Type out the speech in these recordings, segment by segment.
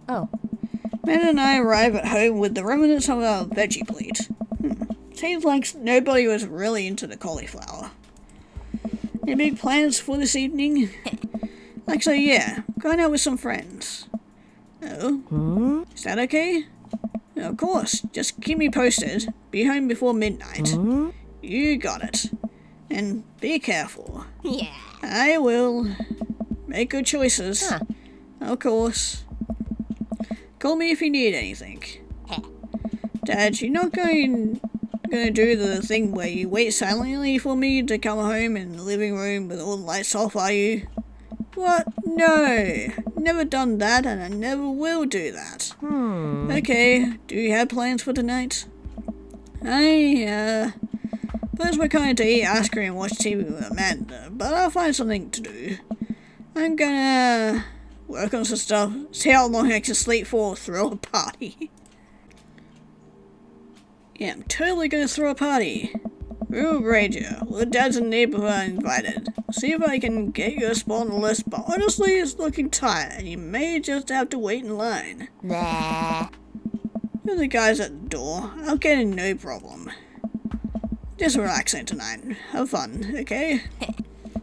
Oh. Amanda and I arrive at home with the remnants of our veggie plate. Seems like nobody was really into the cauliflower. Any big plans for this evening? Actually, yeah. Going out with some friends. Oh? Is that okay? Of course. Just keep me posted. Be home before midnight. You got it. And be careful. Yeah. I will. Make good choices. Huh. Of course. Call me if you need anything. Dad, you're not gonna do the thing where you wait silently for me to come home in the living room with all the lights off, are you? What? No. Never done that, and I never will do that. Okay, do you have plans for tonight? First we're going to eat ice cream and watch TV with Amanda, but I'll find something to do. I'm gonna work on some stuff, see how long I can sleep for, throw a party. Yeah, I'm totally gonna throw a party. Ooh, Ranger, well, Dad's and neighbor are invited. See if I can get you a spot on the list, but honestly, it's looking tight, and you may just have to wait in line. Nah. You're the guys at the door. I'll get in no problem. Just relaxing tonight. Have fun, okay?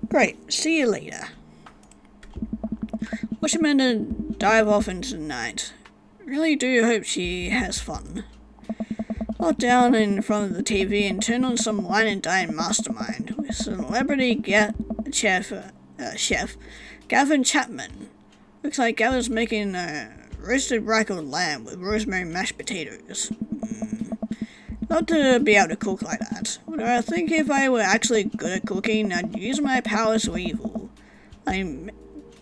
Great, see you later. Watch Amanda dive off into the night. Really do hope she has fun. Plot down in front of the TV and turn on some wine and dine mastermind with celebrity chef Gavin Chapman. Looks like Gavin's making a roasted rackled lamb with rosemary mashed potatoes. Not to be able to cook like that, but I think if I were actually good at cooking, I'd use my powers for evil. I'm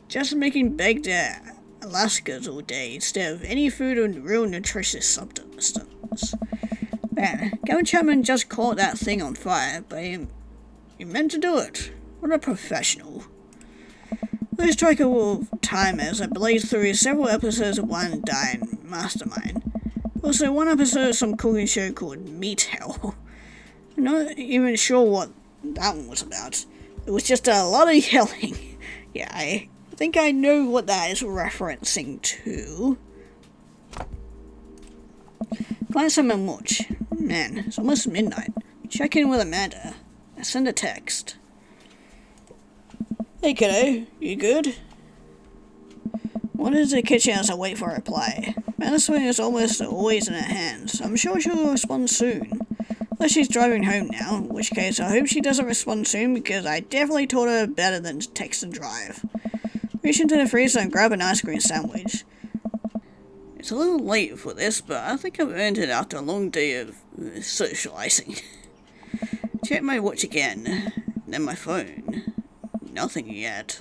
just making baked Alaskas all day instead of any food with real nutritious substance. Man, Gavin Chapman just caught that thing on fire, but he meant to do it. What a professional. Lose strike of time as I blaze through several episodes of Wine and Dine Mastermind. Also, one episode of some cooking show called Meat Hell. I'm not even sure what that one was about. It was just a lot of yelling. Yeah, I think I know what that is referencing to. Glance at my watch. Man, it's almost midnight. Check in with Amanda. I send a text. Hey kiddo, you good? Wander into the kitchen as I wait for a reply. Amanda's phone is almost always in her hands. I'm sure she'll respond soon. Unless she's driving home now, in which case I hope she doesn't respond soon because I definitely taught her better than to text and drive. Reach into the freezer and grab an ice cream sandwich. It's a little late for this, but I think I've earned it after a long day of socializing. Check my watch again, then my phone. Nothing yet.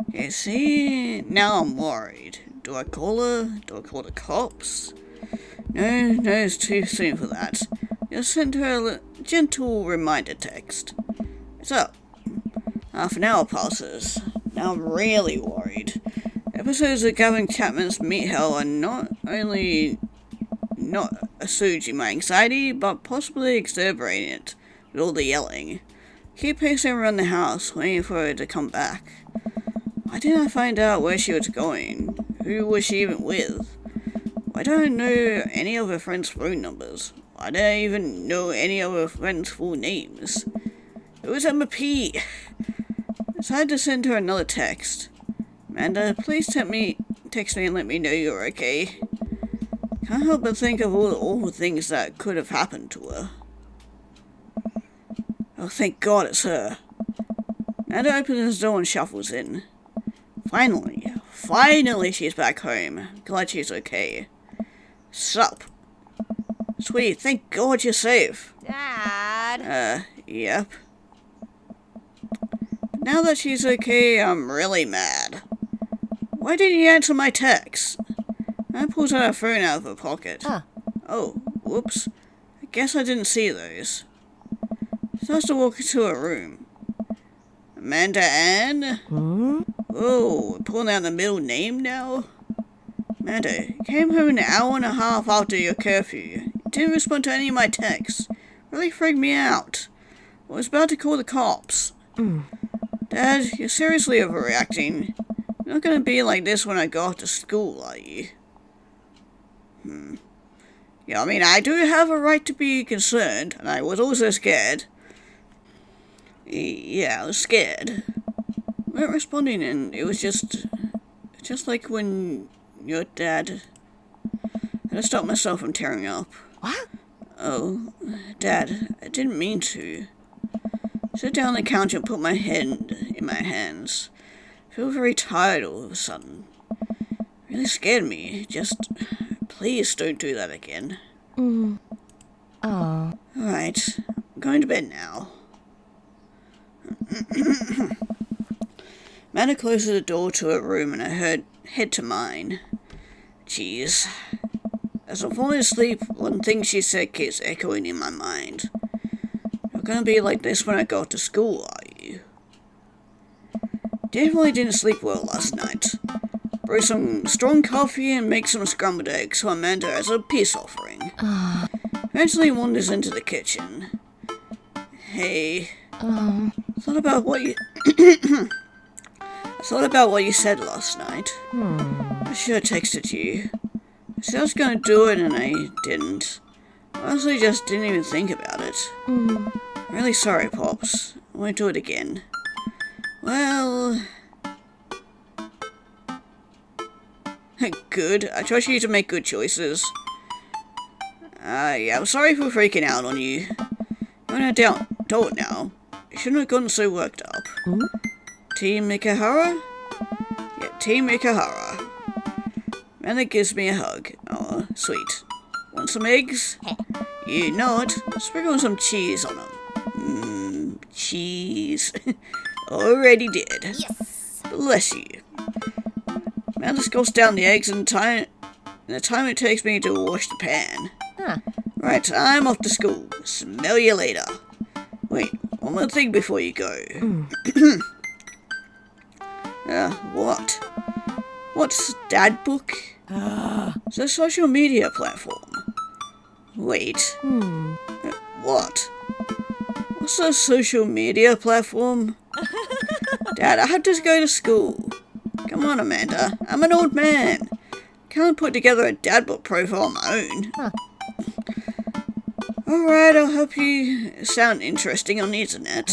Okay, see, now I'm worried. Do I call her? Do I call the cops? No, it's too soon for that. Just send her a gentle reminder text. What's up? Half an hour passes. Now I'm really worried. Episodes of Gavin Chapman's Meat Hell are not only not assuaging my anxiety, but possibly exacerbating it with all the yelling. Keep pacing around the house, waiting for her to come back. Why didn't I find out where she was going? Who was she even with? Why don't I know any of her friends' phone numbers? Why don't I even know any of her friends' full names? It was MP. Decided to send her another text. Amanda, please text me and let me know you're okay. Can't help but think of all the awful things that could have happened to her. Oh, thank God it's her. Amanda opens the door and shuffles in. Finally she's back home. Glad she's okay. Sup? Sweetie, thank God you're safe. Dad. Yep. Now that she's okay, I'm really mad. Why didn't you answer my text? I pulled her phone out of her pocket. Oh, whoops. I guess I didn't see those. Starts to walk into her room. Amanda Ann? Oh, we're pulling out the middle name now? Amanda, you came home an hour and a half after your curfew. You didn't respond to any of my texts. Really freaked me out. I was about to call the cops. Dad, you're seriously overreacting. You're not gonna be like this when I go off to school, are you? Yeah, I mean, I do have a right to be concerned, and I was also scared. Yeah, I was scared. We weren't responding, and it was just like when your dad... I had to stop myself from tearing up. What? Oh, Dad, I didn't mean to. Sit down on the couch and put my head in my hands. I feel very tired all of a sudden. Really scared me. Just, please don't do that again. Oh. Alright, I'm going to bed now. Amanda closed the door to her room and I head to mine. Jeez. As I'm falling asleep, one thing she said keeps echoing in my mind. You're gonna be like this when I go to school, are you? Definitely didn't sleep well last night. Brew some strong coffee and make some scrambled eggs for Amanda as a peace offering. Eventually wanders into the kitchen. Hey, I thought about what you said last night. I should have texted you. I said I was gonna do it and I didn't. I honestly just didn't even think about it. I'm really sorry, Pops. I won't do it again. Well... Good. I trust you to make good choices. Yeah, I'm sorry for freaking out on you. You're an adult now. You shouldn't have gotten so worked up. Team Mikahara? Yeah, Team Mikahara. Amanda gives me a hug. Oh, sweet. Want some eggs? You know it. Sprinkle some cheese on them. Cheese. Already did. Yes. Bless you. Amanda scoffs down the eggs and the time it takes me to wash the pan. Right, I'm off to school. Smell you later. Wait, one more thing before you go. What? What's Dad Book? It's a social media platform. Wait. What? What's a social media platform? Dad, I have to go to school. Come on, Amanda. I'm an old man. Can't put together a Dad Book profile on my own. Alright, I'll help you sound interesting on the internet.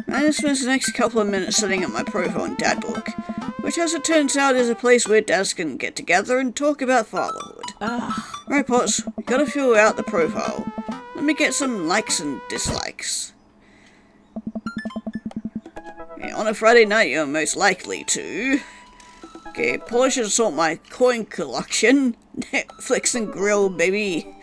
I spent the next couple of minutes setting up my profile on Dad Book, which as it turns out is a place where dads can get together and talk about fatherhood. Right, Pots, we gotta fill out the profile. Let me get some likes and dislikes. Yeah, on a Friday night, you're most likely to... Okay, polish and sort my coin collection. Netflix and grill, baby.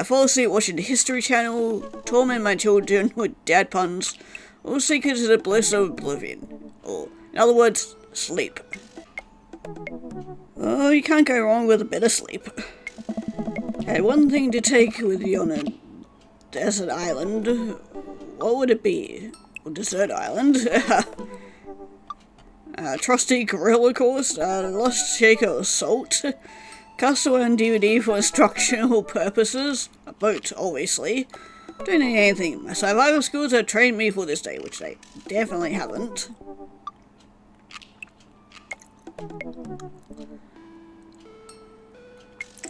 Fall asleep watching the History Channel. Torment my children with dad puns. All sink into the bliss of oblivion. Or, in other words, sleep. Oh, you can't go wrong with a bit of sleep. Okay, one thing to take with you on a desert island. What would it be? A desert island? Trusty grill, of course. Lost shaker of salt. Castle and DVD for instructional purposes. A boat, obviously. Don't need anything. My survival skills have trained me for this day, which they definitely haven't.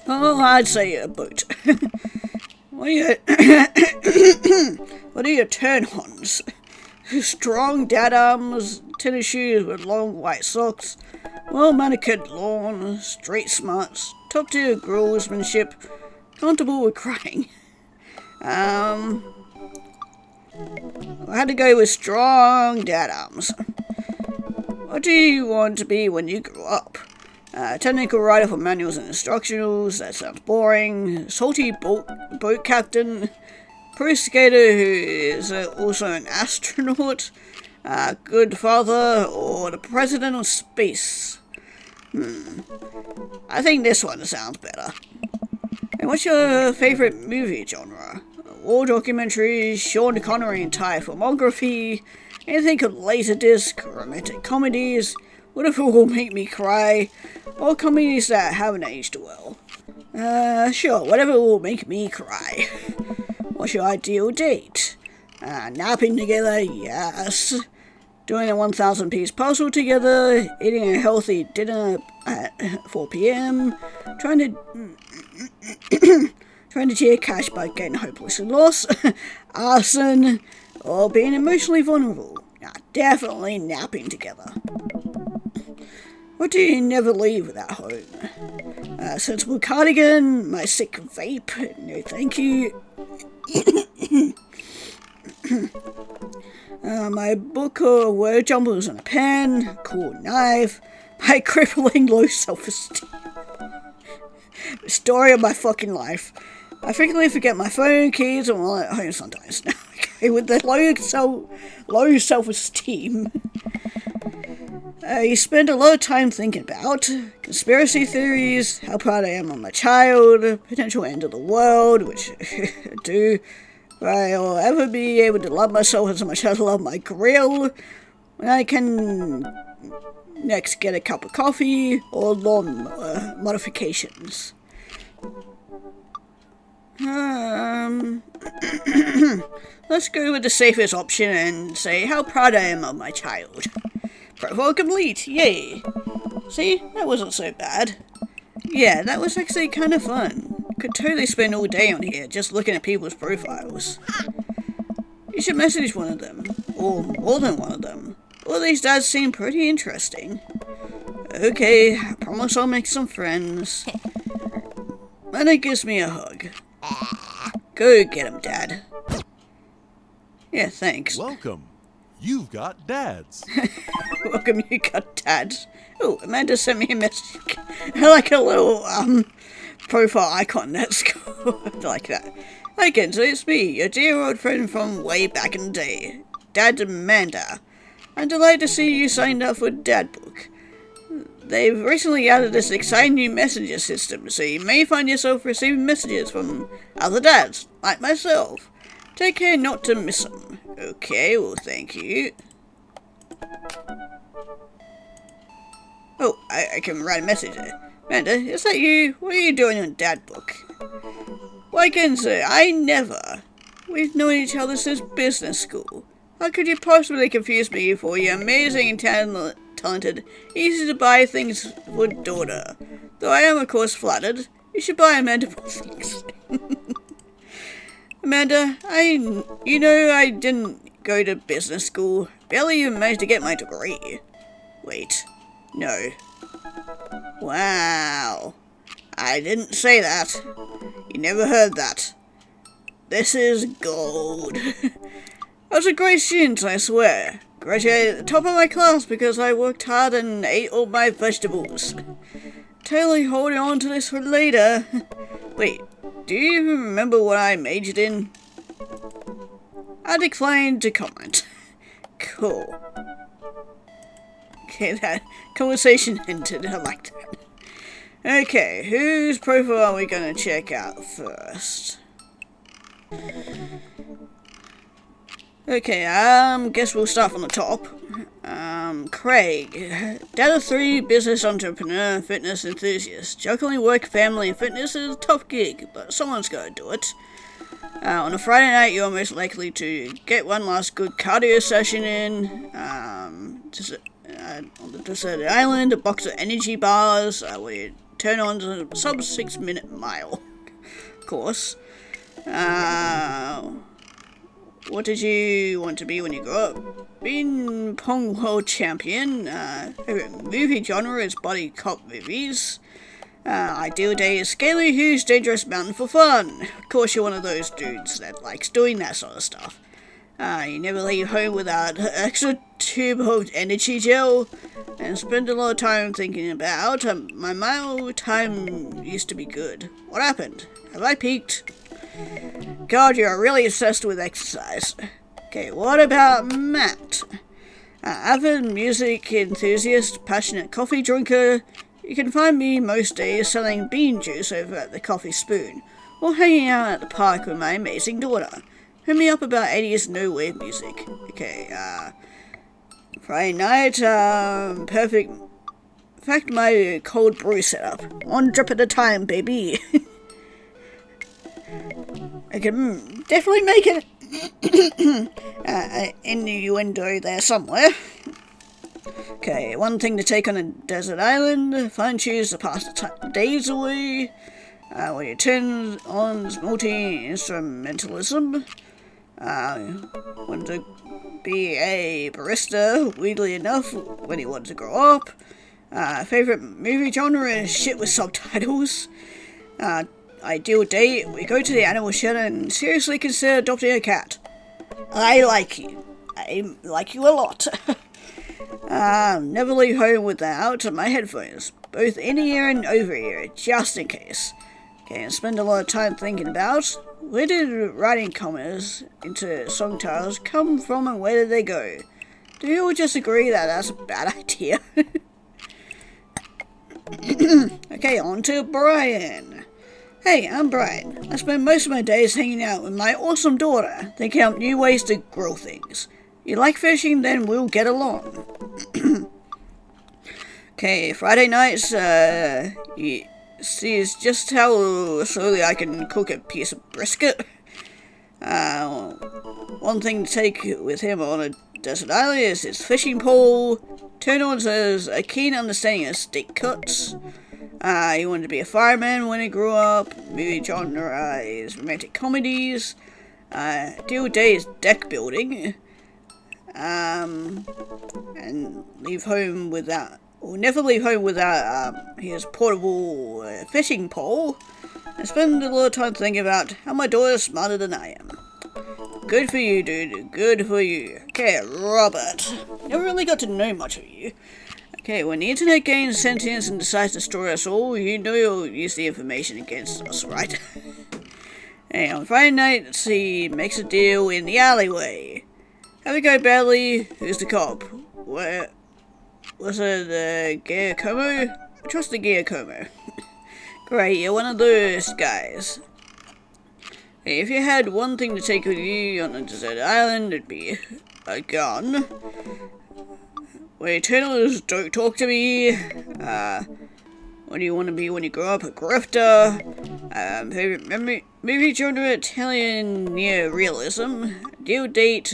Oh, I'd say a boat. What are your turn-ons? Strong dad arms, tennis shoes with long white socks, well-manicured lawn, street smarts, top-tier groomsmanship, comfortable with crying. I had to go with strong dad arms. What do you want to be when you grow up? Technical writer for manuals and instructionals, that sounds boring. Salty boat captain. Pro skater who is also an astronaut. Good father, or the president of space. I think this one sounds better. And what's your favourite movie genre? War documentaries, Sean Connery entire filmography, anything on Laserdisc, romantic comedies, whatever will make me cry, or comedies that haven't aged well. Sure, whatever will make me cry. What's your ideal date? Napping together, yes. doing a 1,000 piece puzzle together, eating a healthy dinner at 4 p.m, trying to cheer cash by getting hopelessly lost, arson, or being emotionally vulnerable. Definitely napping together. Or do you never leave without home? Sensible cardigan, my sick vape, no thank you. My book or word jumbles and a pen, cool knife, my crippling low self-esteem. The story of my fucking life. I frequently forget my phone, keys, and wallet at home sometimes. Now, okay, with the low self-esteem. You spend a lot of time thinking about conspiracy theories, how proud I am of my child, potential end of the world, which I do. I'll ever be able to love myself as much as I love my grill, when I can next get a cup of coffee or lawn modifications. Let's go with the safest option and say how proud I am of my child. Profile complete, yay! See, that wasn't so bad. Yeah, that was actually kind of fun. Could totally spend all day on here just looking at people's profiles. You should message one of them, or more than one of them. All these dads seem pretty interesting. Okay, I promise I'll make some friends. And it gives me a hug. Go get him, Dad. Yeah, thanks. Welcome. You've got dads. Welcome, you got dads. Oh, Amanda sent me a message. I like a little, profile icon. That's cool. I like that. Hi, Kenzo, it's me, your dear old friend from way back in the day. Dad Amanda. I'm delighted to see you signed up for Dad Book. They've recently added this exciting new messenger system, so you may find yourself receiving messages from other dads, like myself. Take care not to miss them. Okay, well, thank you. Oh, I can write a message there. Amanda, is that you? What are you doing on Dad Book? Why, Kenzo, I never. We've known each other since business school. How could you possibly confuse me for your amazing and talented, easy to buy things for daughter? Though I am of course flattered. You should buy Amanda more things. Amanda, I didn't go to business school. Barely even managed to get my degree. Wait, no. Wow. I didn't say that. You never heard that. This is gold. I was a great student, I swear. Graduated at the top of my class because I worked hard and ate all my vegetables. Totally holding on to this for later. Wait, do you even remember what I majored in? I decline to comment. Cool. Okay, that conversation ended. I like that. Okay, whose profile are we gonna check out first? Okay, guess we'll start from the top. Craig. Dad of 3, business entrepreneur, fitness enthusiast. Juggling work, family, and fitness is a tough gig, but someone's gotta do it. On a Friday night, you're most likely to get one last good cardio session in. On the deserted island, a box of energy bars, where you turn on to a sub 6 minute mile. Of course. What did you want to be when you grew up? Being Pong World Champion. Favorite movie genre is body cop movies. Ideal day is scale a huge dangerous mountain for fun. Of course you're one of those dudes that likes doing that sort of stuff. You never leave home without an extra tube of energy gel. And spend a lot of time thinking about, my mile time used to be good. What happened? Have I peaked? God, you're really obsessed with exercise. Okay, what about Matt? Avid music enthusiast, passionate coffee drinker. You can find me most days selling bean juice over at the Coffee Spoon, or hanging out at the park with my amazing daughter. Hit me up about 80s no-wave music. Okay, Friday night, perfect. In fact, my cold brew setup. One drip at a time, baby. I can definitely make it Innuendo there somewhere. Okay, one thing to take on a desert island. Find choose to pass the days away. When you turn on multi-instrumentalism. Want to be a barista, weirdly enough, when he wanted to grow up. Favorite movie genre is shit with subtitles. Ideal date, we go to the animal shelter and seriously consider adopting a cat. I like you. I like you a lot. Never leave home without my headphones, both in-ear and over-ear, just in case. Okay, and spend a lot of time thinking about where did writing commas into song titles come from and where did they go? Do you all just agree that that's a bad idea? Okay, on to Brian. Hey, I'm Brian. I spend most of my days hanging out with my awesome daughter, thinking up new ways to grow things. You like fishing? Then we'll get along. Okay, Friday nights, he sees just how slowly I can cook a piece of brisket. One thing to take with him on a desert island is his fishing pole. Turn-ons has a keen understanding of steak cuts. He wanted to be a fireman when he grew up. Movie genre is romantic comedies. Ideal day is deck building. And leave home without, or never leave home without his portable fishing pole. I spend a lot of time thinking about how my daughter's smarter than I am. Good for you, dude. Good for you. Okay, Robert. Never really got to know much of you. Okay, when the internet gains sentience and decides to destroy us all, you know you'll use the information against us, right? Hey, on Friday night, he makes a deal in the alleyway. Have it go badly, who's the cop? Where was it Giacomo? I trust the Giacomo. Great, you're one of those guys. Hey, if you had one thing to take with you on a desert island, it'd be a gun. When Eternals don't talk to me. What do you want to be when you grow up? A grifter. Favorite movie genre, Italian neorealism. Deal date,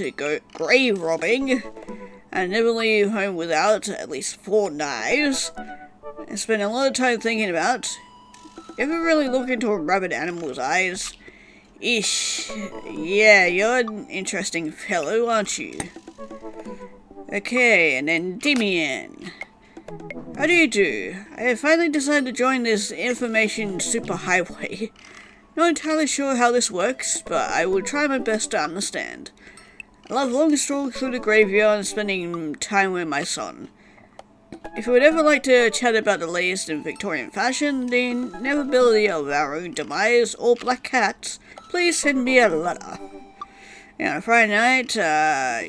grave robbing. And never leave home without at least 4 knives. I spend a lot of time thinking about. Ever really look into a rabid animal's eyes? Ish. Yeah, you're an interesting fellow, aren't you? Okay, and then Damien. How do you do? I have finally decided to join this information superhighway. Not entirely sure how this works, but I will try my best to understand. I love long strolls through the graveyard and spending time with my son. If you would ever like to chat about the latest in Victorian fashion, the inevitability of our own demise, or black cats, please send me a letter. And on Friday night,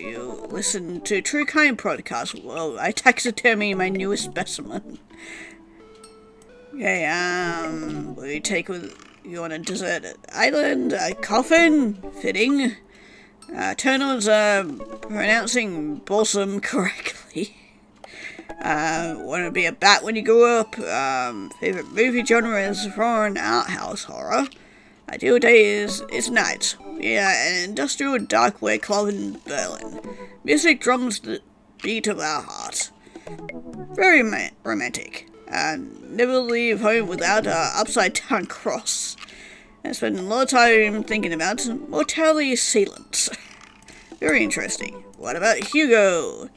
you listen to True Crime podcast. Well, I taxidermy my newest specimen. Okay, we take with you on a deserted island, a coffin, fitting. Turn-ons pronouncing balsam correctly. Want to be a bat when you grow up. Favorite movie genre is foreign art house horror. Ideal day is night. Yeah, an industrial darkware club in Berlin. Music drums the beat of our heart. Very romantic. Never leave home without a upside down cross. I spend a lot of time thinking about mortality sealants. Very interesting. What about Hugo?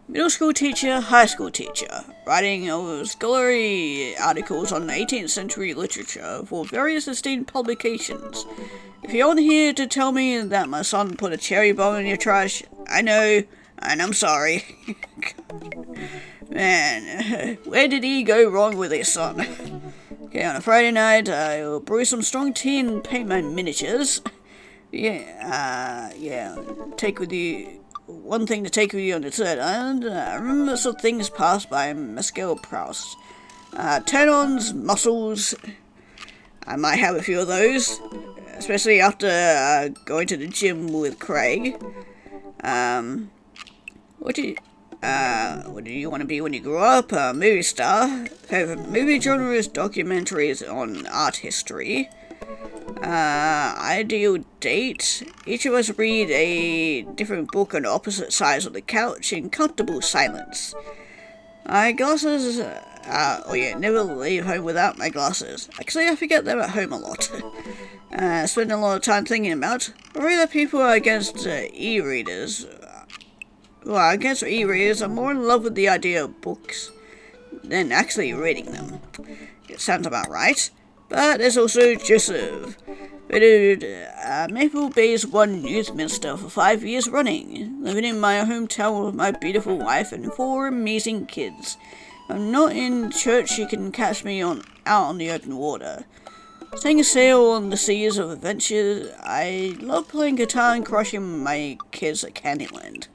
Middle school teacher, high school teacher, writing scholarly articles on 18th century literature for various esteemed publications. If you're on here to tell me that my son put a cherry bomb in your trash, I know, and I'm sorry. Man, where did he go wrong with his son? Okay, on a Friday night, I'll brew some strong tea and paint my miniatures. Take with you. One thing to take with you on the third island. Remember some things passed by Mescal Proust. Turn-ons, muscles. I might have a few of those, especially after going to the gym with Craig. What do you want to be when you grow up? A movie star. Favorite movie genre is documentaries on art history. Ideal date. Each of us read a different book on opposite sides of the couch in comfortable silence. My glasses, never leave home without my glasses. Actually, I forget them at home a lot. Spend a lot of time thinking about. Worry that people are against e-readers. Well, against e-readers are more in love with the idea of books than actually reading them. It sounds about right. But there's also Joseph. Visited Maple Bay's one youth minister for 5 years running, living in my hometown with my beautiful wife and 4 amazing kids. I'm not in church, you can catch me out on the open water. Setting sail on the seas of adventure. I love playing guitar and crushing my kids at Candyland.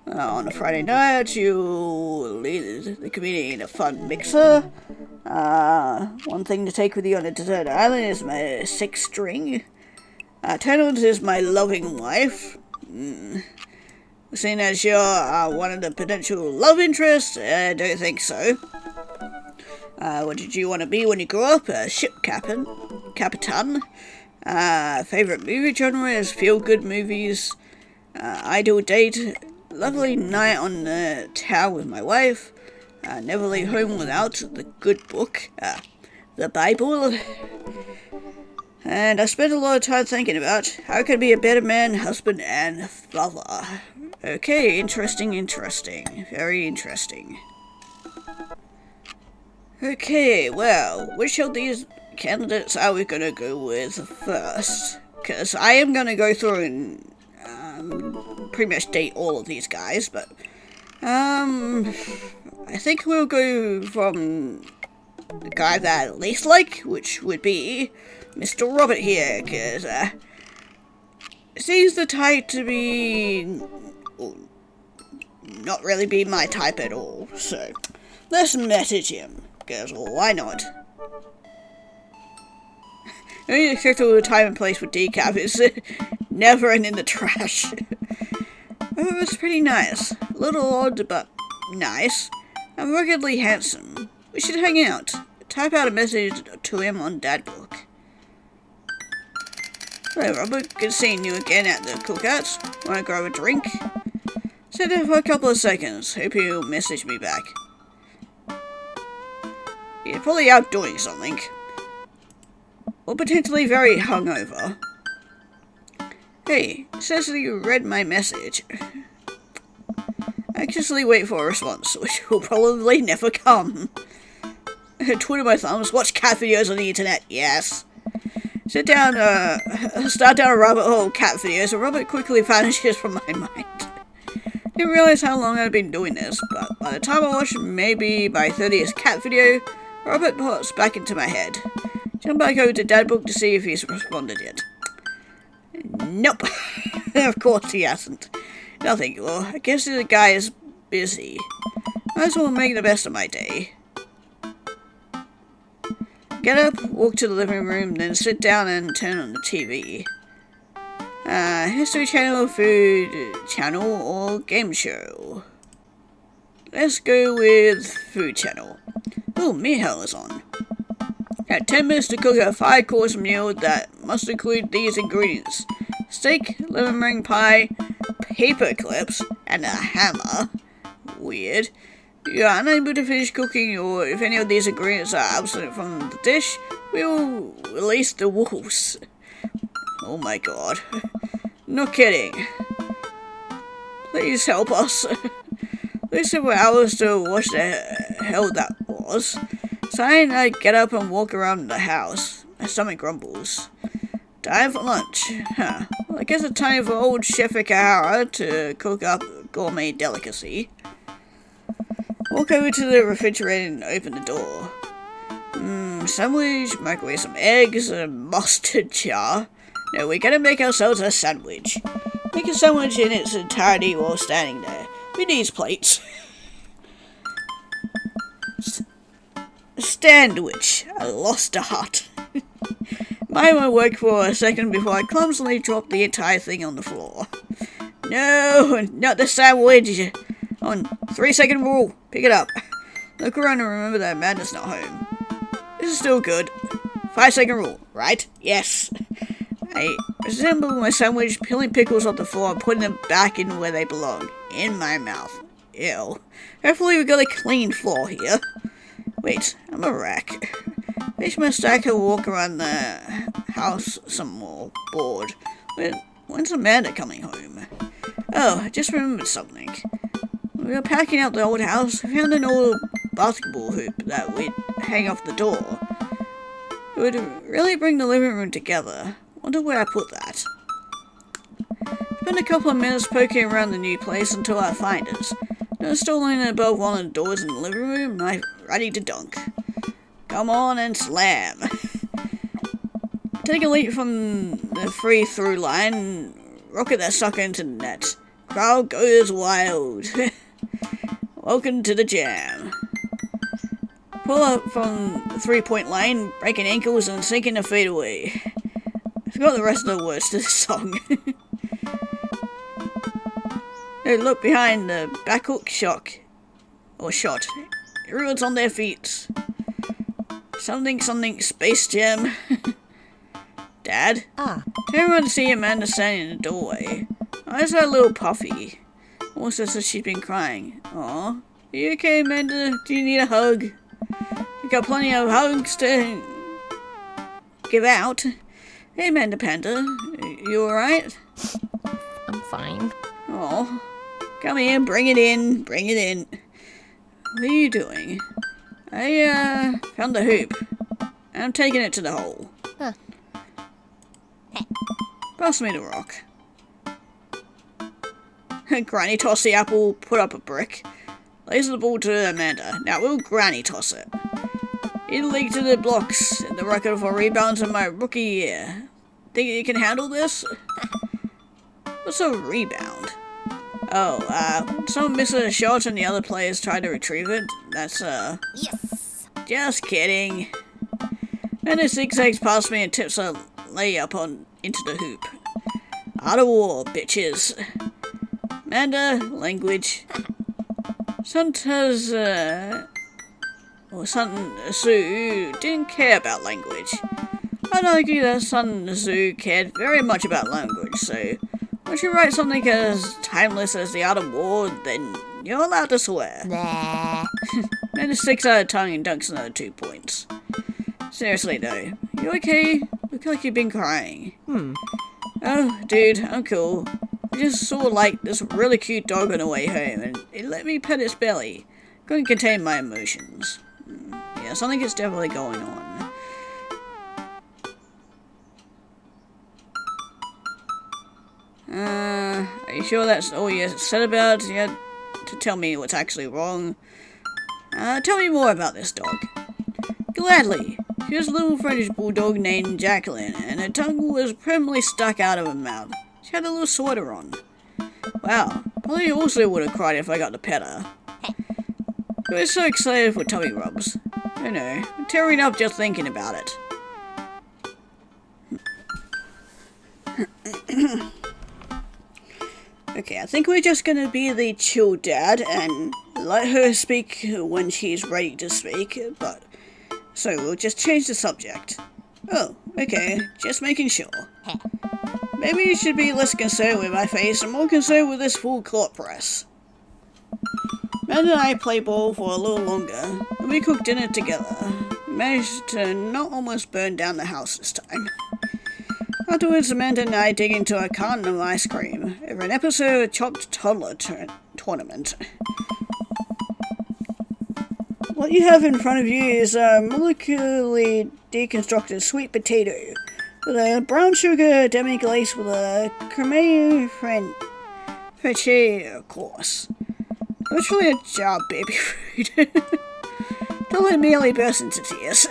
On a Friday night, you lead the community in a fun mixer. One thing to take with you on a desert island is my 6-string. Tennant is my loving wife. Seeing as you're one of the potential love interests, I don't think so. What did you want to be when you grew up? A ship captain. Favorite movie genre is feel-good movies. Ideal date. Lovely night on the tower with my wife. Never leave home without the good book, the Bible. And I spent a lot of time thinking about how I could be a better man, husband, and father. Okay, interesting. Very interesting. Okay, well, which of these candidates are we gonna go with first? Because I am gonna go through and pretty much date all of these guys, but I think we'll go from the guy that I least like, which would be Mr. Robert here, because seems the type to be not really be my type at all, so let's message him, because why not? The only acceptable time and place for decaf is never in the trash. Oh, it was pretty nice. A little odd, but nice. I'm ruggedly handsome. We should hang out. Type out a message to him on Dadbook. Hello, Robert. Good seeing you again at the cookouts. Wanna grab a drink? Sit there for a couple of seconds. Hope you'll message me back. You're probably out doing something. Or potentially very hungover. Hey, it says that you read my message. Anxiously wait for a response, which will probably never come. Twiddle my thumbs, watch cat videos on the internet, yes. Start down a rabbit hole of cat videos, and Robert quickly vanishes from my mind. Didn't realize how long I'd been doing this, but by the time I watched maybe my 30th cat video, Robert pops back into my head. Jump back over to Dadbook to see if he's responded yet. Nope. Of course he hasn't. Nothing. Well, I guess the guy is busy. Might as well make the best of my day. Get up, walk to the living room, then sit down and turn on the TV. History channel, food channel, or game show. Let's go with food channel. Oh, Mihail is on. At 10 minutes to cook a 5-course meal that must include these ingredients. Steak, lemon meringue pie, paper clips, and a hammer. Weird. If you are unable to finish cooking, or if any of these ingredients are absent from the dish, we will release the wolves. Oh my god. No kidding. Please help us. Took several hours to watch the hell that was. So I get up and walk around the house. My stomach grumbles. Time for lunch. Huh. Well, I guess it's time for old Chef Ikahara to cook up gourmet delicacy. Walk over to the refrigerator and open the door. Sandwich, microwave some eggs, a mustard jar. No, we're gonna make ourselves a sandwich. Make a sandwich in its entirety while standing there. We need plates. Sandwich. I lost a heart. Mine won't work for a second before I clumsily drop the entire thing on the floor. No, not the sandwich. On 3-second rule. Pick it up. Look around and remember that Amanda's not home. This is still good. 5-second rule, right? Yes. I resemble my sandwich, peeling pickles off the floor and putting them back in where they belong. In my mouth. Ew. Hopefully we got a clean floor here. Wait, I'm a wreck. Wish my stack could walk around the house some more. Bored. When's Amanda coming home? Oh, I just remembered something. When we were packing out the old house, I found an old basketball hoop that we'd hang off the door. It would really bring the living room together. Wonder where I put that. Spend a couple of minutes poking around the new place until I find it. Now still leaning above one of the doors in the living room, knife ready to dunk. Come on and slam. Take a leap from the free through line and rocket that sucker into the net. Crowd goes wild. Welcome to the jam. Pull up from the 3-point line, breaking ankles and sinking a fadeaway. I forgot the rest of the words to this song. Hey, look behind the back hook shot. Everyone's on their feet. Something Space Jam. Dad? Turn around to see Amanda standing in the doorway. Eyes are a little puffy. Almost as if she's been crying. Aw. Are you okay, Amanda? Do you need a hug? You got plenty of hugs to give out. Hey, Amanda Panda. You alright? I'm fine. Aw. Come here, bring it in. What are you doing? I found the hoop. I'm taking it to the hole. Huh. Pass me the rock. Granny toss the apple, put up a brick. Lays the ball to Amanda. Now we'll granny toss it. It'll leak to the blocks. The record for rebounds in my rookie year. Think you can handle this? What's a rebound? Oh, someone misses a shot and the other players try to retrieve it. That's, Yes! just kidding. Amanda zigzags past me and tips a layup into the hoop. Out of war, bitches. Amanda, language. Santa's, or Sun Tzu didn't care about language. I'd argue that Sun Tzu cared very much about language, so once you write something as timeless as the Art of War, then you're allowed to swear. Nah. Amanda sticks out her tongue and dunks another 2 points. Seriously though, you okay? Look like you've been crying. Oh, dude, I'm cool. I just saw like this really cute dog on the way home and it let me pet its belly. Couldn't contain my emotions. Yeah, something is definitely going on. Are you sure that's all you said about it? You had to tell me what's actually wrong. Tell me more about this dog. Gladly. She was a little French bulldog named Jacqueline, and her tongue was permanently stuck out of her mouth. She had a little sweater on. Wow, probably also would have cried if I got to pet her. I was so excited for tummy rubs. I know, I'm tearing up just thinking about it. Okay, I think we're just gonna be the chill dad and let her speak when she's ready to speak, but so we'll just change the subject. Oh, okay, just making sure. Maybe you should be less concerned with my face and more concerned with this full court press. Matt and I played ball for a little longer, and we cooked dinner together. We managed to not almost burn down the house this time. Afterwards, Amanda and I dig into a carton of ice cream over an episode of Chopped Toddler Tournament. What you have in front of you is a molecularly deconstructed sweet potato with a brown sugar demi-glace with a creme fraiche, of course. Literally a jar of baby food. Don't let me only burst into tears.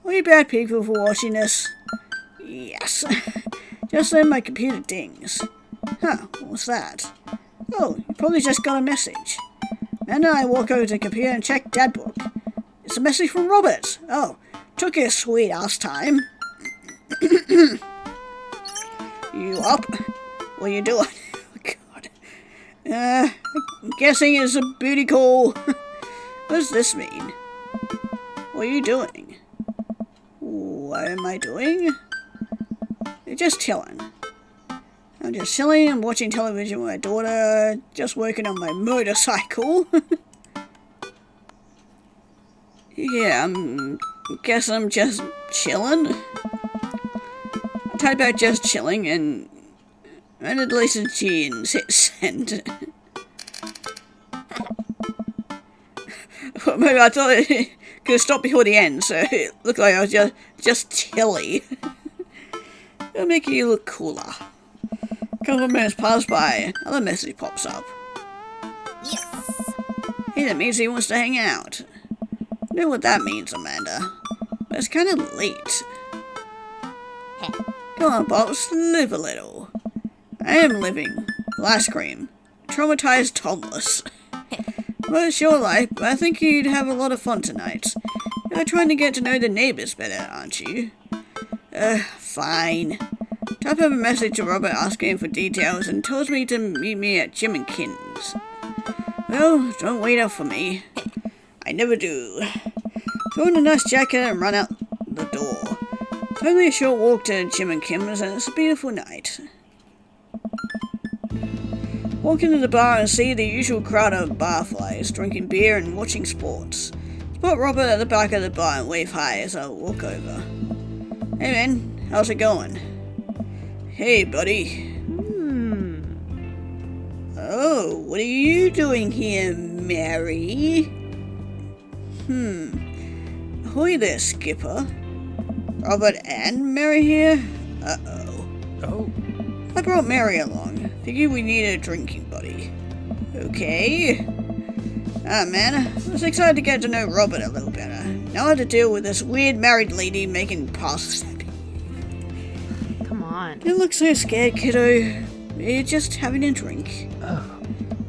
Are you bad people for watching this? Yes. Just then my computer dings. Huh, what's that? Oh, you probably just got a message. And then I walk over to the computer and check Dad Book. It's a message from Robert. Oh, took his sweet ass time. You up? What are you doing? Oh, God. I'm guessing it's a booty call. What does this mean? What are you doing? What am I doing? Just chilling. I'm just chilling and watching television with my daughter, just working on my motorcycle. Yeah, guess I'm just chilling. I type out just chilling and at least a G and hit send. Maybe I thought it could stop before the end, so it looked like I was just chilly. It'll make you look cooler. A couple of minutes pass by, another message pops up. Yes. Hey, that means he wants to hang out. I know what that means, Amanda. But it's kind of late. Come on, Pops, live a little. I am living. Ice cream. Traumatized toddlers. Well, it's your life, but I think you'd have a lot of fun tonight. You're trying to get to know the neighbors better, aren't you? Fine. Type up a message to Robert asking for details and tells me to meet me at Jim and Kim's. Well, don't wait up for me. I never do. Throw on a nice jacket and run out the door. It's only a short walk to Jim and Kim's and it's a beautiful night. Walk into the bar and see the usual crowd of barflies drinking beer and watching sports. Spot Robert at the back of the bar and wave hi as I walk over. Hey man, how's it going? Hey buddy. Oh, what are you doing here, Mary? Ahoy there, Skipper. Robert and Mary here? Uh-oh. Oh. I brought Mary along. Figured we needed a drinking buddy. Okay. Ah, man. I was excited to get to know Robert a little better. Now I have to deal with this weird married lady making passes at me. Come on. You look so scared, kiddo. You're just having a drink. Oh.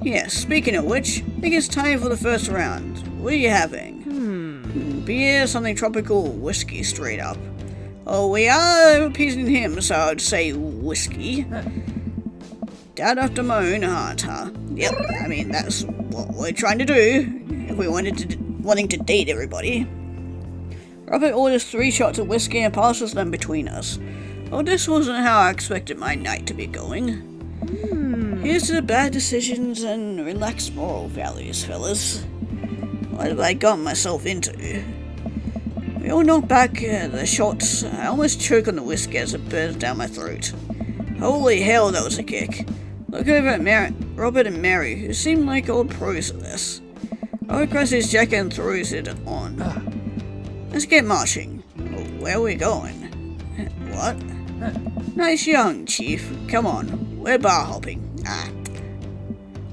Yeah, speaking of which, I think it's time for the first round. What are you having? Beer, something tropical, whiskey straight up. Oh, we are appeasing him, so I'd say whiskey. Dad after my own heart, huh? Yep, I mean, that's what we're trying to do, if we wanting to date everybody. Robert orders 3 shots of whiskey and passes them between us. Oh, this wasn't how I expected my night to be going. Here's to the bad decisions and relaxed moral values, fellas. What have I gotten myself into? We all knock back the shots. I almost choke on the whiskey as it burns down my throat. Holy hell, that was a kick. Look over at Robert and Mary, who seem like old pros at this. Robert grabs his jacket and throws it on. Let's get marching. Oh, where are we going? What? Nice young, Chief. Come on, we're bar hopping. Ah.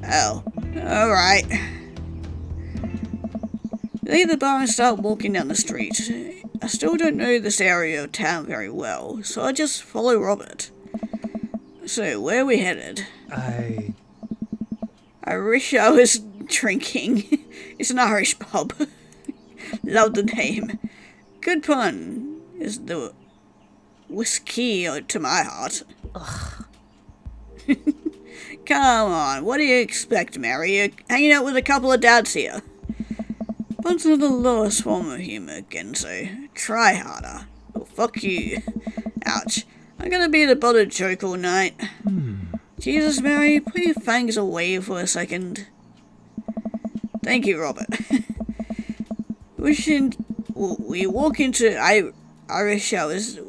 Oh, alright. They leave the bar and start walking down the street. I still don't know this area of town very well, so I just follow Robert. So, where are we headed? I wish I was drinking. It's an Irish pub. Love the name. Good pun. Is the whiskey to my heart. Ugh. Come on, what do you expect, Mary? You're hanging out with a couple of dads here. Pun's not the lowest form of humour, Genzo. Try harder. Oh, fuck you. Ouch. I'm gonna be the butt of joke all night. Jesus, Mary, put your fangs away for a second. Thank you, Robert. We walk into Irish showers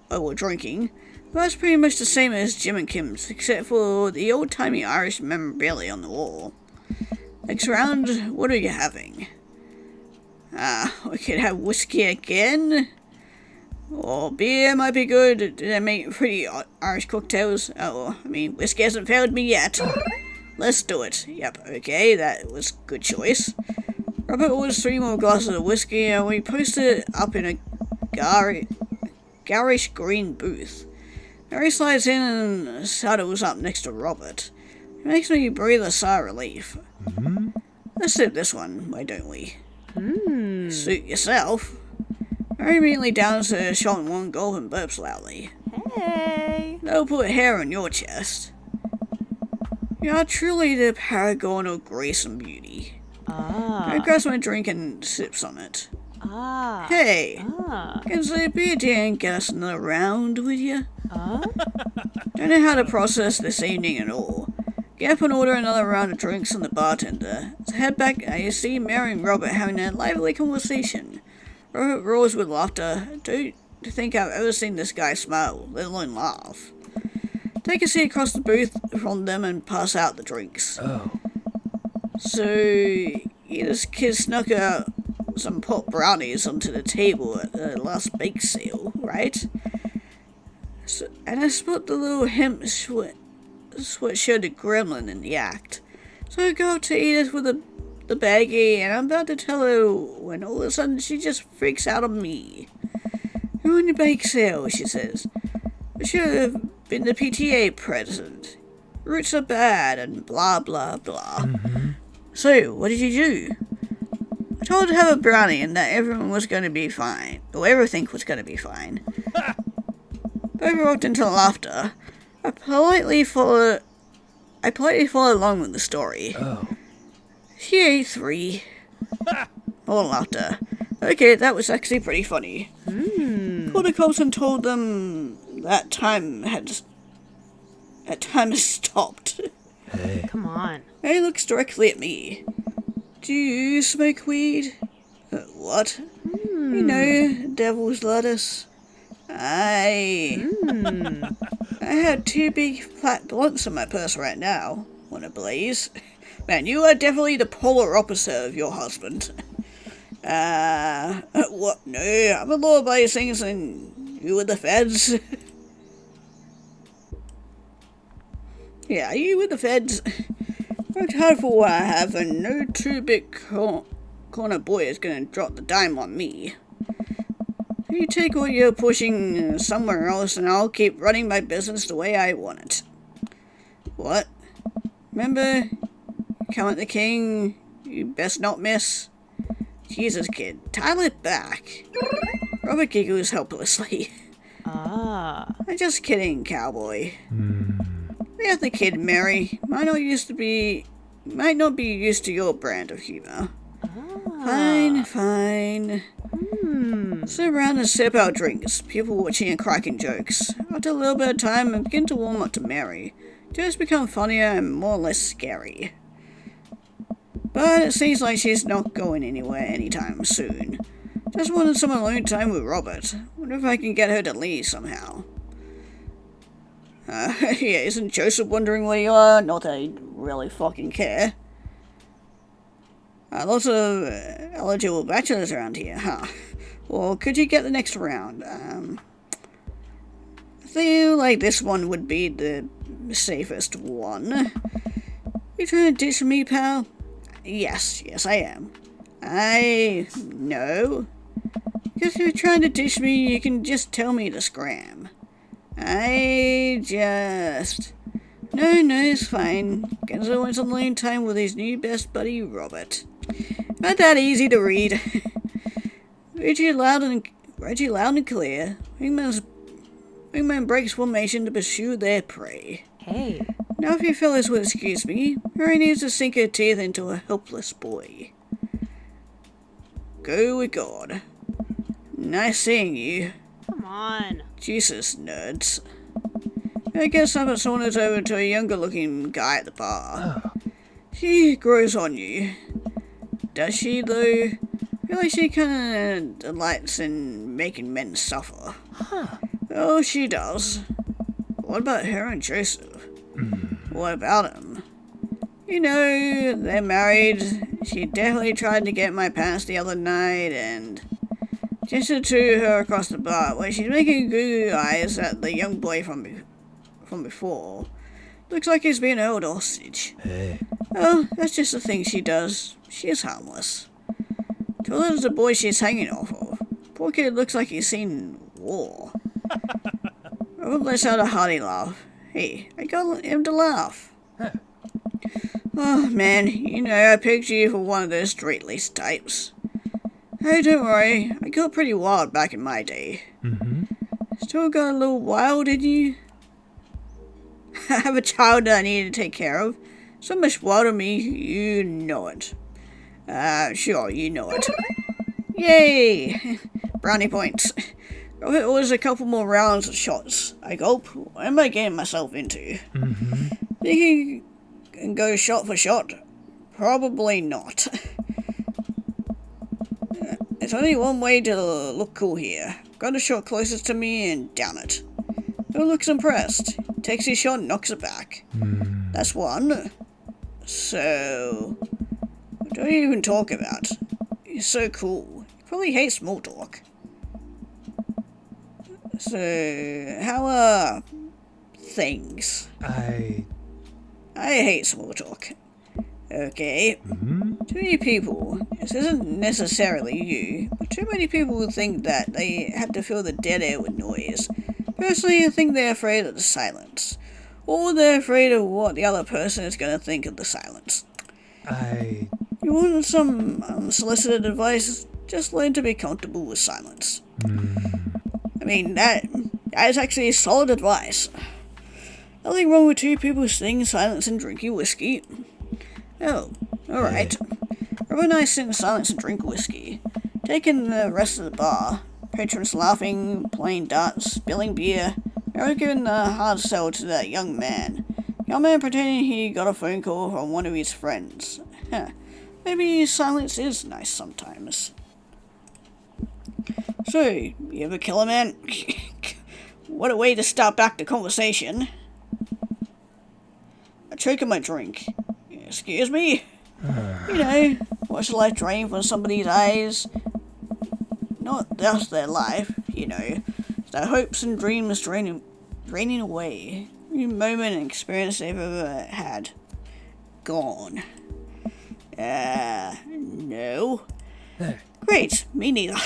while we're drinking. But that's pretty much the same as Jim and Kim's, except for the old-timey Irish memorabilia on the wall. Next round, what are you having? We could have whiskey again. Or beer might be good. They make pretty Irish cocktails. Oh, I mean, whiskey hasn't failed me yet. Let's do it. Yep, okay, that was a good choice. Robert orders 3 more glasses of whiskey and we post it up in a garish green booth. Mary slides in and settles up next to Robert. It makes me breathe a sigh of relief. Let's sip this one, why don't we? Suit yourself. Mary immediately downs her shot in one gulp and burps loudly. Hey. That'll put hair on your chest. You are truly the paragon of grace and beauty. I grabs my drink and sips on it. Ah. Hey, Ah. can I be here and get us another round, would you? Ah. Don't know how to process this evening at all. Get up and order another round of drinks from the bartender. So head back, you see Mary and Robert having a lively conversation. Robert roars with laughter. Don't think I've ever seen this guy smile, let alone laugh. Take a seat across the booth from them and pass out the drinks. Oh. So, this kid snuck out some pot brownies onto the table at the last bake sale, right? So, and I spot the little hemp sweatshirt gremlin in the act. So I go up to Edith with the baggie, and I'm about to tell her when all of a sudden she just freaks out on me. Ruined the bake sale, she says. I should have been the PTA president. Roots are bad, and blah blah blah. So, what did you do? I told her to have a brownie and that everyone was going to be fine. Or everything was going to be fine. Both rocked into laughter. I politely followed along with the story. Oh. She ate 3. More laughter. Okay, that was actually pretty funny. Called the cops and told them that time has stopped. Hey. Come on. He looks directly at me. Do you smoke weed? What? You know, devil's lettuce. I have 2 big flat blunts in my purse right now. Wanna blaze? Man, you are definitely the polar opposite of your husband. What? No, I'm a law-abiding things and you with the feds. Yeah, you with the feds. Worked hard for what I have, and no 2 big corner boy is gonna drop the dime on me. You take what you're pushing somewhere else, and I'll keep running my business the way I want it. What? Remember? Come at the king, you best not miss. Jesus, kid, dial it back. Robert giggles helplessly. Ah. I'm just kidding, cowboy. There's the kid, Mary. Might not be used to your brand of humor. Fine. Sit around and sip our drinks, people watching and cracking jokes. After a little bit of time, I begin to warm up to Mary. Jokes become funnier and more or less scary. But it seems like she's not going anywhere anytime soon. Just wanted some alone time with Robert. Wonder if I can get her to leave somehow. Yeah, isn't Joseph wondering where you are? Not that I really fucking care. Lots of eligible bachelors around here, huh? Well, could you get the next round? I feel like this one would be the safest one. You trying to ditch me, pal? Yes, I am. No. If you're trying to ditch me, you can just tell me to scram. No, it's fine. Guess I want some alone time with his new best buddy, Robert. Not that easy to read. Read you loud and clear. Wingman breaks formation to pursue their prey. Hey. Now if you fellas will excuse me, Mary needs to sink her teeth into a helpless boy. Go with God. Nice seeing you. Come on. Jesus, nerds. I guess I'm sauntered over to a younger-looking guy at the bar. She grows on you. Does she, though? I feel like she kinda delights in making men suffer. Oh, she does. What about her and Joseph? What about him? You know, they're married. She definitely tried to get my pants the other night, and gestured to her across the bar, where she's making goo eyes at the young boy from before. Looks like he's being held hostage. Hey. Oh, that's just the thing she does. She is harmless. Tell her the boy she's hanging off of. Poor kid looks like he's seen war. Robert lets out a hearty laugh. Hey, I got him to laugh. Oh man, you know, I picked you for one of those straight-laced types. Hey, don't worry, I got pretty wild back in my day. Still got a little wild in you? I have a child that I need to take care of. So much wilder me, you know it. Sure, you know it. Yay! Brownie points. Robert orders a couple more rounds of shots. I gulp. What am I getting myself into? Think he can go shot for shot? Probably not. There's only one way to look cool here. Got a shot closest to me and down it. Who looks impressed? Takes his shot and knocks it back. That's one. So, what do you even talk about? He's so cool. He probably hates small talk. So, how are things? I hate small talk. Okay. Too many people. This isn't necessarily you, but too many people would think that they had to fill the dead air with noise. Personally, I think they're afraid of the silence. Or they're afraid of what the other person is going to think of the silence. You want some unsolicited advice? Just learn to be comfortable with silence. I mean, that is actually solid advice. Nothing wrong with two people sitting in silence and drinking whiskey. Oh, alright. Robert and I sit in silence and drink whiskey, taking the rest of the bar. Patrons laughing, playing darts, spilling beer. Robert giving a hard sell to that young man. Young man pretending he got a phone call from one of his friends. Maybe silence is nice sometimes. So, you ever kill a man? What a way to start back the conversation. I choke on my drink. Excuse me? You know, watch life drain from somebody's eyes. Not just their life, you know. Their hopes and dreams draining away. Every moment and experience they've ever had. Gone. No. Great, me neither.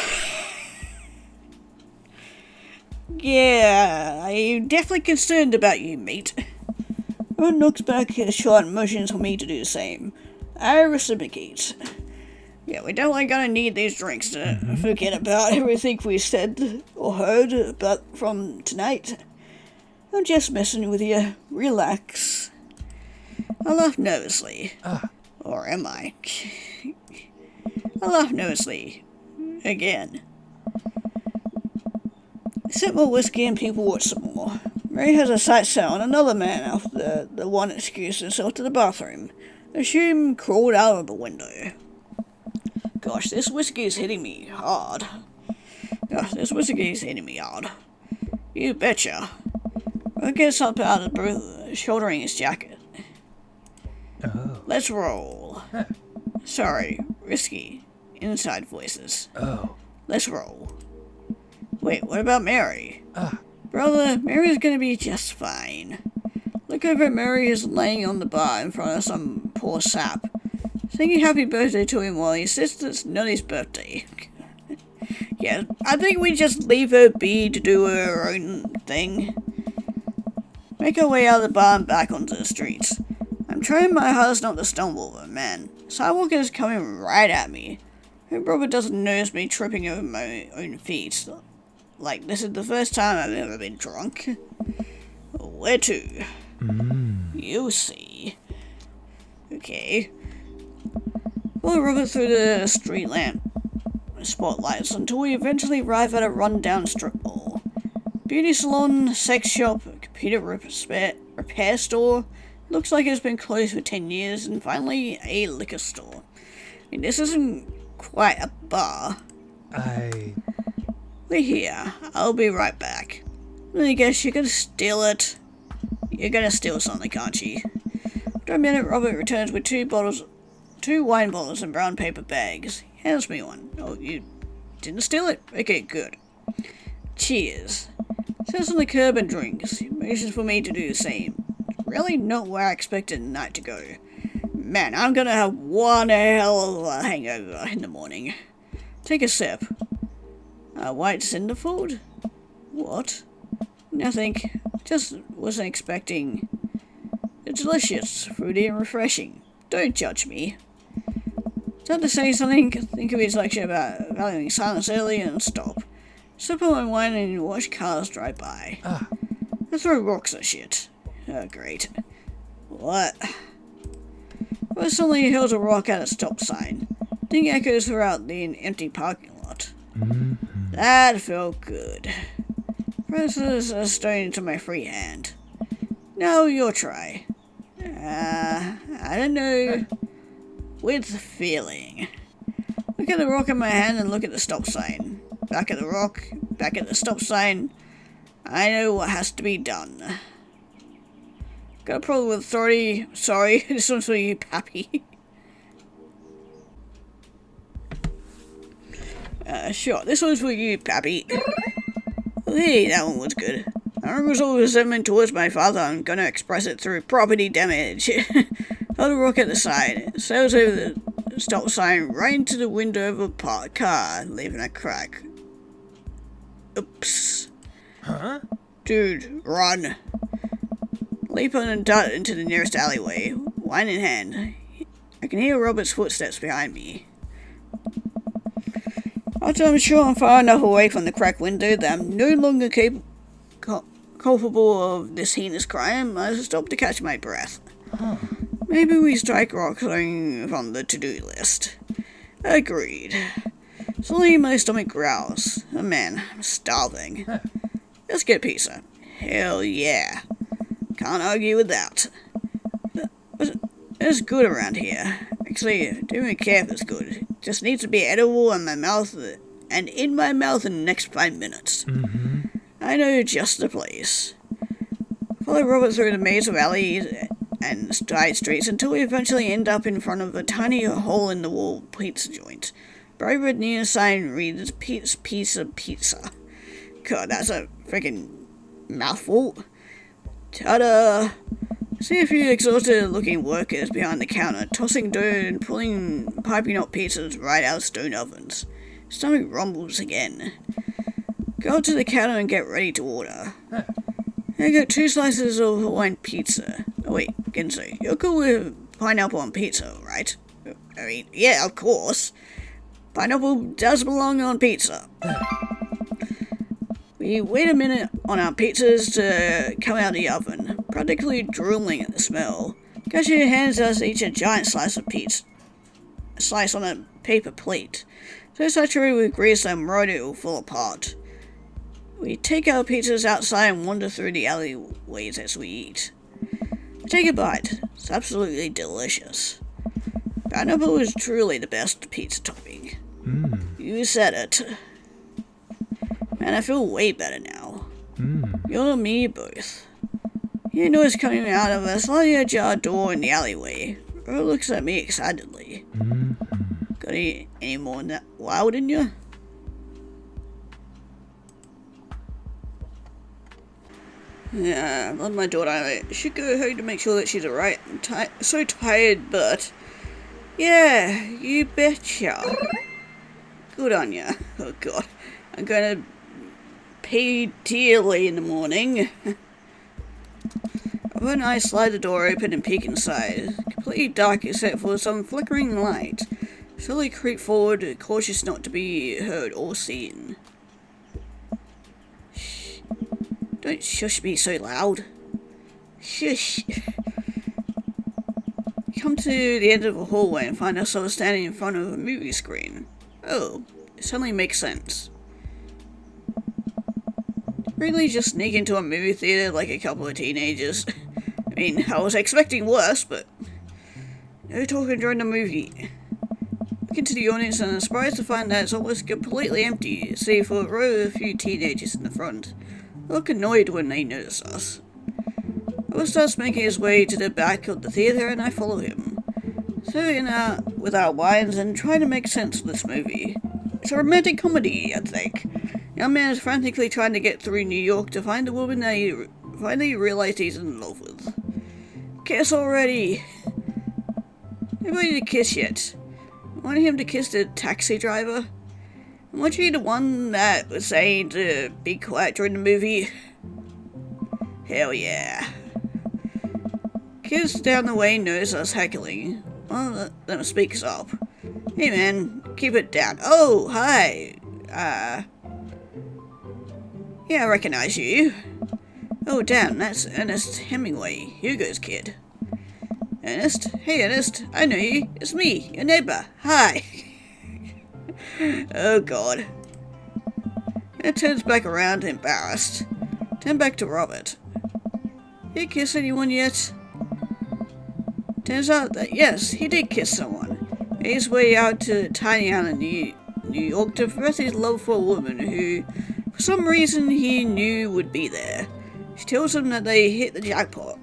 Yeah, I'm definitely concerned about you, mate. Ron knocks back his shot and motions for me to do the same. I reciprocate. Yeah, we're definitely gonna need these drinks to forget about everything we said or heard about from tonight. I'm just messing with you. Relax. I laugh nervously. Or am I? I laugh nervously. Again. Sip more whiskey and people watch some more. Mary has a sight set on another man after the one excused himself to the bathroom. Assume crawled out of the window. Gosh, this whiskey is hitting me hard. You betcha. Ron gets up out of breath, shouldering his jacket. Oh. Let's roll. Sorry, risky. Inside voices. Oh. Let's roll. Wait, what about Mary? Brother, Mary's gonna be just fine. Look over at Mary who's laying on the bar in front of some poor sap, singing happy birthday to him while he insists it's not his birthday. Yeah, I think we just leave her be to do her own thing. Make our way out of the bar and back onto the streets. I'm trying my hardest not to stumble, but man, sidewalk is coming right at me. I hope Robert doesn't notice me tripping over my own feet. Like, this is the first time I've ever been drunk. Where to? You see. Okay. Follow Robert through the street lamp spotlights until we eventually arrive at a run-down strip mall. Beauty salon, sex shop, computer repair store. Looks like it's been closed for 10 years, and finally a liquor store. I mean, this isn't quite a bar. We're here. I'll be right back. I guess you can steal it. You're gonna steal something, can't you? After a minute, Robert returns with two wine bottles and brown paper bags. He hands me one. Oh, you didn't steal it? Okay, good. Cheers. Sits on the curb and drinks. He motions for me to do the same. Really not where I expected the night to go. Man, I'm gonna have one hell of a hangover in the morning. Take a sip. White Cinderfold? What? Nothing. Just wasn't expecting. It's delicious, fruity and refreshing. Don't judge me. Start to say something, think of his lecture about valuing silence earlier and stop. Sip on my wine and watch cars drive by. I throw rocks at shit. Oh, great. What? Well, suddenly he hurls a rock at a stop sign. Ding echoes throughout the empty parking lot. That felt good. Presses a stone into my free hand. Now your try. I don't know. With feeling. Look at the rock in my hand and look at the stop sign. Back at the rock, back at the stop sign. I know what has to be done. Got a problem with authority. Sorry, this one's for you, Pappy. Sure, this one's for you, Pappy. Hey, that one was good. Unresolved resentment towards my father, I'm gonna express it through property damage. Hold a rock at the side. It sails over the stop sign right into the window of a parked car, leaving a crack. Oops. Huh? Dude, run. Leap on and dart into the nearest alleyway, wine in hand. I can hear Robert's footsteps behind me. After I'm sure I'm far enough away from the cracked window that I'm no longer culpable of this heinous crime, I stop to catch my breath. Maybe we strike rock something from the to-do list. Agreed. Suddenly my stomach growls. Oh man, I'm starving. Let's get pizza. Hell yeah. Can't argue with that. It's good around here. Actually, I don't even care if it's good. It just needs to be edible in my mouth and in my mouth in the next 5 minutes. I know just the place. Follow Robert through the maze of alleys and side streets until we eventually end up in front of a tiny hole-in-the-wall pizza joint. Bright red neon sign reads Pizza. God, that's a freaking mouthful. Ta-da! See a few exhausted-looking workers behind the counter, tossing dough and piping hot pizzas right out of stone ovens. Stomach rumbles again. Go up to the counter and get ready to order. I got 2 slices of Hawaiian pizza. Oh wait, Genzo, you're cool with pineapple on pizza, right? I mean, yeah, of course. Pineapple does belong on pizza. We wait a minute on our pizzas to come out of the oven, practically drooling at the smell. Cashier hands us each a giant slice of pizza. A slice on a paper plate, so saturated with grease that I'm worried it will fall apart. We take our pizzas outside and wander through the alleyways as we eat. Take a bite. It's absolutely delicious. Pineapple is truly the best pizza topping. You said it. Man, I feel way better now. You and me both. Hear noise coming out of a slightly ajar door in the alleyway. Earl looks at me excitedly. Got any more than that wild in you? Yeah, I love my daughter. I should go home to make sure that she's alright. I'm so tired, but... Yeah, you betcha. Good on ya. Oh god. I'm gonna pay dearly in the morning. When I slide the door open and peek inside, completely dark except for some flickering light. Slowly creep forward, cautious not to be heard or seen. Shh. Don't shush me so loud. Shush. We come to the end of a hallway and find ourselves standing in front of a movie screen. Oh, it suddenly makes sense. Really just sneak into a movie theater like a couple of teenagers. I mean, I was expecting worse, but no talking during the movie. Look into the audience and I'm surprised to find that it's almost completely empty, save for a row of a few teenagers in the front. They look annoyed when they notice us. Robert starts making his way to the back of the theater and I follow him. Sitting out with our wines and trying to make sense of this movie. It's a romantic comedy, I think. Young man is frantically trying to get through New York to find a woman that he finally realized he's in love with. Kiss already! Nobody to kiss yet. I wanted him to kiss the taxi driver. I want you the one that was saying to be quiet during the movie. Hell yeah. Kids down the way notice us heckling. One of them speaks up. Hey man, keep it down. Oh, hi. Yeah, I recognize you. Oh, damn, that's Ernest Hemingway, Hugo's kid. Ernest? Hey, Ernest, I know you. It's me, your neighbor. Hi. Oh god. And turns back around embarrassed. Turn back to Robert. You kiss anyone yet? Turns out that yes, he did kiss someone. He's way out to tiny island New York to profess his love for a woman who, for some reason, he knew would be there. She tells him that they hit the jackpot.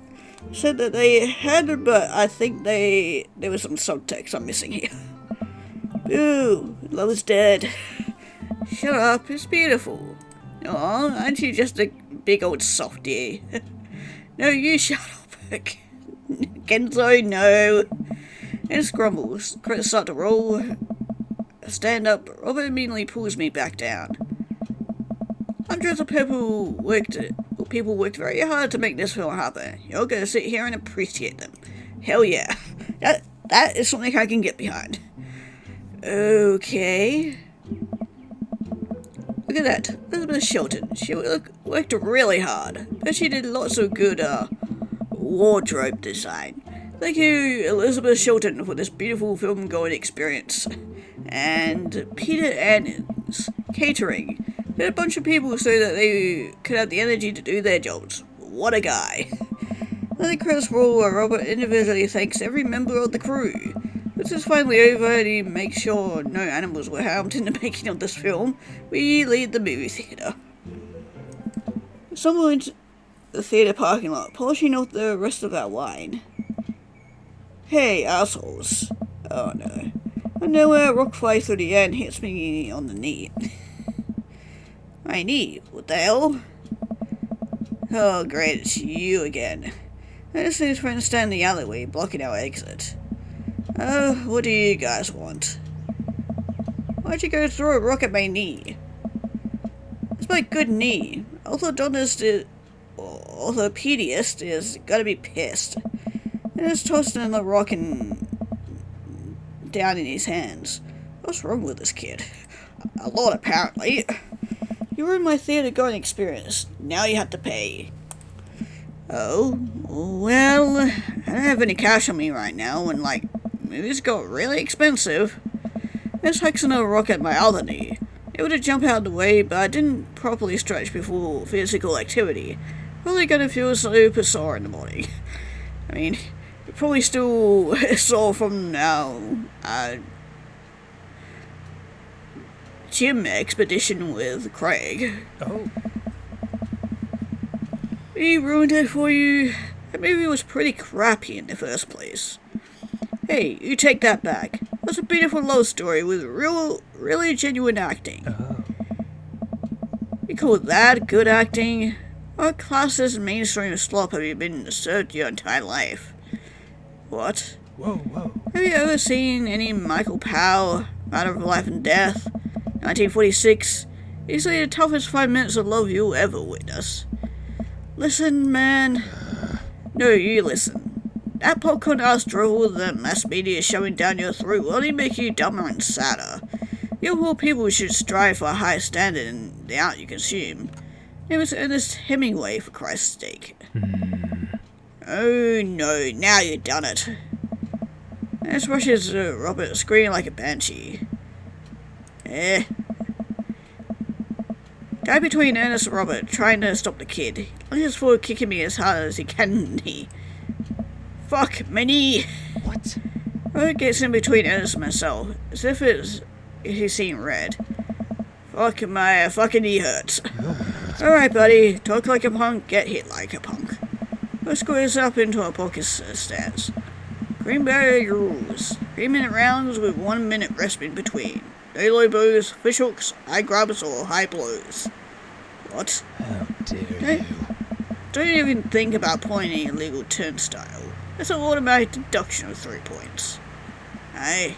Said that they had, but I think there was some subtext I'm missing here. Boo, love is dead. Shut up, it's beautiful. Aw, aren't you just a big old softie? No, you shut up. Kenzo, no. And grumbles. Credits start to roll. Stand up. Robert immediately pulls me back down. Hundreds of people worked very hard to make this film happen. You're gonna sit here and appreciate them. Hell yeah. That is something I can get behind. Okay. Look at that. Elizabeth Shelton. She worked really hard. But she did lots of good wardrobe design. Thank you, Elizabeth Shelton, for this beautiful film-going experience. And Peter Annans, catering. Had a bunch of people so that they could have the energy to do their jobs. What a guy. Let the credits roll where Robert individually thanks every member of the crew. This is finally over and he makes sure no animals were harmed in the making of this film. We leave the movie theatre. Someone in the theatre parking lot, polishing off the rest of our wine. Hey, assholes. Oh no. I know where a rock flies through the air and hits me on the knee. My knee? What the hell? Oh great, it's you again. I just need friends stand in the alleyway, blocking our exit. Oh, what do you guys want? Why'd you go throw a rock at my knee? It's my good knee. Orthodontist orthopedist is gonna be pissed. And just tossed another rock and down in his hands. What's wrong with this kid? A lot, apparently. You ruined my theatre-going experience. Now you have to pay. Oh, well, I don't have any cash on me right now, and movies got really expensive. This hikes another rock at my other knee. Able to jump out of the way, but I didn't properly stretch before physical activity. Probably gonna feel super sore in the morning. I mean, you're probably still sore from now, gym expedition with Craig. Oh. He ruined it for you. That movie was pretty crappy in the first place. Hey, you take that back. That's a beautiful love story with really genuine acting. Oh. You call that good acting? What classist mainstream slop have you been served your entire life? What? Whoa. Have you ever seen any Michael Powell, Matter of Life and Death, 1946? Easily the toughest 5 minutes of love you'll ever witness. Listen, man. No, you listen. That popcorn-ass drivel that mass media is shoving down your throat will only make you dumber and sadder. You whole people should strive for a higher standard in the art you consume. It was Ernest Hemingway, for Christ's sake. Oh no, now you've done it. This rushes Robert, screaming like a banshee. Guy between Ernest and Robert, trying to stop the kid. Lunges forward, kicking me as hard as he can in the knee. Fuck, my knee! What? Robert gets in between Ernest and myself, as if he's seeing red. Fuck, my fucking knee hurts. Alright, buddy, talk like a punk, get hit like a punk. Let's squares up into a pocket stance. Greenberry rules. 3-minute rounds with 1 minute rest in between. No low blows, fish hooks, high grabs, or high blows. What? How dare you? Don't even think about pointing a illegal turnstile. It's an automatic deduction of 3 points. Hey.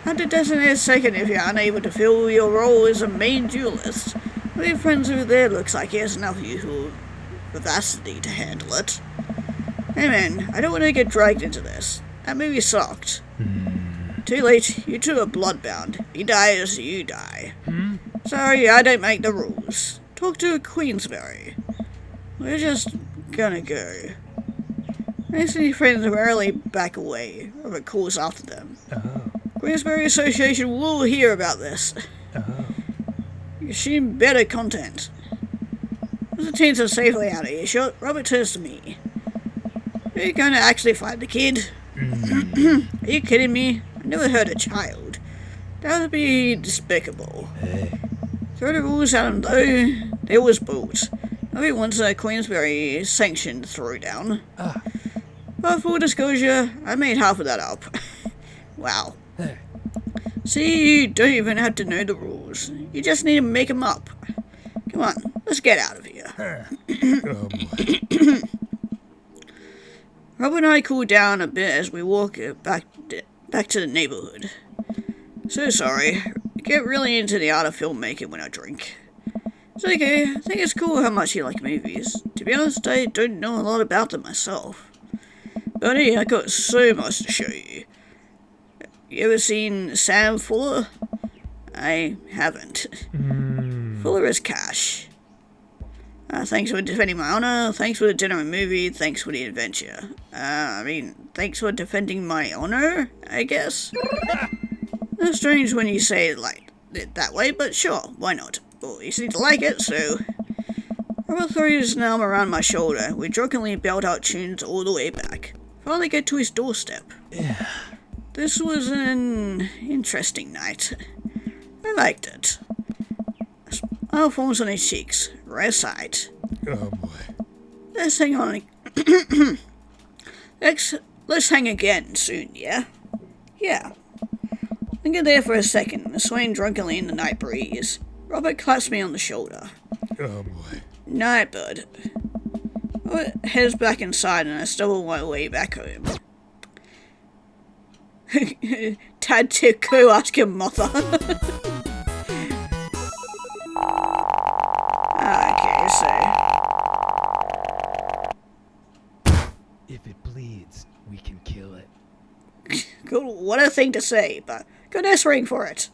And it doesn't a second if you're unable to fill your role as a main duelist. One of your friends over there looks like he has enough youthful vivacity to handle it. Hey man, I don't want to get dragged into this. That movie sucked. Too late, you two are bloodbound. He dies, you die. Sorry, I don't make the rules. Talk to Queensberry. We're just gonna go. I see friends rarely back away. Robert calls after them. Oh. Queensberry Association will hear about this. Oh. You assume better content. As the teens are safely out of earshot, Robert turns to me. Are you going to actually fight the kid? Are you kidding me? I never hurt a child. That would be despicable. Hey. Throw the rules at him though. They always boot. Nobody wants a Queensberry sanctioned throwdown. Ah. But full disclosure, I made half of that up. Wow. Hey. See, you don't even have to know the rules. You just need to make them up. Come on, let's get out of here. Oh boy. Rob and I cool down a bit as we walk back to the neighborhood. So sorry. I get really into the art of filmmaking when I drink. It's okay. I think it's cool how much you like movies. To be honest, I don't know a lot about them myself. But hey, I got so much to show you. You ever seen Sam Fuller? I haven't. Fuller is cash. Thanks for defending my honor. Thanks for the dinner and movie. Thanks for the adventure. Thanks for defending my honor, I guess? That's strange when you say it that way, but sure, why not? Well, you seem to like it, so... Robert throws an arm around my shoulder. We drunkenly belt out tunes all the way back. Finally get to his doorstep. Yeah. This was an interesting night. I liked it. A smile forms on his cheeks. Rare sight. Oh boy. Let's hang on. Let's hang again soon, yeah? Yeah. Linger there for a second, swaying drunkenly in the night breeze. Robert claps me on the shoulder. Oh boy. Night, bud. Robert heads back inside and I stumble my way back home. Tad to go ask your mother. Okay, so... If it bleeds, we can kill it. Good, what a thing to say, but good ring for it.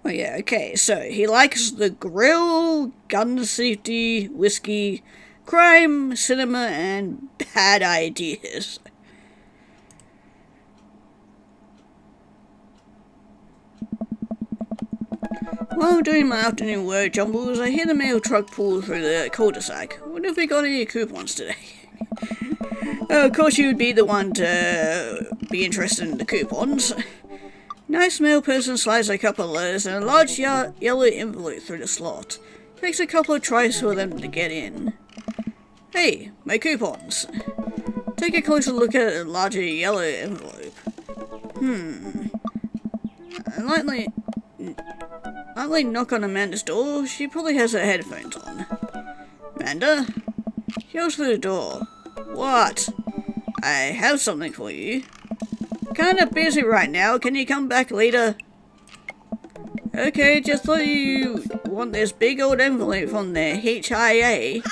Oh yeah, okay, so he likes the grill, gun safety, whiskey, crime, cinema, and bad ideas. While doing my afternoon word jumbles, I hear the mail truck pull through the cul-de-sac. Wonder if we got any coupons today. Of course you would be the one to be interested in the coupons. Nice mail person slides a couple of letters and a large yellow envelope through the slot. Takes a couple of tries for them to get in. Hey, my coupons. Take a closer look at a larger yellow envelope. I lightly knock on Amanda's door. She probably has her headphones on. Amanda? She goes through the door. What? I have something for you. Kinda busy right now. Can you come back later? Okay, just thought you want this big old envelope from the HIA.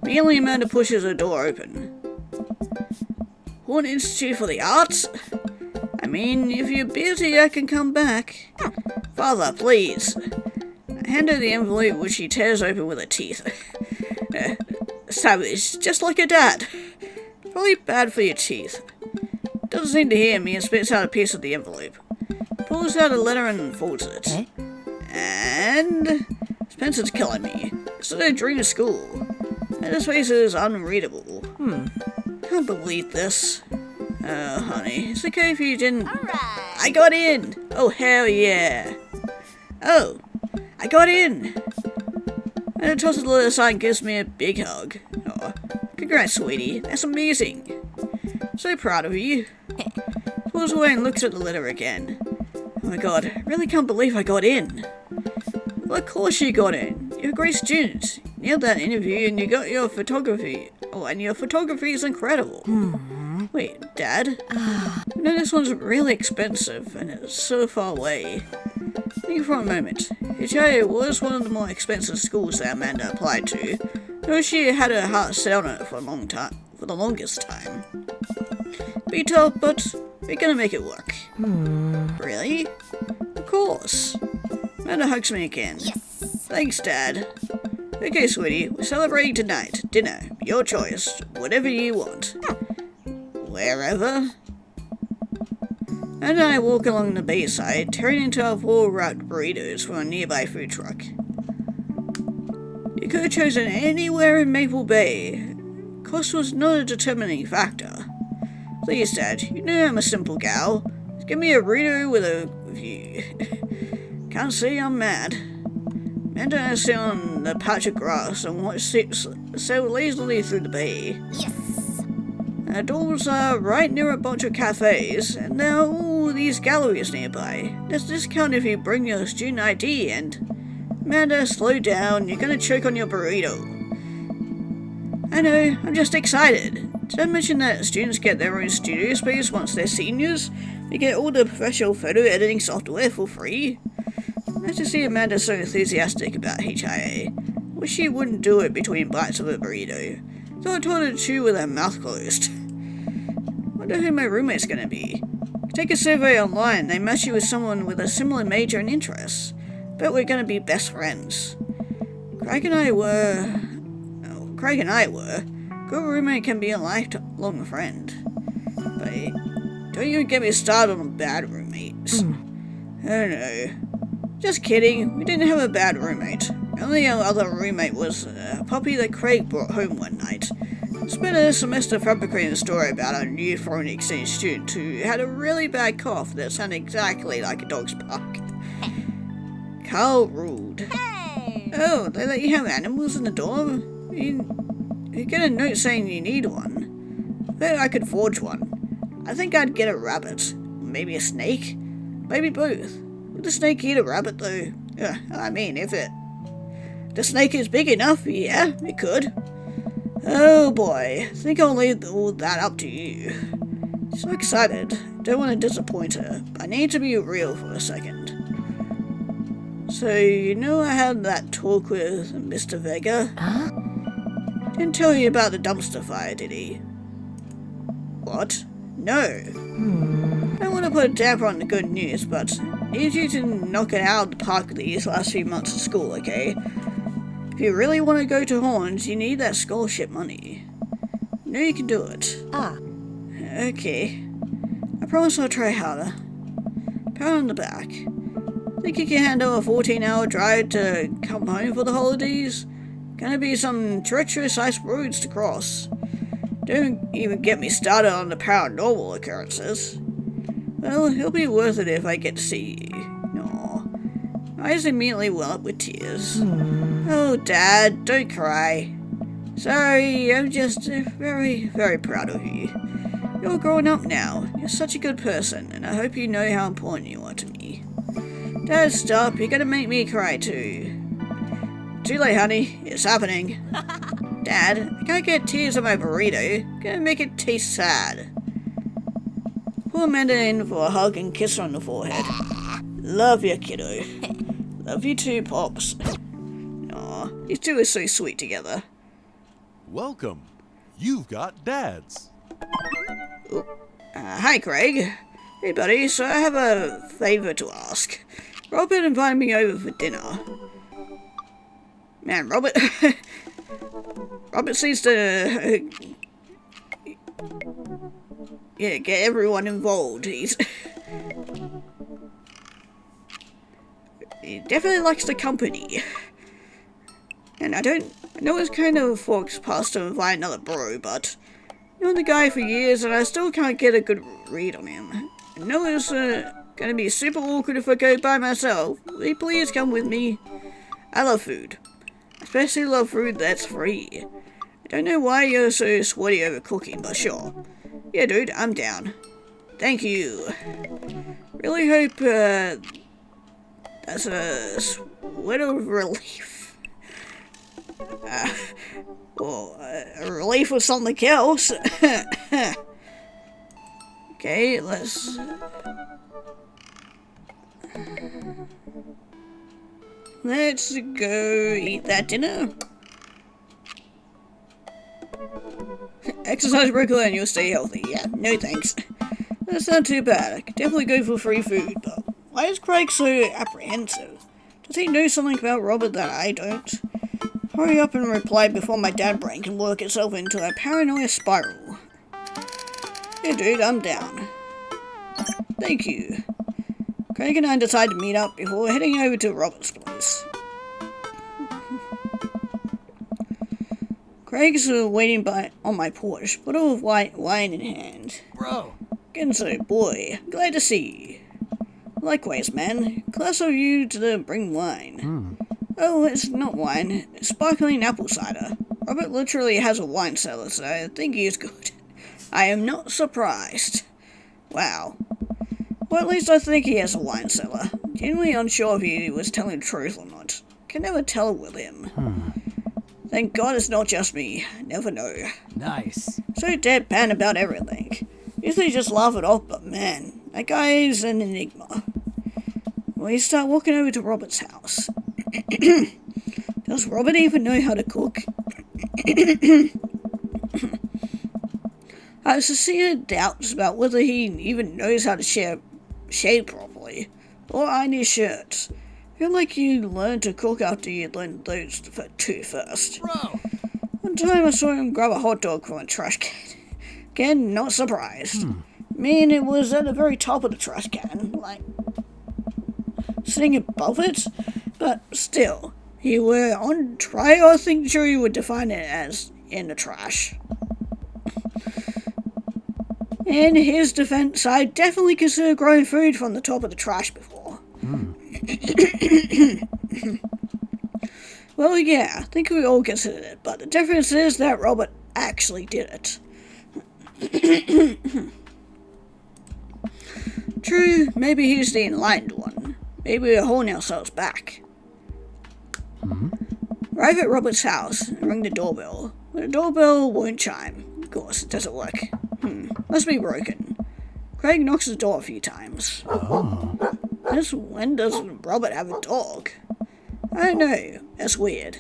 Immediately Amanda pushes the door open. Horn Institute for the Arts? I mean, if you're busy, I can come back. Father, please. I hand her the envelope, which she tears open with her teeth. Savage, just like your dad. Probably bad for your teeth. Doesn't seem to hear me and spits out a piece of the envelope. Pulls out a letter and folds it. And... Spencer's killing me. It's a dream of school. And his face is unreadable. Can't believe this. Oh, honey, it's okay if you didn't... Alright. I got in! Oh, hell yeah. Oh, I got in! And it tosses the letter aside and gives me a big hug. Oh, congrats, sweetie. That's amazing. So proud of you. Pulls away and looks at the letter again. Oh my god, I really can't believe I got in. Well, of course you got in. You're a great student. You nailed that interview and you got your photography. Oh, and your photography is incredible. Wait, Dad? You know this one's really expensive and it's so far away. Think for a moment. HIA was one of the more expensive schools that Amanda applied to. Though she had her heart set on it for the longest time. Be tough, but we're gonna make it work. Really? Of course. Amanda hugs me again. Yes. Thanks, Dad. Okay, sweetie, we're celebrating tonight. Dinner, your choice. Whatever you want. Wherever. And I walk along the bayside, tearing into our full-wrapped burritos from a nearby food truck. You could have chosen anywhere in Maple Bay. Cost was not a determining factor. Please, Dad, you know I'm a simple gal. Just give me a burrito with a view. Can't say I'm mad. Amanda and I sit on the patch of grass and watch ships sail lazily through the bay. Yes! Our doors are right near a bunch of cafes, and there are all these galleries nearby. There's a discount if you bring your student ID, and... Amanda, slow down, you're gonna choke on your burrito. I know, I'm just excited. Did I mention that students get their own studio space once they're seniors? They get all the professional photo editing software for free? Nice to see Amanda so enthusiastic about HIA. Wish she wouldn't do it between bites of a burrito. Thought I told her to chew with her mouth closed. Wonder who my roommate's gonna be. Take a survey online, they match you with someone with a similar major and interests. Bet we're gonna be best friends. Craig and I were. Good roommate can be a lifelong friend. But don't even get me started on bad roommates. I don't know. Just kidding, we didn't have a bad roommate. Only our other roommate was a puppy that Craig brought home one night. Spent a semester fabricating a story about a new foreign exchange student who had a really bad cough that sounded exactly like a dog's bark. Carl ruled. Hey! Oh, they let you have animals in the dorm? You get a note saying you need one. I bet I could forge one. I think I'd get a rabbit. Maybe a snake? Maybe both. Would the snake eat a rabbit though? I mean, if the snake is big enough, yeah, it could. Oh boy, I think I'll leave all that up to you. So excited. Don't want to disappoint her, but I need to be real for a second. So, you know I had that talk with Mr. Vega? Huh? Didn't tell you about the dumpster fire, did he? What? No. I don't want to put a damper on the good news, but I need you to knock it out of the park these last few months of school, okay? If you really want to go to Horns, you need that scholarship money. You know you can do it. Ah. Okay. I promise I'll try harder. Pat on the back. Think you can handle a 14-hour drive to come home for the holidays? Gonna be some treacherous ice roads to cross. Don't even get me started on the paranormal occurrences. Well, it'll be worth it if I get to see you. Aw. Eyes immediately well up with tears. Oh, Dad, don't cry. Sorry, I'm just very, very proud of you. You're growing up now. You're such a good person, and I hope you know how important you are to me. Dad, stop. You're gonna make me cry too. Too late, honey. It's happening. Dad, I can't get tears on my burrito. Gonna make it taste sad. Pull Amanda in for a hug and kiss her on the forehead. Love you, kiddo. Love you too, Pops. Aw, these two are so sweet together. Welcome. You've got dads. Hi, Craig. Hey, buddy, so I have a favor to ask. Robert invited me over for dinner. Man, Robert... Robert seems to... get everyone involved. He definitely likes the company. And I know it's kind of forks past to invite another bro, but... I've known the guy for years and I still can't get a good read on him. I know it's gonna be super awkward if I go by myself. Will you please come with me? I love food. Especially love food that's free. I don't know why you're so sweaty over cooking, but sure. Yeah, dude, I'm down. Thank you. Really hope that's a sweat of relief. Well, a relief with something else. Okay, let's... Let's go eat that dinner. Exercise regularly and you'll stay healthy. Yeah, no thanks. That's not too bad. I could definitely go for free food, but why is Craig so apprehensive? Does he know something about Robert that I don't? Hurry up and reply before my dad brain can work itself into a paranoia spiral. Hey dude, I'm down. Thank you. Craig and I decided to meet up before heading over to Robert's place. Craig's waiting on my porch, bottle of white wine in hand. Bro! Genzo, boy, glad to see you. Likewise, man. Class of you to bring wine. Oh, it's not wine. It's sparkling apple cider. Robert literally has a wine cellar, so I think he is good. I am not surprised. Wow. Well, at least I think he has a wine cellar. Genuinely unsure if he was telling the truth or not. Can never tell with him. Thank God it's not just me. Never know. Nice. So deadpan about everything. Usually just laugh it off, but man, that guy is an enigma. We start walking over to Robert's house. Does Robert even know how to cook? I have sincere doubts about whether he even knows how to shave properly, or iron his shirts. I feel like you learn to cook after you learn those two first. Bro! One time I saw him grab a hot dog from a trash can. Again, not surprised. I mean, it was at the very top of the trash can, like, sitting above it, but still, you were on tray. I think sure you would define it as in the trash. In his defense, I definitely consider growing food from the top of the trash before. Well, yeah, I think we all considered it, but the difference is that Robert actually did it. True, maybe he's the enlightened one. Maybe we're holding ourselves back. Arrive at Robert's house and ring the doorbell. But the doorbell won't chime. Of course, it doesn't work. Must be broken. Craig knocks the door a few times. Since when does Robert have a dog? I don't know. That's weird.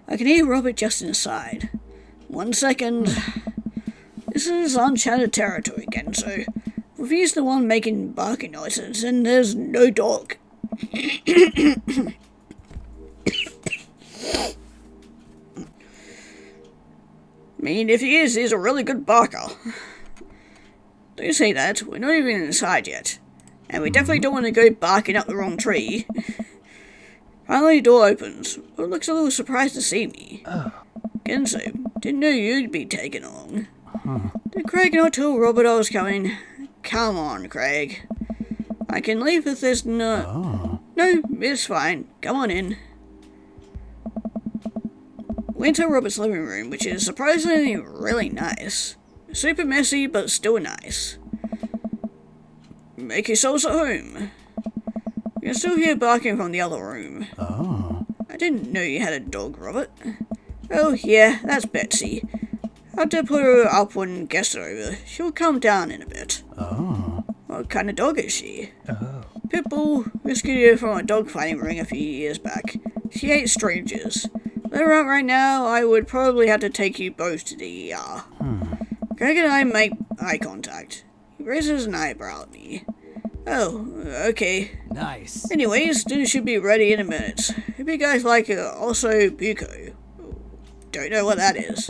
I can hear Robert just inside. 1 second. This is uncharted territory again, so if he's the one making barking noises, then there's no dog. I mean, if he is, he's a really good barker. Don't say that, we're not even inside yet. And we definitely don't want to go barking up the wrong tree. Finally, the door opens. It looks a little surprised to see me. Genzo, didn't know you'd be taken along. Did Craig not tell Robert I was coming? Come on, Craig. I can leave if there's no... No, it's fine. Come on in. We enter Robert's living room, which is surprisingly really nice. Super messy, but still nice. Make yourselves at home. You can still hear barking from the other room. I didn't know you had a dog, Robert. Oh, yeah, that's Betsy. Had to put her up when guests are over. She'll calm down in a bit. What kind of dog is she? Pitbull. Rescued her from a dog fighting ring a few years back. She hates strangers. Let her out right now, I would probably have to take you both to the ER. Craig and I make eye contact. He raises an eyebrow at me. Oh, okay. Nice. Anyways, dinner should be ready in a minute. Hope you guys like also buko. Don't know what that is.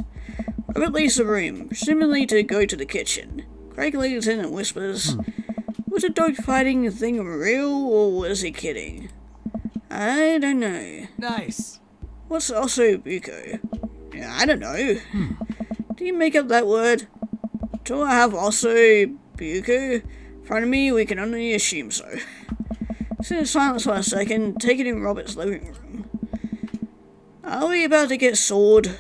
Robert leaves the room, presumably to go to the kitchen. Craig leans in and whispers, Was the dog fighting thing real, or was he kidding? I don't know. Nice. What's also buko? Yeah, I don't know. Do you make up that word? Do I have also buko in front of me? We can only assume so. Sit in silence for a second, take it in Robert's living room. Are we about to get sawed?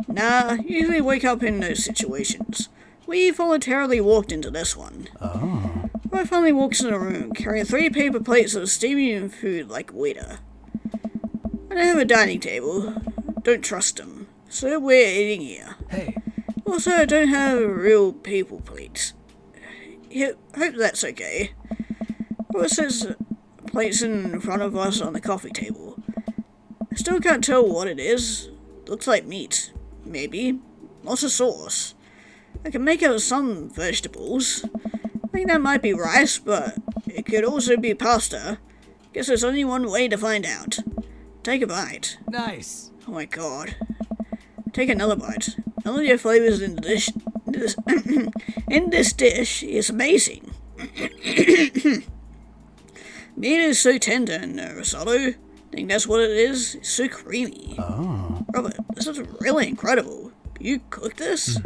Nah, usually wake up in those situations. We voluntarily walked into this one. Robert finally walks in the room, carrying 3 paper plates of steaming food like a waiter. I don't have a dining table. Don't trust him. So we're eating here. Hey. Also, I don't have real paper plates. Hope that's okay. Robert sets plates in front of us on the coffee table. I still can't tell what it is. Looks like meat. Maybe. Lots of sauce. I can make out some vegetables. I think that might be rice, but it could also be pasta. Guess there's only one way to find out. Take a bite. Nice. Oh my god. Take another bite. None of your flavors in the dish This in this dish is amazing. Meat is so tender in the risotto. I think that's what it is. It's so creamy. Oh. Robert, this is really incredible. You cooked this?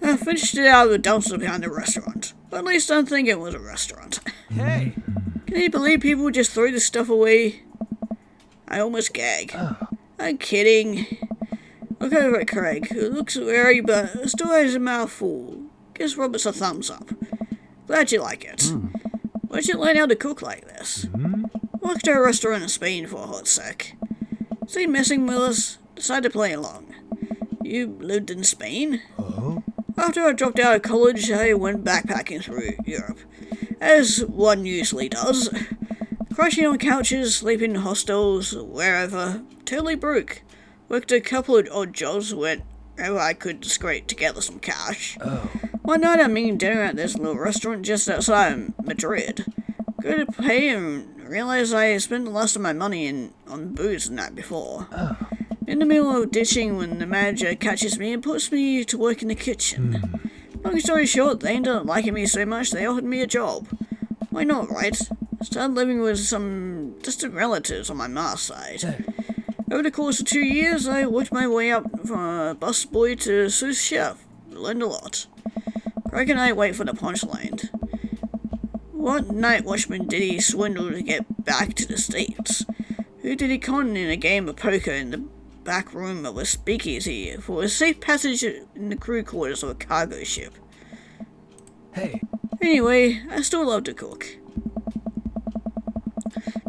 I finished it out of the dumpster behind the restaurant. But at least I don't think it was a restaurant. Hey! Can you believe people just throw this stuff away? I almost gag. I'm kidding. Look over at Craig, who looks wary but still has a mouth full. Gives Roberts a thumbs up. Glad you like it. Why'd you learn how to cook like this? Worked at a restaurant in Spain for a hot sec. See messing with us? Decided to play along. You lived in Spain? Oh? After I dropped out of college, I went backpacking through Europe. As one usually does. Crashing on couches, sleeping in hostels, wherever. Totally broke. Worked a couple of odd jobs wherever I could scrape together some cash. Oh. One night I'm eating dinner at this little restaurant just outside Madrid. Go to pay and realize I spent the last of my money on booze the night before. Oh. In the middle of ditching when the manager catches me and puts me to work in the kitchen. Long story short, they ended up liking me so much they offered me a job. Why not, right? Started living with some distant relatives on my ma's side. Over the course of 2 years, I worked my way up from a busboy to sous chef. Learned a lot. Craig and I wait for the punchline. What night watchman did he swindle to get back to the States? Who did he con in a game of poker in the back room of a speakeasy for a safe passage in the crew quarters of a cargo ship? Hey. Anyway, I still love to cook.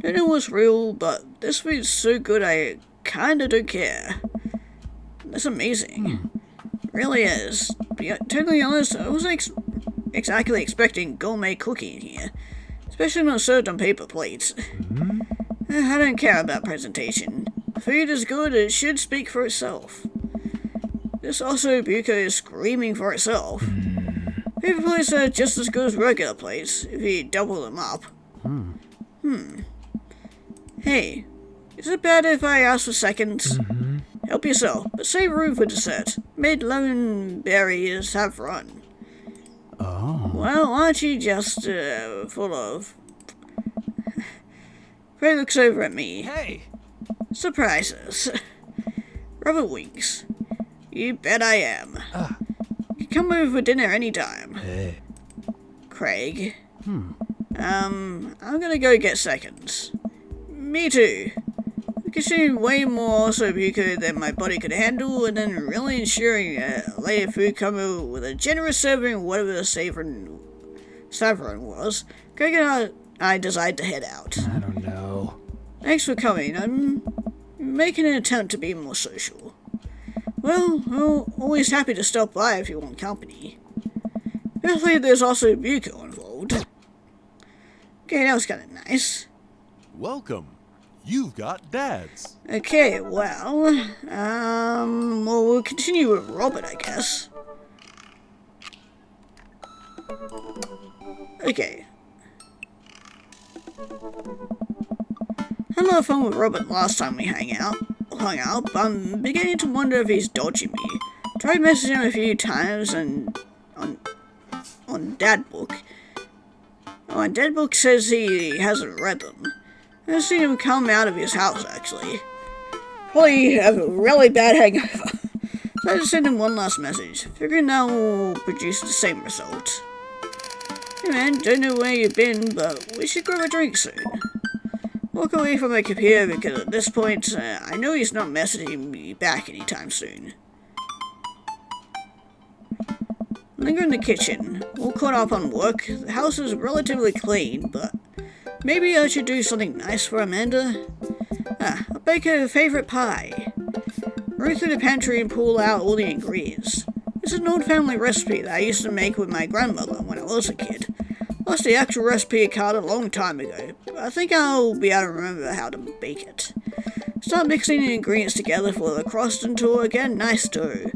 Don't know what's real, but this food's so good I kinda don't care. That's amazing. Really is. To be totally honest, I wasn't exactly expecting gourmet cooking here. Especially not served on paper plates. I don't care about presentation. Food is good, it should speak for itself. This osso buco is screaming for itself. Paper plates are just as good as regular plates, if you double them up. Hey, is it bad if I ask for seconds? Help yourself, but save room for dessert. Made lemon berries have run. Oh. Well, aren't you just, full of... Ray looks over at me. Hey! Surprises. Robert winks. You bet I am. You can come over for dinner anytime. Hey. Craig. I'm gonna go get seconds. Me too. I consume way more osobuco than my body could handle, and then really ensuring a later food combo with a generous serving of whatever the savorin was. Craig and I decided to head out. I don't know. Thanks for coming. I'm making an attempt to be more social. Well, always happy to stop by if you want company. Hopefully there's also buco involved. Okay, that was kind of nice. Welcome. You've got dads. Okay, well, we'll continue with Robert, I guess. Okay. Had a lot of fun with Robert last time we hung out, but I'm beginning to wonder if he's dodging me. Tried messaging him a few times and on Dadbook. Oh, and Dadbook says he hasn't read them. I've seen him come out of his house, actually. Probably have a really bad hangover. So I just sent him one last message, figuring that will produce the same result. Hey man, don't know where you've been, but we should grab a drink soon. Walk away from my computer because at this point, I know he's not messaging me back anytime soon. Linger in the kitchen. All caught up on work. The house is relatively clean, but maybe I should do something nice for Amanda. I'll bake her favourite pie. Root through the pantry and pull out all the ingredients. It's an old family recipe that I used to make with my grandmother when I was a kid. Lost the actual recipe card a long time ago, but I think I'll be able to remember how to bake it. Start mixing the ingredients together for the crust until I get a nice dough.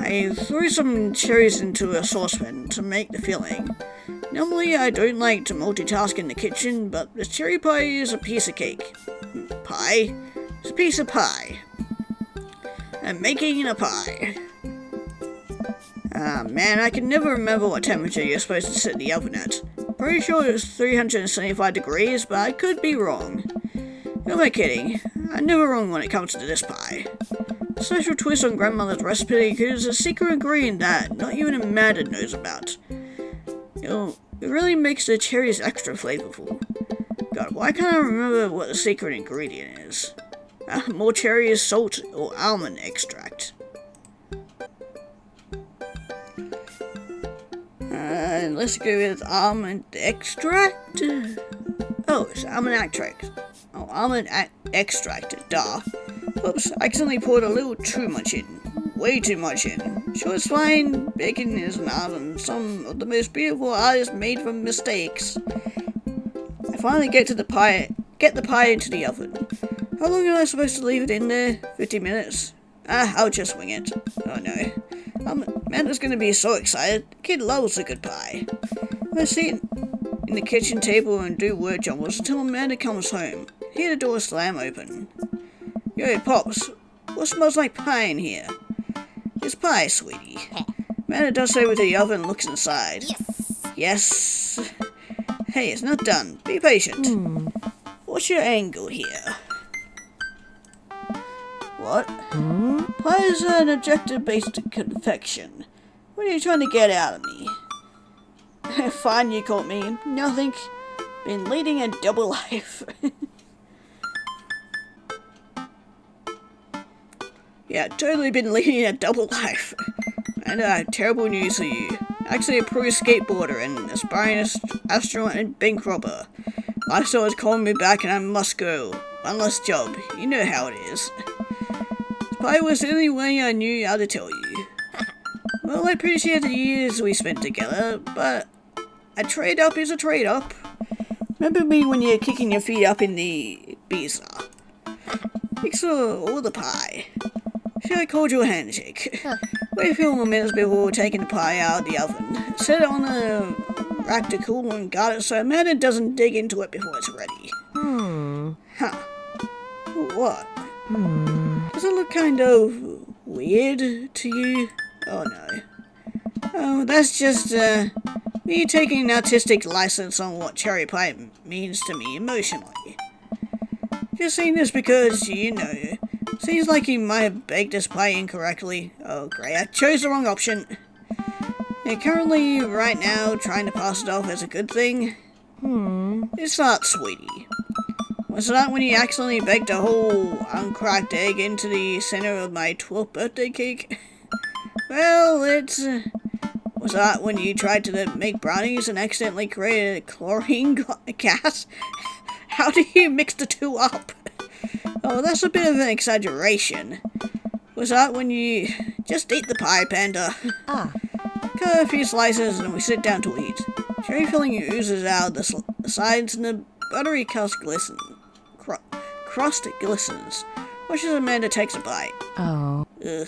I threw some cherries into a saucepan to make the filling. Normally I don't like to multitask in the kitchen, but the cherry pie is a piece of cake. Pie? It's a piece of pie. I'm making a pie. Ah, man, I can never remember what temperature you're supposed to set the oven at. Pretty sure it was 375 degrees, but I could be wrong. Who am I kidding? I'm never wrong when it comes to this pie. A special twist on grandmother's recipe includes a secret ingredient that not even Amanda knows about. It really makes the cherries extra flavorful. God, why can't I remember what the secret ingredient is? More cherries, salt, or almond extract. Let's go with almond extract. Oh, it's almond extract. Oh, almond extract, duh. Oops, I accidentally poured a little too much in. Way too much in. Sure, it's fine. Baking is an art, and some of the most beautiful art is made from mistakes. I finally get the pie into the oven. How long am I supposed to leave it in there? 50 minutes? I'll just wing it. Oh no. Amanda's gonna be so excited. The kid loves a good pie. I sit in the kitchen table and do word jumbles until Amanda comes home. Hear the door slam open. Yo, Pops, what smells like pie in here? It's pie, sweetie. Amanda does over to the oven and looks inside. Yes. Hey, it's not done. Be patient. What's your angle here? What? Pie is an objective-based confection. What are you trying to get out of me? Fine, you caught me. Nothing. Been leading a double life. Yeah, totally been leading a double life. And I have terrible news for you. Actually a pro skateboarder and aspiring astronaut and bank robber. Lifestyle is calling me back and I must go. One last job. You know how it is. Pie was the only way I knew how to tell you. Well, I appreciate the years we spent together, but a trade-up is a trade-up. Remember me when you're kicking your feet up in the pizza. Thanks for all the pie. Should I call you a handshake? Wait a few more minutes before taking the pie out of the oven. Set it on a rack to cool and guard it so Amanda doesn't dig into it before it's ready. Huh. What? Does it look kind of weird to you? Oh no. Oh, that's just me taking an artistic license on what cherry pie means to me emotionally. Just saying this because, you know, seems like you might have baked this pie incorrectly. Oh great, I chose the wrong option. You're currently, right now, trying to pass it off as a good thing. It's not, sweetie. Was that when you accidentally baked a whole uncracked egg into the center of my 12th birthday cake? Well, was that when you tried to make brownies and accidentally created a chlorine gas? How do you mix the two up? Oh, that's a bit of an exaggeration. Was that when you just eat the pie, Panda? Cut a few slices and we sit down to eat. Cherry filling oozes out the sides and the buttery crust glistens. Crust glistens. Watch as Amanda takes a bite. Oh. Ugh.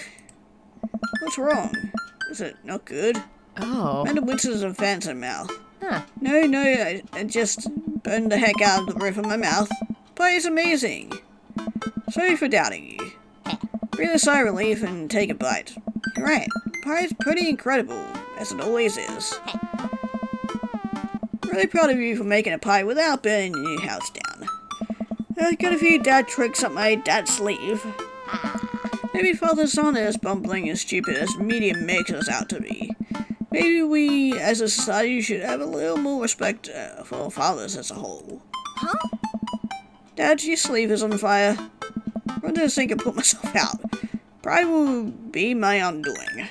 What's wrong? Is it not good? Oh. Amanda winces and fans her mouth. Huh. No, I just burned the heck out of the roof of my mouth. Pie is amazing. Sorry for doubting you. Breathe a sigh of relief and take a bite. You're right. Pie is pretty incredible, as it always is. Really proud of you for making a pie without burning your house down. I've got a few dad tricks up my dad's sleeve. Maybe Father's not as bumbling and stupid as media makes us out to be. Maybe we, as a society, should have a little more respect for fathers as a whole. Dad, your sleeve is on fire. Run to the sink and put myself out. Pride will be my undoing.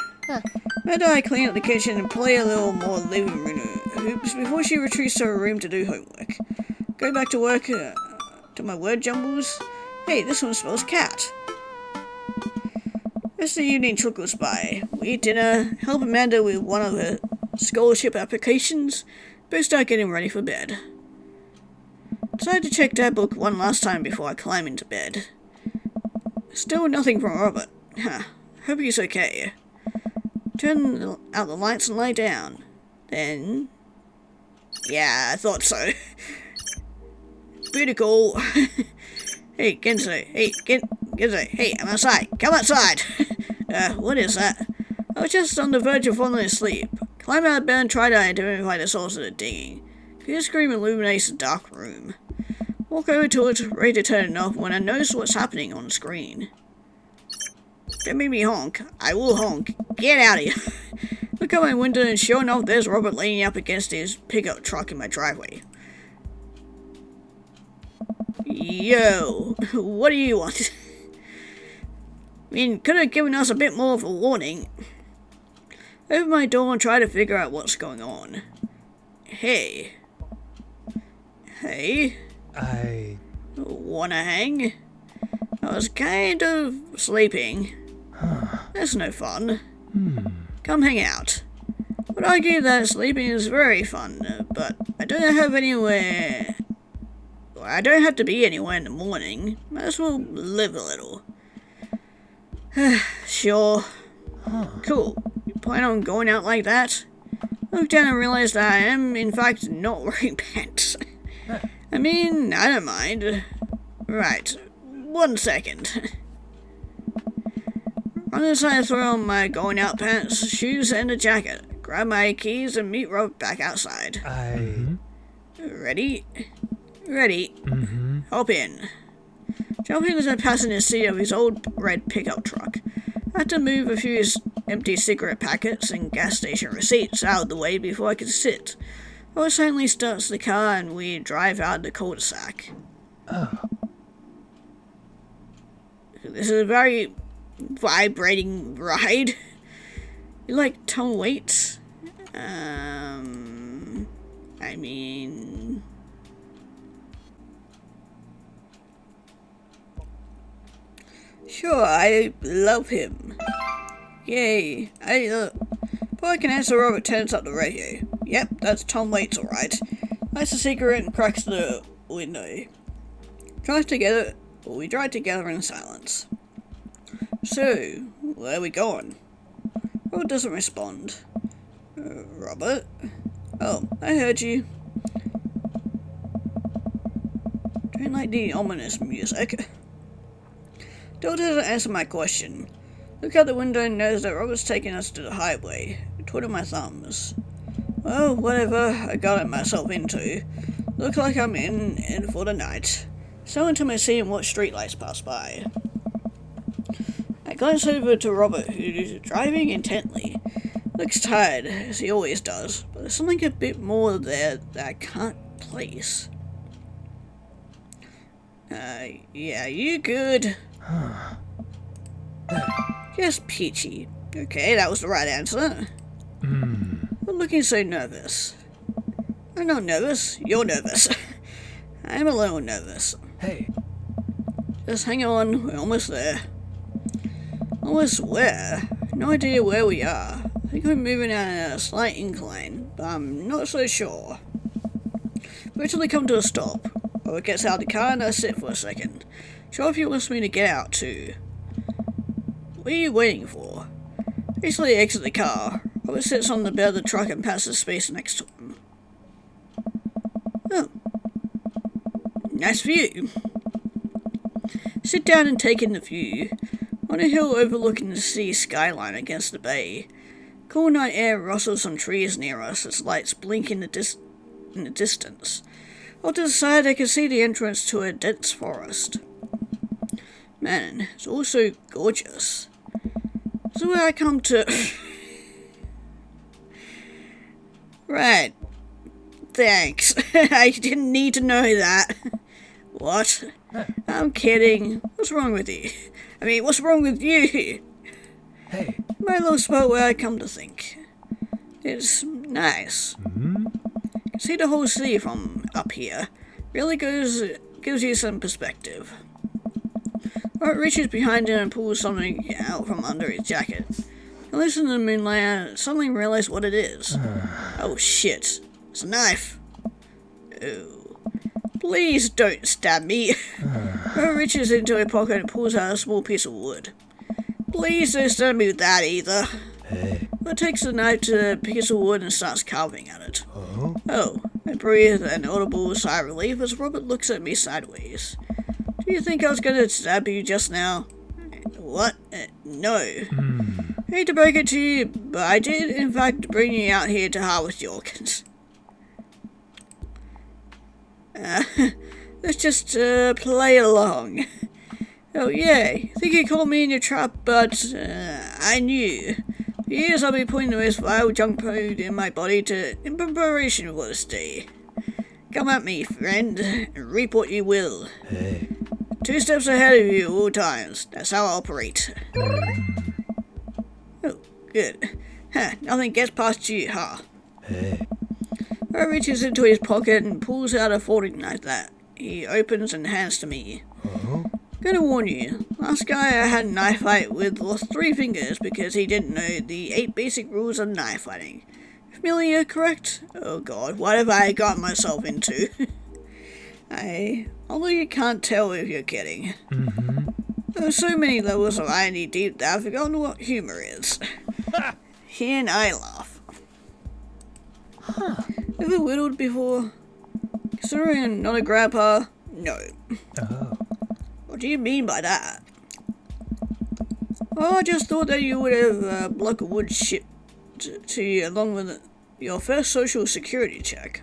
Maybe I clean up the kitchen and play a little more living room hoops before she retreats to her room to do homework. Go back to work, to my word jumbles. Hey, this one smells cat. It's the evening trickles by. We eat dinner, help Amanda with one of her scholarship applications, both start getting ready for bed. Decided to check that book one last time before I climb into bed. Still nothing from Robert. Hope he's okay. Turn out the lights and lie down. Then... yeah, I thought so. Pretty cool. Hey, Genzo. Hey, Genzo. Hey, I'm outside. Come outside. What is that? Oh, was just on the verge of falling asleep. Climb out of bed and try to identify the source of the dinging. Clear screen illuminates the dark room. Walk over to it, ready to turn it off when I notice what's happening on the screen. Don't make me honk. I will honk. Get out of here. Look out my window and sure enough there's Robert leaning up against his pickup truck in my driveway. Yo, what do you want? I mean, could have given us a bit more of a warning. Open my door and try to figure out what's going on. Hey. Hey? I... Wanna hang? I was kind of sleeping. That's no fun. Come hang out. Would argue that sleeping is very fun, but I don't have anywhere... I don't have to be anywhere in the morning. Might as well live a little. Sure. Cool. You plan on going out like that? Look down and realize that I am, in fact, not wearing pants. I mean, I don't mind. Right. 1 second. Run inside, throw on my going out pants, shoes, and a jacket. Grab my keys and meet Rob back outside. Ready? Ready. Hop in. Jump into the passenger seat of his old red pickup truck. I had to move a few empty cigarette packets and gas station receipts out of the way before I could sit. Robert suddenly starts the car and we drive out the cul-de-sac. This is a very vibrating ride. You like Tom Waits? I mean... Sure, I love him. Yay. Before I can answer, Robert turns up the radio. Yep, that's Tom Waits, alright. Lights a cigarette and cracks the window. We drive together in silence. So, where are we going? Robert doesn't respond. Robert? Oh, I heard you. Don't like the ominous music. Still doesn't answer my question. Look out the window and notice that Robert's taking us to the highway. I twiddle my thumbs. Well, whatever I got myself into. Look like I'm in for the night. So into my seat and watch streetlights pass by. I glance over to Robert, who's driving intently. Looks tired, as he always does, but there's something a bit more there that I can't place. Yeah, you good? Just peachy. Okay, that was the right answer. But looking so nervous. I'm not nervous, you're nervous. I'm a little nervous. Hey. Just hang on, we're almost there. Almost where? No idea where we are. I think we're moving at a slight incline, but I'm not so sure. We actually come to a stop. Robert gets out of the car and I sit for a second. Sure if he wants me to get out too. What are you waiting for? Hastily exit the car. Robert sits on the bed of the truck and passes space next to him. Oh. Nice view. Sit down and take in the view. On a hill overlooking the sea skyline against the bay. Cool night air rustles some trees near us as lights blink in the distance. Off to the side I can see the entrance to a dense forest. Man, it's all so gorgeous. This is where I come to... Right. Thanks. I didn't need to know that. What? I'm kidding. What's wrong with you? I mean, what's wrong with you? Hey. My little spot where I come to think. It's nice. See the whole city from up here. Really gives you some perspective. Robert reaches behind him and pulls something out from under his jacket. I listen to the moonlight and suddenly realize what it is. Oh shit. It's a knife. Oh. Please don't stab me. Robert reaches into a pocket and pulls out a small piece of wood. Please don't stab me with that either. Hey. Robert takes the knife to the piece of wood and starts carving at it. Oh? I breathe an audible sigh of relief as Robert looks at me sideways. Do you think I was going to stab you just now? What? No. hate to break it to you, but I did in fact bring you out here to harvest the orchids. Let's just play along. Oh yeah, I think you caught me in your trap, but I knew. For years I've been putting the most vile junk food in my body in preparation for this day. Come at me, friend, and reap what you will. Hey. 2 steps ahead of you at all times. That's how I operate. Oh, good. Nothing gets past you, huh? Hey. Ray reaches into his pocket and pulls out a folding knife that he opens and hands to me. Oh? Gonna warn you, last guy I had a knife fight with lost 3 fingers because he didn't know the 8 basic rules of knife fighting. Familiar, correct? Oh god, what have I got myself into? Although you can't tell if you're kidding. Mm-hmm. There are so many levels of irony deep that I've forgotten what humor is. Here and I laugh. Ever whittled before? Considering I'm not a grandpa, no. Oh. What do you mean by that? Oh, I just thought that you would have a block of wood shipped to you along with your first social security check.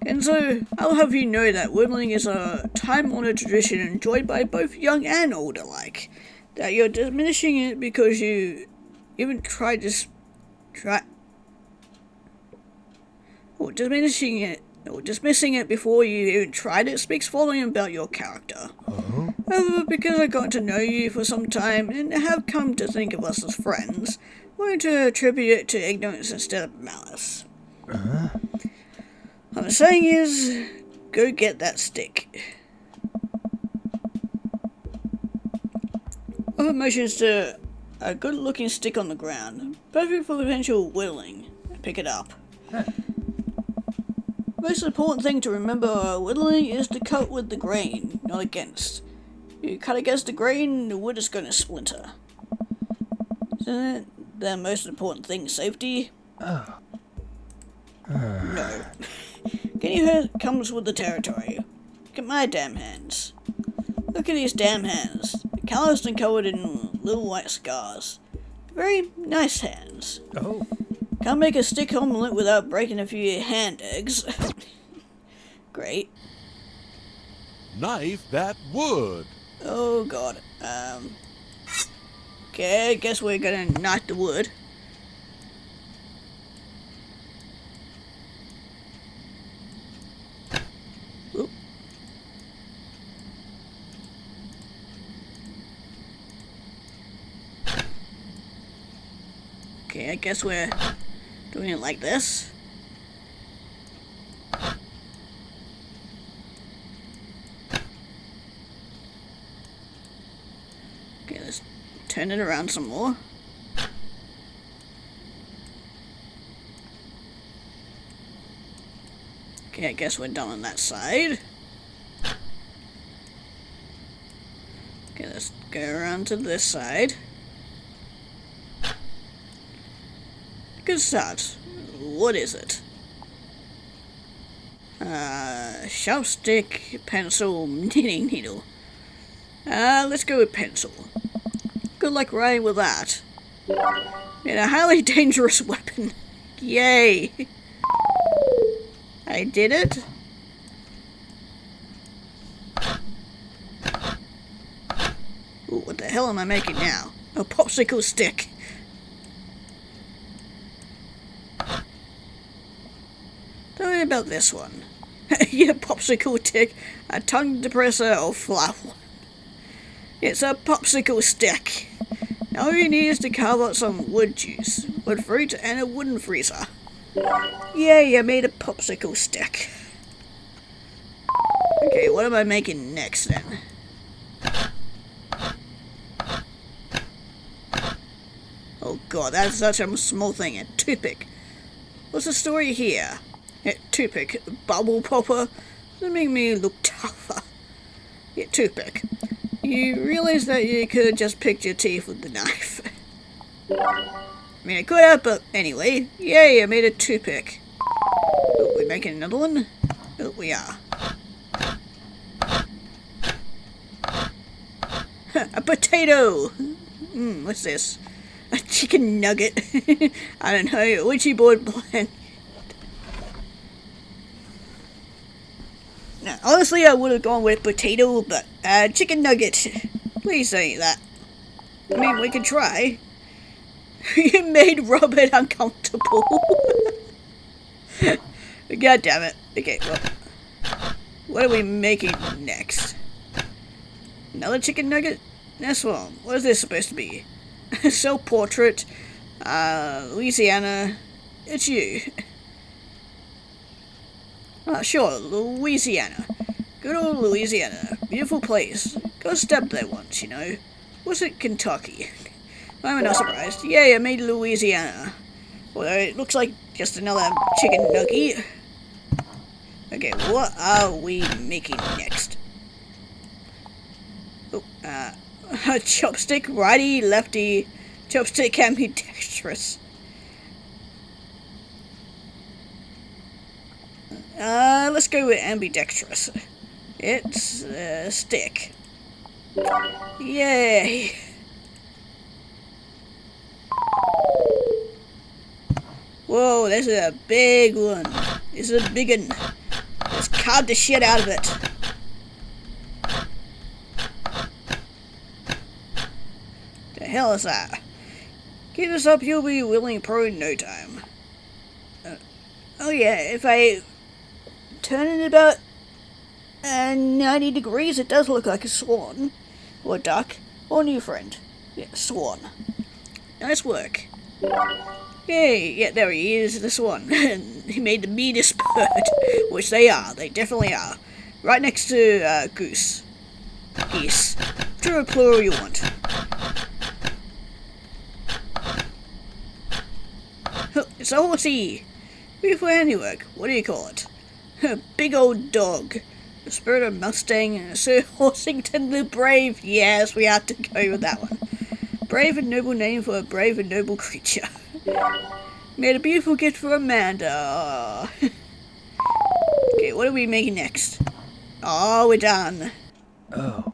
And so, I'll have you know that whittling is a time-honored tradition enjoyed by both young and old alike. That you're diminishing it because you even tried to dismissing it before you even tried it speaks volume about your character. Oh? However, because I've gotten to know you for some time and have come to think of us as friends, I'm going to attribute it to ignorance instead of malice. What I'm saying is, go get that stick. Other motions to a good-looking stick on the ground, perfect for potential whittling. Pick it up. Most important thing to remember whittling is to cut with the grain, not against. You cut against the grain, the wood is going to splinter. Isn't it the most important thing safety? Oh. No. Getting hurt comes with the territory. Look at my damn hands. Look at these damn hands. Calloused and covered in little white scars. Very nice hands. Oh. Can't make a stick omelette without breaking a few hand eggs. Great. Knife that wood. Oh god. Okay, I guess we're gonna knife the wood. Oop. Okay, I guess we're doing it like this. Okay, let's turn it around some more. Okay, I guess we're done on that side. Okay, let's go around to this side. Good start. What is it? Sharp stick, pencil, knitting needle. Let's go with pencil. Good luck writing with that. And a highly dangerous weapon. Yay! I did it. Ooh, what the hell am I making now? A popsicle stick. Tell me about this one. Yeah, popsicle stick, a tongue depressor, or flour. It's a popsicle stick. All you need is to carve out some wood juice, wood fruit, and a wooden freezer. Yay, I made a popsicle stick. Okay, what am I making next then? Oh god, that's such a small thing, a toothpick. What's the story here? Toothpick, bubble popper, doesn't make me look tougher. Yeah, toothpick. You realize that you could have just picked your teeth with the knife. I mean, I could have, but anyway. Yay, I made a toothpick. Oh, we're making another one? Oh, we are. A potato! What's this? A chicken nugget. I don't know. Ouija board blend. Now, honestly, I would have gone with potato, but chicken nugget. Please don't eat that. I mean, we can try. You made Robert uncomfortable. God damn it. Okay, well, what are we making next? Another chicken nugget? Next one. What is this supposed to be? Self-portrait. Louisiana. It's you. Sure, Louisiana. Good old Louisiana. Beautiful place. Got stepped there once, you know. Was it Kentucky? I'm not surprised. Yay, I made Louisiana. Although it looks like just another chicken nugget. Okay, what are we making next? Oh, a chopstick, righty, lefty. Chopstick can be dexterous. Let's go with ambidextrous. It's a stick. Yay! Whoa, this is a big one. This is a big one. Let's carve the shit out of it. The hell is that? Keep this up, you'll be willing pro in no time. Oh yeah, if I turn it about 90 degrees, it does look like a swan. Or a duck. Or a new friend. Yeah, swan. Nice work. Yay, yeah, there he is, the swan. He made the meanest bird. Which they are, they definitely are. Right next to, goose. Geese. True or plural you want. It's a horsey. Beautiful handiwork. What do you call it? A big old dog. The spirit of Mustang, Sir Horsington the Brave. Yes, we have to go with that one. Brave and noble name for a brave and noble creature. Made a beautiful gift for Amanda. Okay, what are we making next? Oh, we're done. Oh.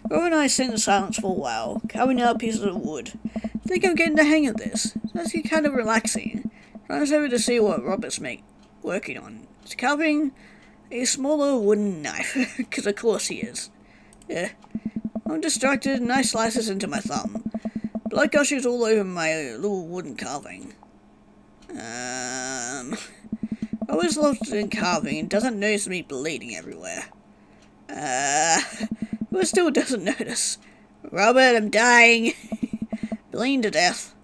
Robert and I sat in silence for a while, carving out pieces of wood. I think I'm getting the hang of this. It's actually kind of relaxing. I was over to see what Robert's working on. He's carving a smaller wooden knife, because of course he is. Yeah. I'm distracted and knife slices into my thumb. Blood gushes all over my little wooden carving. Robert's lost in carving and doesn't notice me bleeding everywhere. But still doesn't notice. Robert, I'm dying. Bleeding to death.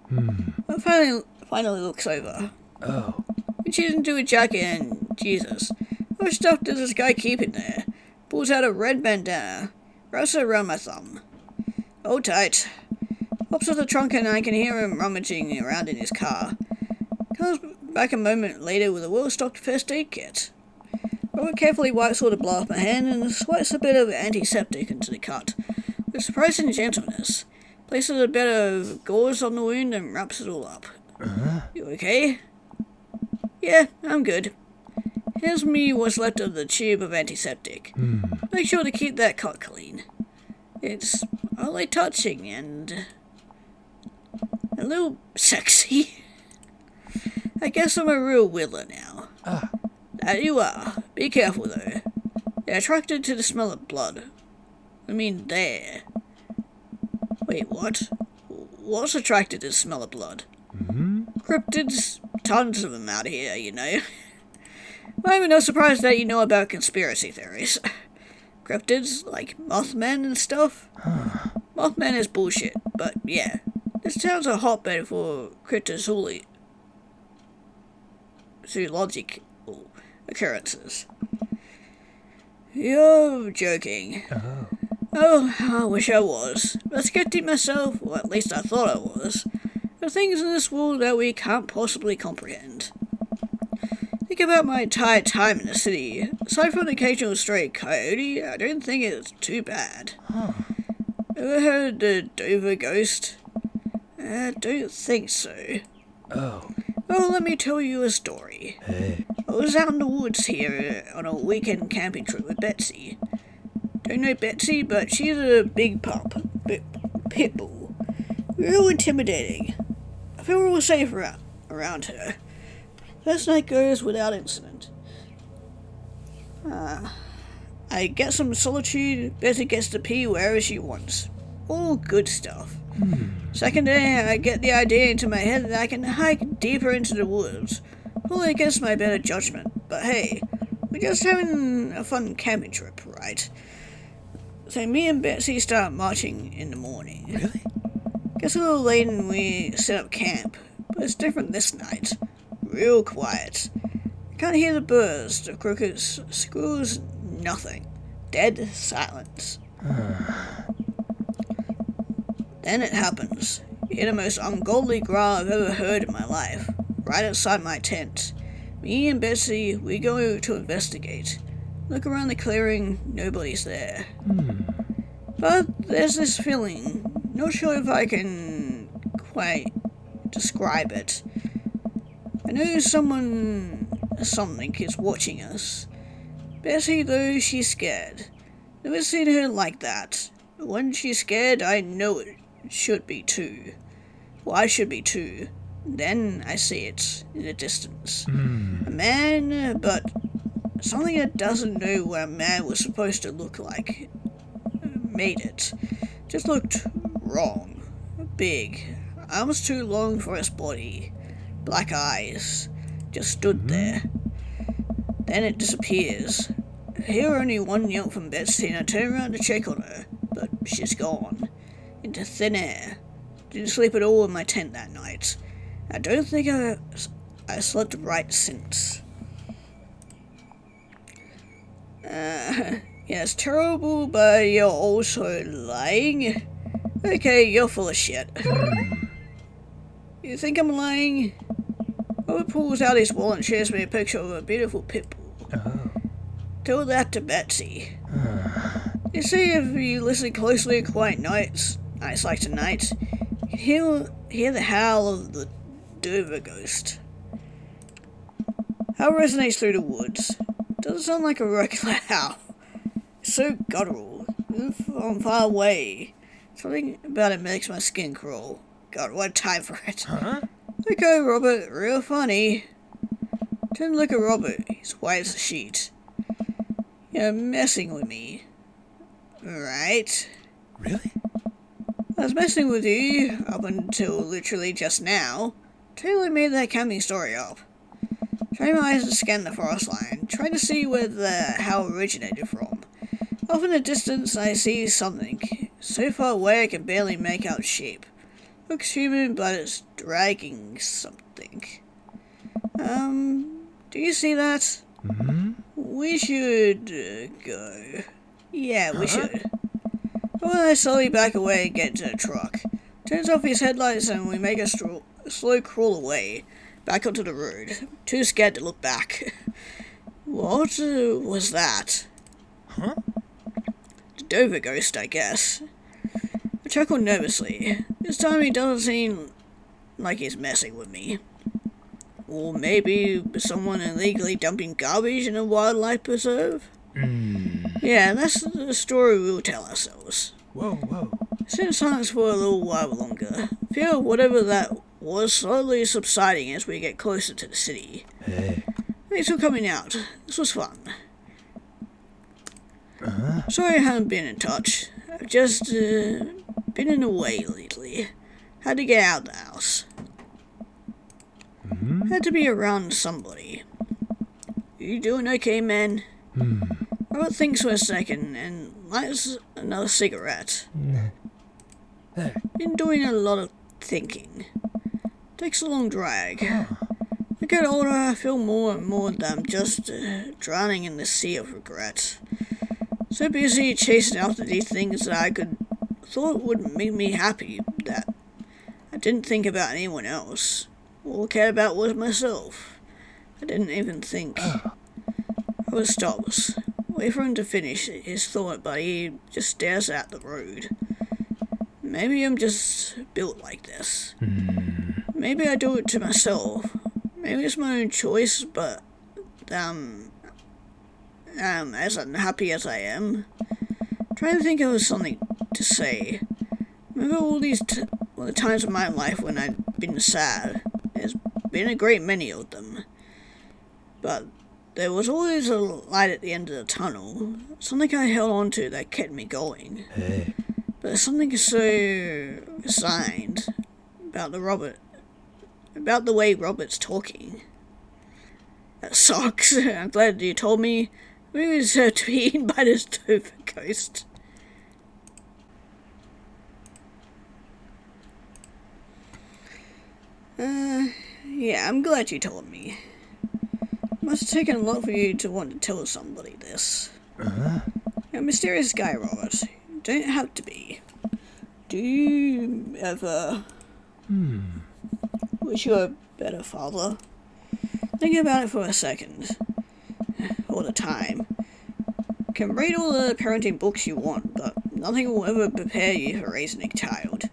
I finally looks over. Oh. Reaches into a jacket and, Jesus, how much stuff does this guy keep in there? Pulls out a red bandana, wraps it around my thumb. Hold tight. Hops off the trunk and I can hear him rummaging around in his car. Comes back a moment later with a well-stocked first aid kit. Robert carefully wipes all the blood off my hand and swipes a bit of antiseptic into the cut. With surprising gentleness, places a bit of gauze on the wound and wraps it all up. You okay? Yeah, I'm good. Here's me what's left of the tube of antiseptic. Make sure to keep that cut clean. It's only touching and a little sexy. I guess I'm a real whittler now. That you are. Be careful though. They're attracted to the smell of blood. I mean, there. Wait, what? What's attracted to the smell of blood? Cryptids, tons of them out here, you know. I'm no surprise that you know about conspiracy theories. Cryptids, like Mothman and stuff. Mothman is bullshit, but yeah. This town's a hotbed for cryptozoological occurrences. You're joking. Oh, I wish I was. But skeptic myself, or at least I thought I was. There are things in this world that we can't possibly comprehend. Think about my entire time in the city. Aside from an occasional stray coyote, I don't think it's too bad. Ever heard of the Dover ghost? I don't think so. Oh. Oh, let me tell you a story. Hey. I was out in the woods here on a weekend camping trip with Betsy. Don't know Betsy, but she's a big pup. pit bull. Real intimidating. I feel real safe around her. First night goes without incident. I get some solitude, Betty gets to pee wherever she wants. All good stuff. Second day, I get the idea into my head that I can hike deeper into the woods. Fully against my better judgment, but hey, we're just having a fun camping trip, right? So me and Betsy start marching in the morning. Really? Gets a little late and we set up camp, but it's different this night. Real quiet. I can't hear the birds, the crickets, squirrels, nothing. Dead silence. Then it happens. You hear the most ungodly growl I've ever heard in my life, right outside my tent. Me and Betsy, we go to investigate. Look around the clearing, nobody's there. But there's this feeling, not sure if I can quite describe it. I know something is watching us. Betsy, though, she's scared. Never seen her like that. But when she's scared, I know it should be too. Well, I should be too. Then I see it in the distance. A man, but something that doesn't know what a man was supposed to look like. Made it. Just looked wrong. Big. Arms too long for his body. Black eyes. Just stood there. Then it disappears. I hear only one yelp from Betsy and I turn around to check on her, but she's gone. Into thin air. Didn't sleep at all in my tent that night. I don't think I slept right since. Yes, terrible, but you're also lying. Okay, you're full of shit. You think I'm lying? Robert pulls out his wallet and shows me a picture of a beautiful pit bull. Tell that to Betsy. You see, if you listen closely at quiet nights like tonight, you can hear the howl of the Dover ghost. How it resonates through the woods. Doesn't sound like a regular howl. It's so guttural, from far away. Something about it makes my skin crawl. God, what time for it. Okay, Robert, real funny. Turn to look at Robert, he's white as a sheet. You're messing with me. Right? Really? I was messing with you up until literally just now. Totally made that camping story up. Trying my eyes to scan the forest line, trying to see where the howl originated from. Off in the distance, I see something. So far away I can barely make out shape. Looks human, but it's dragging something. Do you see that? We should go. Yeah, we should. Well, I slowly back away and get into the truck. Turns off his headlights and we make a slow crawl away, back onto the road. Too scared to look back. What was that? The Dover ghost, I guess. I chuckle nervously. This time he doesn't seem like he's messing with me. Or maybe someone illegally dumping garbage in a wildlife preserve? Yeah, that's the story we'll tell ourselves. Whoa. Sit in silence for a little while longer. Feel whatever that was slowly subsiding as we get closer to the city. Hey. Thanks for coming out. This was fun. Sorry I haven't been in touch. I've just been in a way lately. Had to get out of the house. Had to be around somebody. You doing okay, man? Robert thinks for a second and lights another cigarette. Been doing a lot of thinking. Takes a long drag. I get older, I feel more and more that I'm just drowning in the sea of regret. So busy chasing after these things that I thought would make me happy that I didn't think about anyone else. All I cared about was myself. I didn't even think. I was stops. Wait for him to finish his thought, but he just stares at the road. Maybe I'm just built like this. Maybe I do it to myself. Maybe it's my own choice, but as unhappy as I am. Trying to think of something to say. Remember all the times of my life when I've been sad. There's been a great many of them. But there was always a light at the end of the tunnel. Something I held on to that kept me going. Hey. But there's something so resigned about the way Robert's talking. That sucks. I'm glad you told me. We deserve to be eaten by this tofu ghost. Yeah, I'm glad you told me. Must have taken a lot for you to want to tell somebody this. Uh-huh. You're a mysterious guy, Robert. You don't have to be. Do you ever wish you were a better father? Think about it for a second. All the time. You can read all the parenting books you want, but nothing will ever prepare you for raising a child.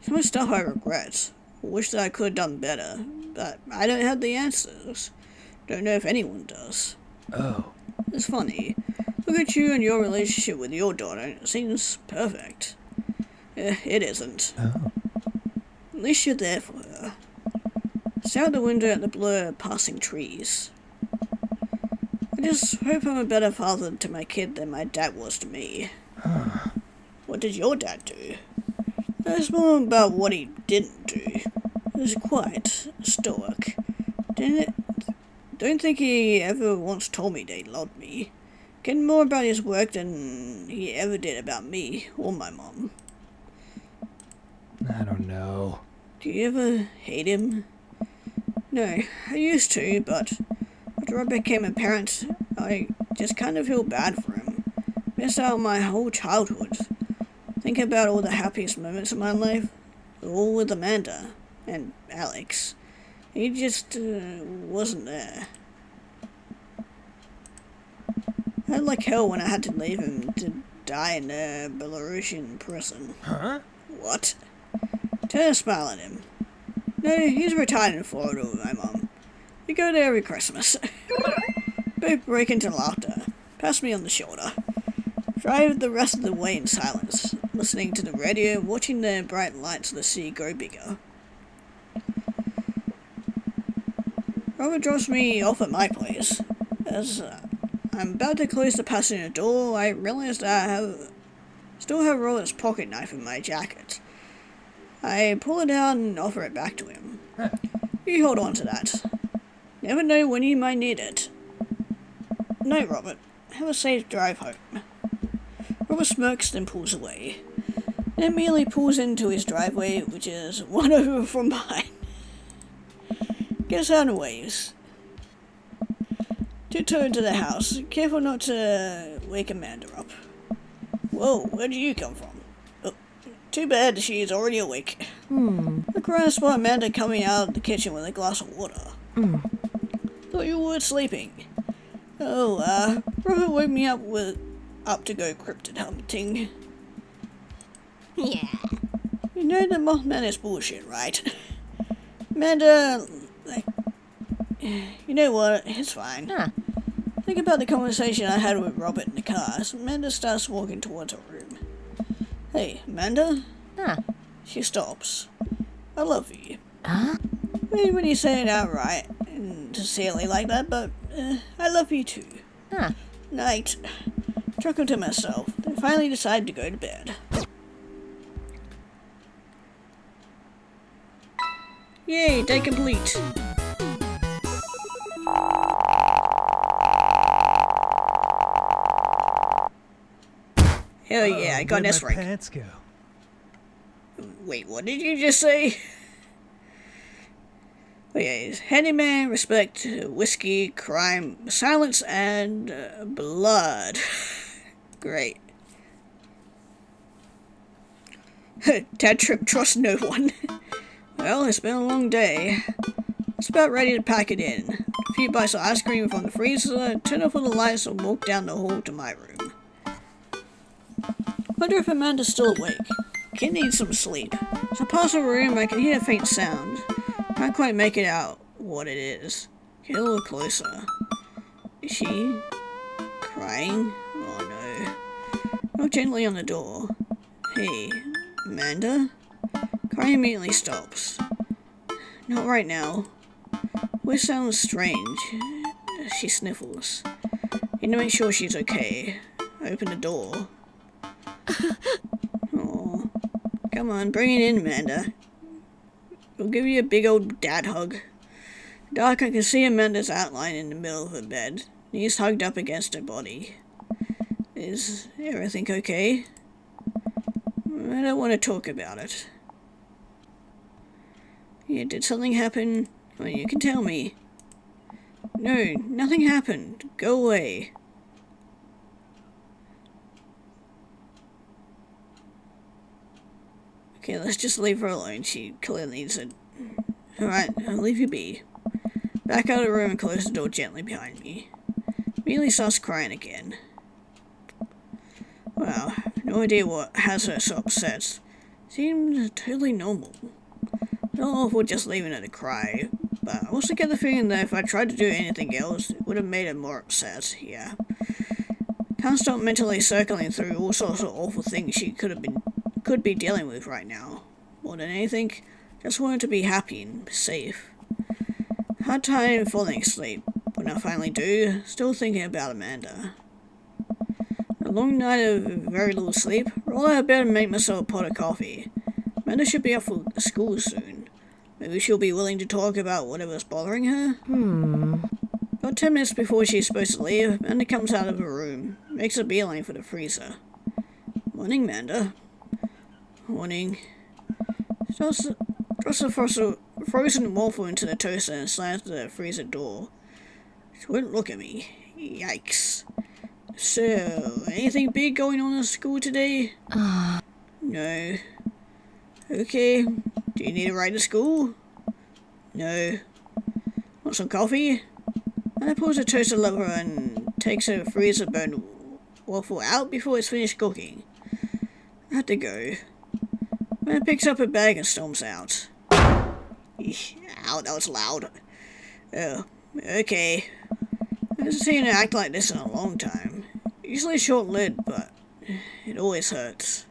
So much stuff I regret. I wish that I could have done better, but I don't have the answers. Don't know if anyone does. Oh. It's funny. Look at you and your relationship with your daughter. It seems perfect. It isn't. Oh. At least you're there for her. Stare out the window at the blur of passing trees. I just hope I'm a better father to my kid than my dad was to me. What did your dad do? It's more about what he didn't do. He was quite stoic. Don't think he ever once told me that he loved me. Getting more about his work than he ever did about me or my mom. I don't know. Do you ever hate him? No, I used to, but after I became a parent, I just kind of feel bad for him. Missed out on my whole childhood. Think about all the happiest moments of my life, all with Amanda and Alex. He just wasn't there. I had like hell when I had to leave him to die in a Belarusian prison. Huh? What? Turn a smile at him. No, he's retired in Florida with my mom. We go there every Christmas. Both break into laughter. Pass me on the shoulder. Drive the rest of the way in silence, listening to the radio, watching the bright lights of the city grow bigger. Robert drops me off at my place. As I'm about to close the passenger door, I realize that I still have Robert's pocket knife in my jacket. I pull it out and offer it back to him. You hold on to that. Never know when you might need it. No, Robert. Have a safe drive home. Robert smirks then pulls away. Then immediately pulls into his driveway, which is one over from behind. Gets out and waves. Tiptoe into the house, careful not to wake Amanda up. Whoa, where did you come from? Oh, too bad she is already awake. Look around and spot Amanda coming out of the kitchen with a glass of water. Thought you were sleeping. Oh, Robert woke me up to go cryptid hunting. Yeah. You know the Mothman is bullshit, right? Amanda, you know what? It's fine. Huh. Think about the conversation I had with Robert in the car as Amanda starts walking towards her room. Hey, Amanda? Huh. She stops. I love you. Huh? Maybe when you say it outright and sincerely like that, but I love you too. Huh. Night. Chuckled to myself, then finally decided to go to bed. Yay, day complete. Hell yeah, I got an S Where'd my rank. pants go? Wait, what did you just say? Okay, handyman, respect, whiskey, crime, silence, and blood. Great. Dad trip, trust no one. Well, it's been a long day. It's about ready to pack it in. A few bites of ice cream from the freezer, turn off all the lights and walk down the hall to my room. Wonder if Amanda's still awake. Kid needs some sleep. As I pass her room, I can hear a faint sound. Can't quite make it out what it is. Get a little closer. Is she crying? Oh no. Knock gently on the door. Hey, Amanda? Crying immediately stops. Not right now. Voice sounds strange. She sniffles. Need to make sure she's okay. I open the door. Oh, come on, bring it in, Amanda. We'll give you a big old dad hug. Dark, I can see Amanda's outline in the middle of her bed, knees hugged up against her body. Is everything okay? I don't want to talk about it. Yeah, did something happen? Well, you can tell me. No, nothing happened. Go away. Okay, let's just leave her alone. She clearly needs it. Alright, I'll leave you be. Back out of the room and close the door gently behind me. Immediately starts crying again. Wow, no idea what has her so upset. Seems totally normal. Not awful just leaving her to cry, but I also get the feeling that if I tried to do anything else, it would have made her more upset, yeah. Can't stop mentally circling through all sorts of awful things she could be dealing with right now. More than anything, just wanted to be happy and safe. Hard time falling asleep. When I finally do, still thinking about Amanda. A long night of very little sleep. Roll out of bed and make myself a pot of coffee. Amanda should be up for school soon. Maybe she'll be willing to talk about whatever's bothering her. About 10 minutes before she's supposed to leave, Amanda comes out of her room, makes a beeline for the freezer. Morning, Amanda. Morning. Drops a frozen waffle into the toaster and slams the freezer door. She wouldn't look at me. Yikes. So, anything big going on in school today? No. Okay. Do you need a ride to school? No. Want some coffee? Anna pulls the toaster lever and takes a freezer burned waffle out before it's finished cooking. I have to go. Anna picks up her bag and storms out. Eesh, ow, that was loud. Oh, okay. I haven't seen her act like this in a long time. Usually short-lived, but it always hurts.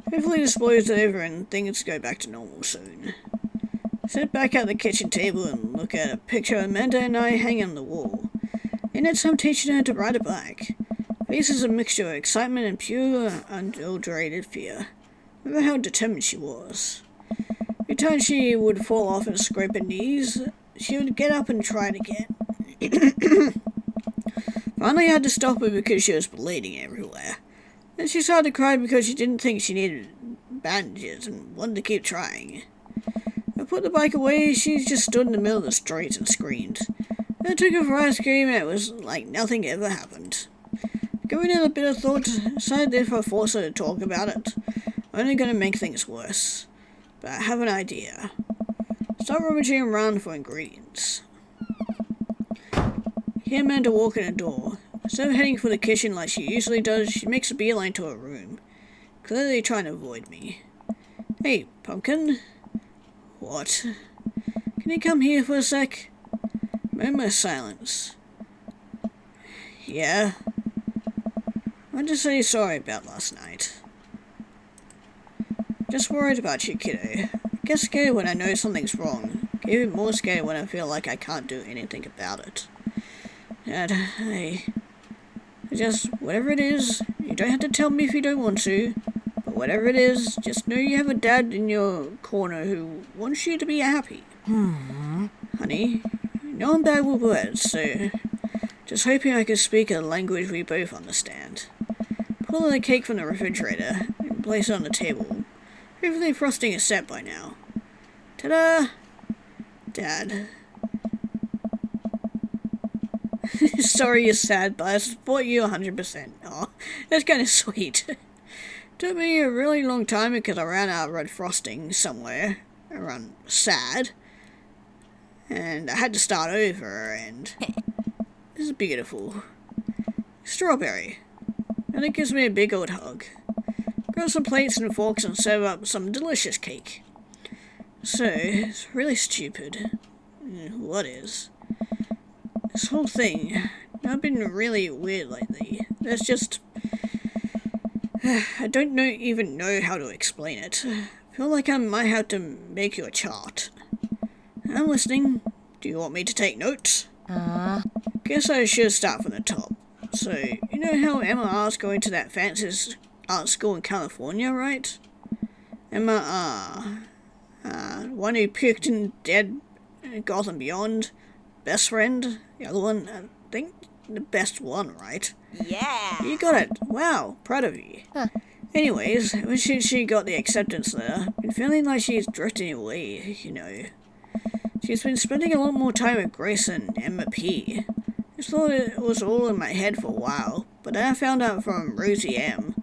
Hopefully this blows over and things go back to normal soon. Sit back at the kitchen table and look at a picture of Amanda and I hanging on the wall. And it's some teaching her to ride a bike. Face is a mixture of excitement and pure, unadulterated fear. Remember how determined she was. Every time she would fall off and scrape her knees, she would get up and try it again. Finally I had to stop her because she was bleeding everywhere. Then she started to cry because she didn't think she needed bandages and wanted to keep trying. I put the bike away, she just stood in the middle of the street and screamed. I took her for ice cream and it was like nothing ever happened. Going in a bit of thought, decided if I force her to talk about it, I'm only going to make things worse. But I have an idea. Start rummaging around for ingredients. Hear Amanda walk in the door. Instead of heading for the kitchen like she usually does, she makes a beeline to her room, clearly trying to avoid me. Hey, Pumpkin. What? Can you come here for a sec? Moment of silence. Yeah? I want to say sorry about last night. Just worried about you, kiddo. I get scared when I know something's wrong. Get even more scared when I feel like I can't do anything about it. Dad, just, whatever it is, you don't have to tell me if you don't want to, but whatever it is, just know you have a dad in your corner who wants you to be happy. Honey, you know I'm bad with words, so just hoping I can speak a language we both understand. Pull the cake from the refrigerator and place it on the table. Hopefully frosting is set by now. Ta-da! Dad. Sorry you're sad, but I support you 100%. Aw, that's kind of sweet. Took me a really long time because I ran out of red frosting somewhere around sad. And I had to start over, and this is beautiful. Strawberry. And it gives me a big old hug. Grab some plates and forks and serve up some delicious cake. So, it's really stupid. What is? This whole thing, I've been really weird lately. There's just I don't even know how to explain it. I feel like I might have to make you a chart. I'm listening. Do you want me to take notes? Guess I should start from the top. So, you know how Emma going to that fancy art school in California, right? Emma one who puked in Dead Gotham Beyond. Best friend. The other one, I think the best one, right? Yeah. You got it. Wow, proud of you. Anyways, when she got the acceptance letter, been feeling like she's drifting away, you know. She's been spending a lot more time with Grace and Emma P. I just thought it was all in my head for a while, but then I found out from Rosie M.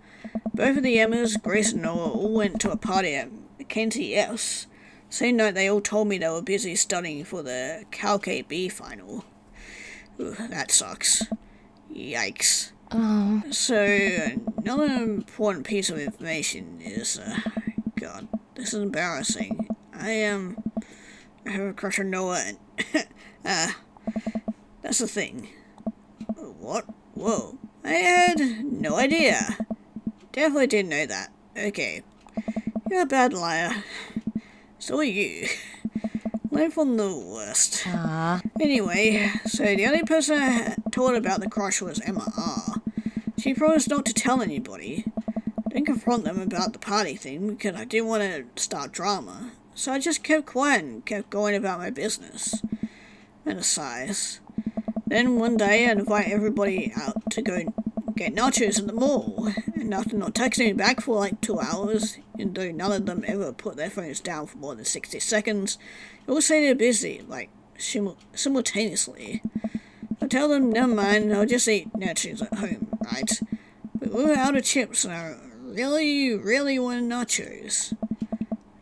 Both of the Emmas, Grace and Noah, all went to a party at Mackenzie S. Same night they all told me they were busy studying for the Cal KB final. Ooh, that sucks. Yikes. Oh. So, another important piece of information is, God, this is embarrassing. I have a crush on Noah and, that's the thing. What? Whoa. I had no idea. Definitely didn't know that. Okay. You're a bad liar. So are you. Learn from the worst. Anyway, so the only person I told about the crush was Emma R. She promised not to tell anybody. Didn't confront them about the party thing because I didn't want to start drama. So I just kept quiet and kept going about my business. And a sighs. Then one day I invite everybody out to go get nachos at the mall. And after not texting me back for like 2 hours, even though none of them ever put their phones down for more than 60 seconds, they all say they're busy, like simultaneously. I tell them, never mind, I'll just eat nachos at home, right? But we were out of chips and I really wanted nachos.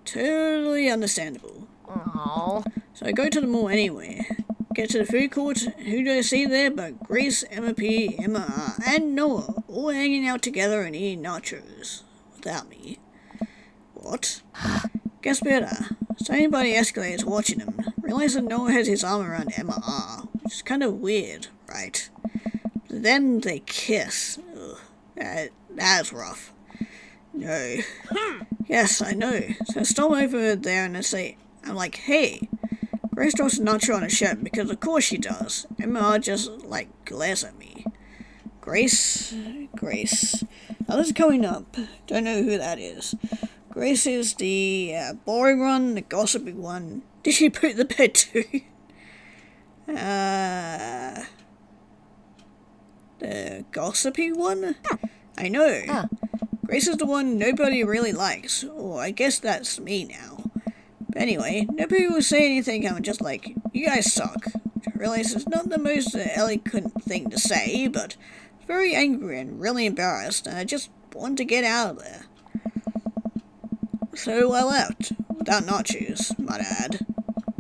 Totally understandable. Oh. So I go to the mall anyway. Get to the food court, who do I see there but Grace, Emma P, Emma R, and Noah, all hanging out together and eating nachos. Without me. What? Guess better. Standing by the escalators watching them, realize that Noah has his arm around Emma R, which is kind of weird, right? But then they kiss. Ugh, that's rough. No. Yes, I know. So I stomp over there and I'm like, hey. Grace drops a nacho on her shirt because of course she does. Emma just like glares at me. Grace. Others coming up. Don't know who that is. Grace is the boring one, the gossipy one. Did she poop the bed too? The gossipy one? I know. Grace is the one nobody really likes. Or I guess that's me now. But anyway, nobody will say anything. I'm just like, you guys suck. I realize it's not the most eloquent thing to say, but I'm very angry and really embarrassed, and I just want to get out of there. So I left, without nachos, might add.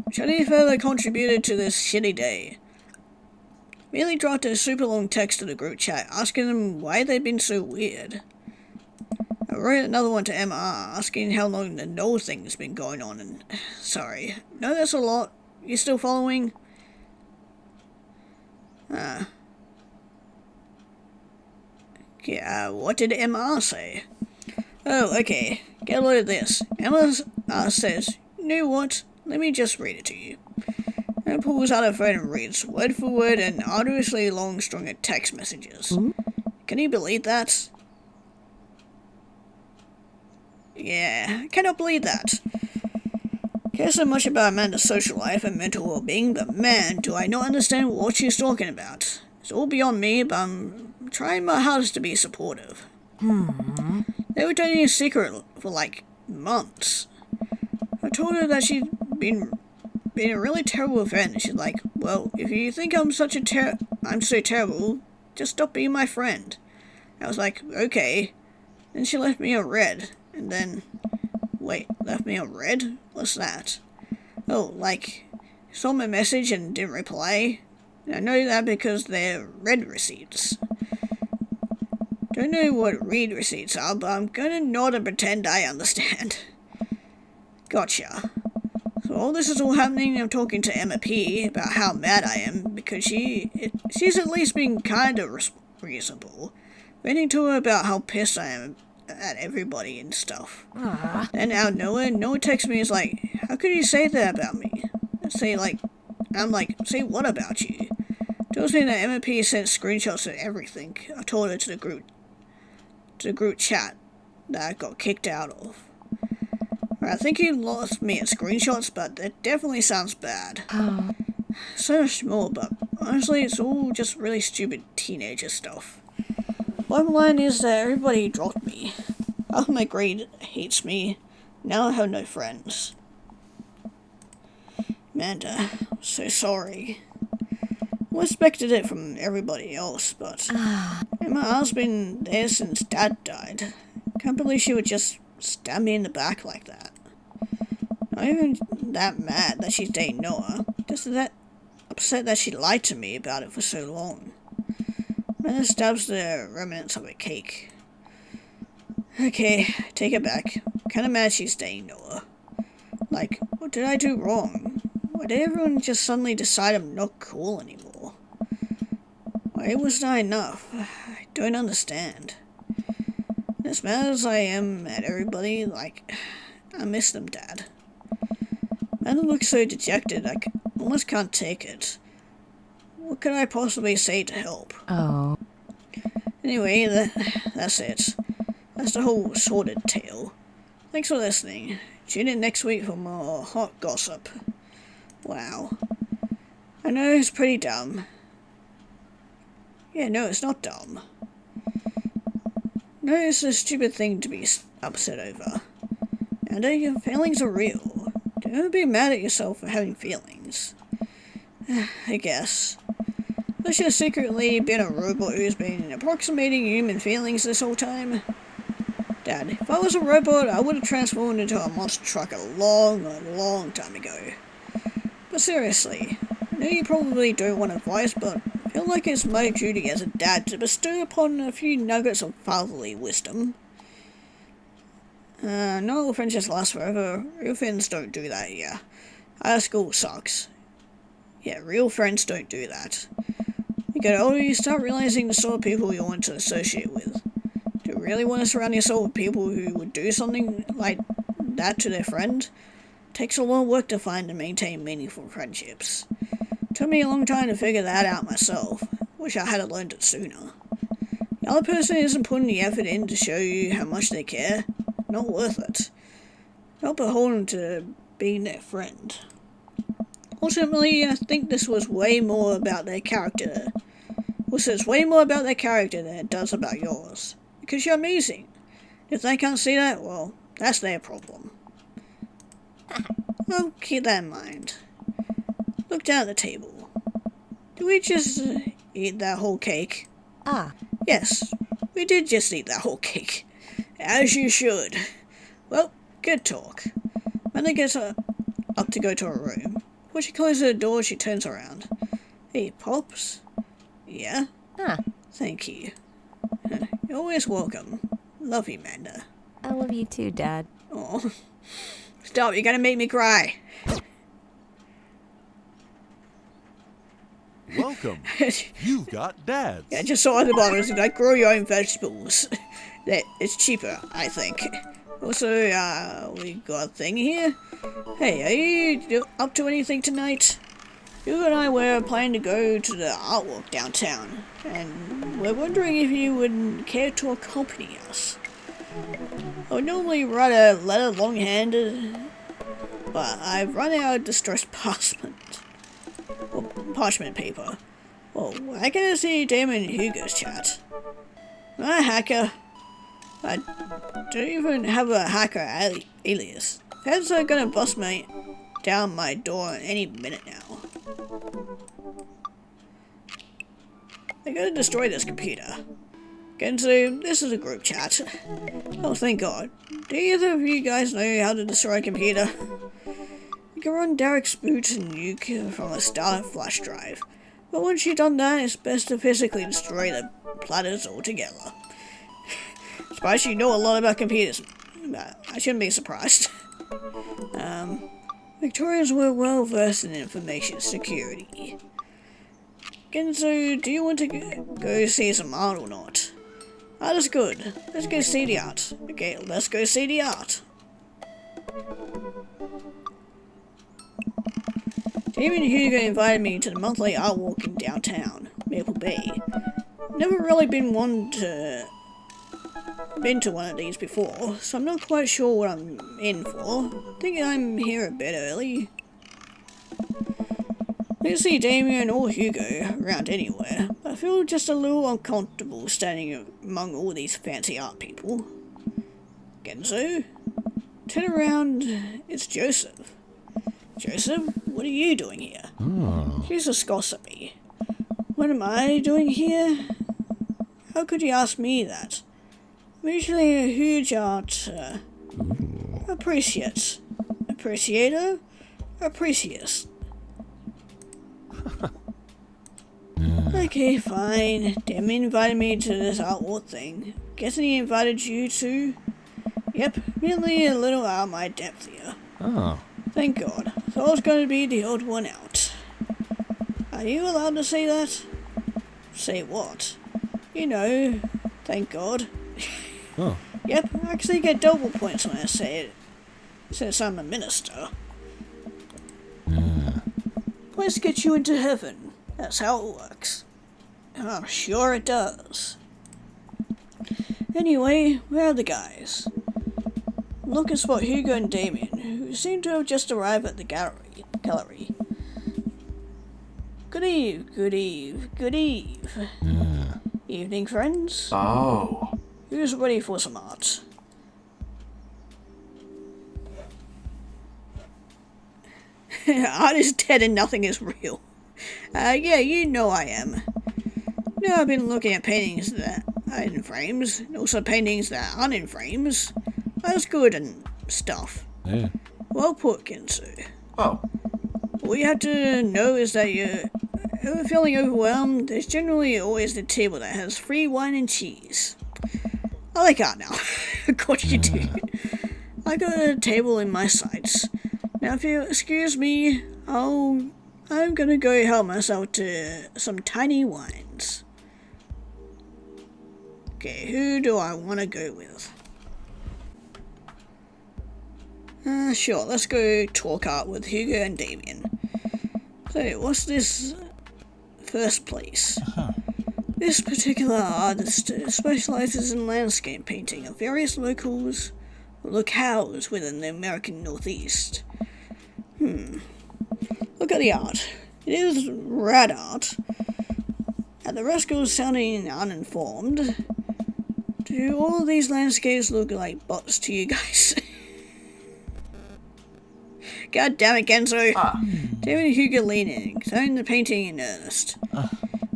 Which only further contributed to this shitty day. Really dropped a super long text to the group chat, asking them why they'd been so weird. I wrote another one to Emma asking how long the no thing's been going on, and sorry. No, that's a lot. You still following? Yeah, what did Emma say? Oh, okay. Get a load of this. Emma says, you know what? Let me just read it to you. And pulls out her phone and reads, word for word, an arduously long string of text messages. Can you believe that? Yeah, I cannot believe that. Care so much about Amanda's social life and mental well-being, but man, do I not understand what she's talking about. It's all beyond me, but I'm trying my hardest to be supportive. They were dating in secret for like months. I told her that she'd been a really terrible friend, and she's like, well, if you think I'm so terrible, just stop being my friend. I was like, okay. Then she left me on red. And then, wait, left me on red? What's that? Oh, like, saw my message and didn't reply? I know that because they're red receipts. Don't know what read receipts are, but I'm gonna nod and pretend I understand. Gotcha. So all this is all happening, I'm talking to Emma P about how mad I am, because she's at least been kind of reasonable. Venting to her about how pissed I am at everybody and stuff. Then out of nowhere, Noah texts me and is like, how could you say that about me? Say what about you? Tells me that MP sent screenshots of everything. I told her to the group chat that I got kicked out of. I think he lost me at screenshots, but that definitely sounds bad. So much more, but honestly, it's all just really stupid teenager stuff. Bottom line is that everybody dropped me. Half my grade hates me. Now I have no friends. Amanda, I'm so sorry. I expected it from everybody else, but Emma's been there since Dad died. Can't believe she would just stab me in the back like that. Not even that mad that she's dating Noah, just that upset that she lied to me about it for so long. Amanda stabs the remnants of a cake. Okay, take it back. Kinda mad she's dating Noah. Like, what did I do wrong? Why did everyone just suddenly decide I'm not cool anymore? Why wasn't I enough? I don't understand. As mad as I am at everybody, like, I miss them, Dad. Amanda looks so dejected, I almost can't take it. What could I possibly say to help? Oh. Anyway, that's it. That's the whole sordid tale. Thanks for listening. Tune in next week for more hot gossip. Wow. I know it's pretty dumb. Yeah, no, it's not dumb. No, it's a stupid thing to be upset over. And your feelings are real. Don't be mad at yourself for having feelings. I guess. Unless you've secretly been a robot who's been approximating human feelings this whole time. Dad, if I was a robot, I would have transformed into a monster truck a long time ago. But seriously, I know you probably don't want advice, but I feel like it's my duty as a dad to bestow upon a few nuggets of fatherly wisdom. Not all friendships last forever. Real friends don't do that here. High school sucks. Yeah, real friends don't do that. You get older, you start realizing the sort of people you want to associate with. Do you really want to surround yourself with people who would do something like that to their friend? It takes a lot of work to find and maintain meaningful friendships. It took me a long time to figure that out myself. Wish I had learned it sooner. The other person isn't putting the effort in to show you how much they care. Not worth it. Not beholden to being their friend. Ultimately, I think this was way more about their character. It's way more about their character than it does about yours. Because you're amazing. If they can't see that, well, that's their problem. I'll keep that in mind. Look down at the table. Did we just eat that whole cake? Yes, we did just eat that whole cake. As you should. Well, good talk. Amanda gets up to go to her room. When she closes the door, she turns around. Hey, Pops? Yeah? Thank you. You're always welcome. Love you, Amanda. I love you too, Dad. Oh, stop, you're gonna make me cry. Welcome. You've got dads. Yeah, just so on the bottom, it's like grow your own vegetables. It's cheaper, I think. Also, we got a thing here. Hey, are you up to anything tonight? You and I were planning to go to the artwork downtown, and we're wondering if you would care to accompany us. I would normally write a letter long-handed, but I've run out of distressed parchment paper. Well, I can see Damon Hugo's chat. I'm a hacker. I don't even have a hacker alias. Feds are gonna bust down my door any minute now. They're gonna destroy this computer. Genzu, this is a group chat. Oh, thank God. Do either of you guys know how to destroy a computer? You can run Derek's boot and nuke from a startup flash drive. But once you've done that, it's best to physically destroy the platters altogether. Surprised you know a lot about computers. I shouldn't be surprised. Victorians were well versed in information security. Genzo, do you want to go see some art or not? Art is good. Let's go see the art. Okay, let's go see the art. Damien and Hugo invited me to the monthly art walk in downtown, Maple Bay. Never really been to one of these before, so I'm not quite sure what I'm in for. Think I'm here a bit early. I don't see Damien or Hugo around anywhere, but I feel just a little uncomfortable standing among all these fancy art people. Genzo? Turn around, it's Joseph. Joseph, what are you doing here? Jesus gossip me. What am I doing here? How could you ask me that? I'm usually a huge art appreciator? Appreciist. Okay, fine. Damien invited me to this art walk thing. Guessing he invited you too? Yep, merely a little out of my depth here. Oh. Thank God. Thought I was going to be the odd one out. Are you allowed to say that? Say what? You know, thank God. Oh. Yep, I actually get double points when I say it, since I'm a minister. Points get you into heaven. That's how it works. I'm sure it does. Anyway, where are the guys? Look and spot Hugo and Damien, who seem to have just arrived at the gallery. Good eve, good eve, good eve. Evening, friends. Oh. Who's ready for some art? Art is dead and nothing is real. Yeah, you know I am. Now I've been looking at paintings that are in frames, and also paintings that aren't in frames. That's good and stuff. Yeah. Well put, Gensu. Oh. All you have to know is that you're feeling overwhelmed. There's generally always the table that has free wine and cheese. I like art now. Of course you do. I got a table in my sights. Now if you'll excuse me, I'm gonna go help myself to some tiny wines. Okay, who do I want to go with? Sure, let's go talk art with Hugo and Damien. So, what's this first place? This particular artist specializes in landscape painting of various locales within the American Northeast. Look at the art. It is rad art. At the risk of sounding uninformed, do all of these landscapes look like bots to you guys? God damn it, Genzo. David and Hugo lean in, examining the painting in earnest.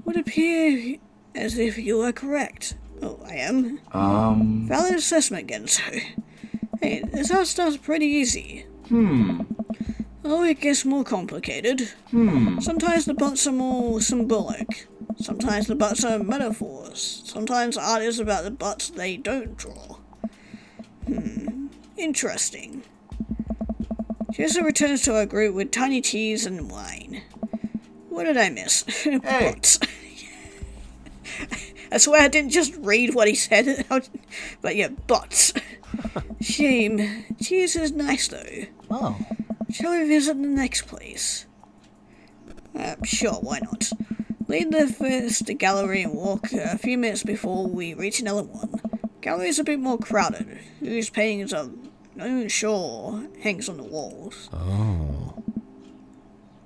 Would appear as if you are correct. Oh, I am? Valid assessment, Genzo. Hey, this art stuff's pretty easy. Oh, it gets more complicated. Sometimes the bots are more symbolic. Sometimes the bots are metaphors. Sometimes art is about the bots they don't draw. Interesting. Jessa returns to our group with tiny cheese and wine. What did I miss? Bots. I swear I didn't just read what he said. But yeah, bots. Shame. Cheese is nice though. Oh. Shall we visit the next place? Sure, why not? Leave the first gallery and walk a few minutes before we reach another one. Gallery's a bit more crowded. Whose paintings are not sure hangs on the walls. Oh.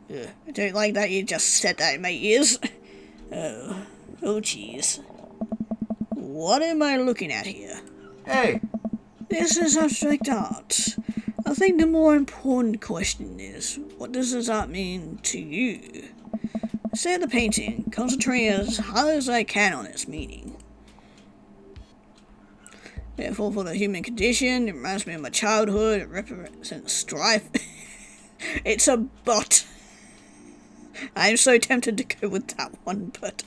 I don't like that you just said that in my ears. Oh jeez. What am I looking at here? Hey. This is abstract art. I think the more important question is, what does this art mean to you? I stare at the painting, concentrating as hard as I can on its meaning. Therefore, for the human condition, it reminds me of my childhood, it represents strife. It's a bot. I'm so tempted to go with that one, but...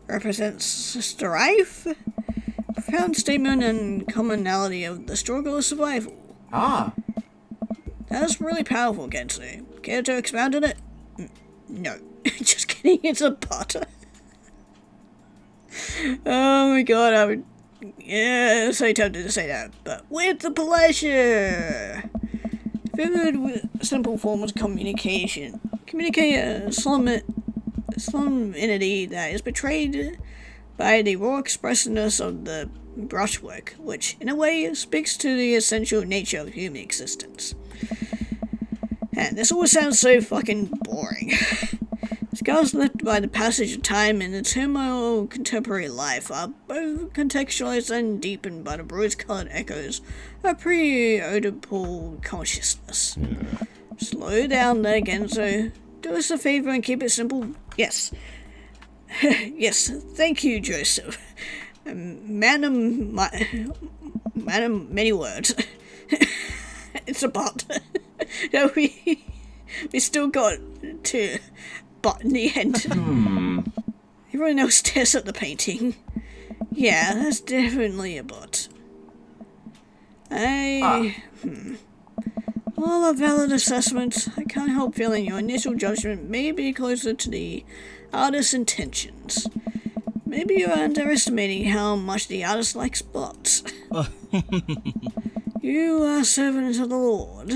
represents strife? Profound statement and commonality of the struggle of survival. That's really powerful, Gensu. Care to expound on it? No. Just kidding, it's a bot. Oh my god, I would. Yeah, so tempted to say that, but with the pleasure. Vivid with simple form of communication. Communicate a solemnity that is betrayed by the raw expressiveness of the brushwork, which, in a way, speaks to the essential nature of human existence. And this all sounds so fucking boring. Scars left by the passage of time and the turmoil of contemporary life are both contextualized and deepened by the rose-colored echoes of pre-Oedipal consciousness. Slow down there, Genzo. Do us a favor and keep it simple. Yes. Yes, thank you, Joseph. Madam, many words. It's a but. No, we still got to but in the end. Everyone else stares at the painting. Yeah, that's definitely a but. While a valid assessment, I can't help feeling your initial judgment may be closer to the artist's intentions. Maybe you're underestimating how much the artist likes bots. You are servants of the Lord.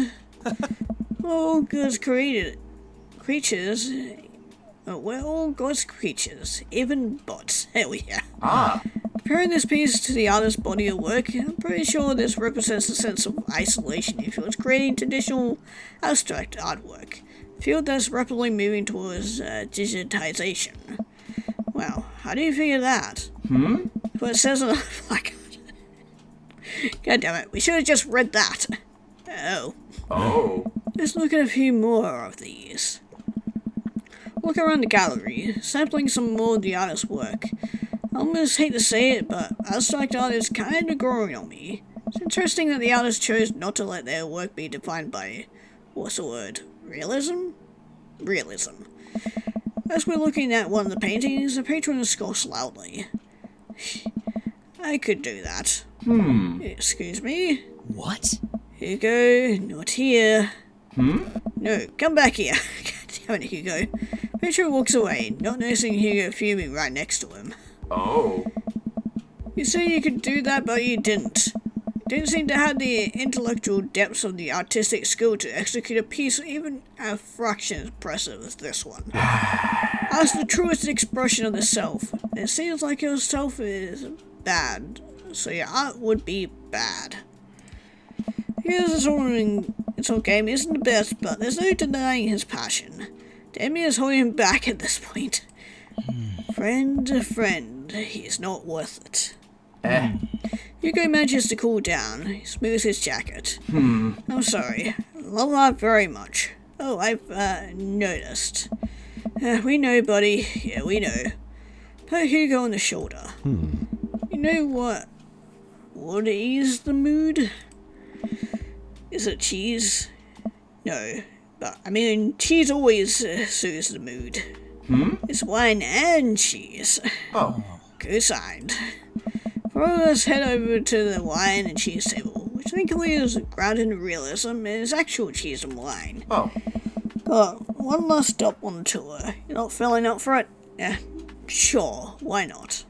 All God's creatures. We're all God's creatures, even bots. There we are. Comparing this piece to the artist's body of work, I'm pretty sure this represents a sense of isolation he feels creating traditional abstract artwork, a field that's rapidly moving towards digitization. Wow, how do you figure that? What it says on the placard. God damn it, we should have just read that. Oh. Let's look at a few more of these. Look around the gallery, sampling some more of the artist's work. I almost hate to say it, but abstract art is kind of growing on me. It's interesting that the artist chose not to let their work be defined by, what's the word, realism? Realism. As we're looking at one of the paintings, the patron scoffs loudly. I could do that. Excuse me? What? Hugo, not here. No, come back here. God damn it, Hugo. Patron walks away, not noticing Hugo fuming right next to him. You say you could do that, but you didn't. You didn't seem to have the intellectual depths of the artistic skill to execute a piece even a fraction as impressive as this one. As the truest expression of the self, it seems like your self is bad, so your art would be bad. His own game isn't the best, but there's no denying his passion. Damien is holding him back at this point. Friend to friend, he's not worth it. Hugo manages to cool down. He smooths his jacket. I'm sorry. Love art very much. Oh, I've noticed. We know, buddy. Yeah, we know. Pat Hugo on the shoulder. You know what would ease the mood? Is it cheese? No, but I mean, cheese always soothes the mood. It's wine and cheese. Co-signed. Let's head over to the wine and cheese table, which thankfully is grounded in realism and is actual cheese and wine. But one last stop on the tour. You're not filling up for it? Yeah, sure, why not?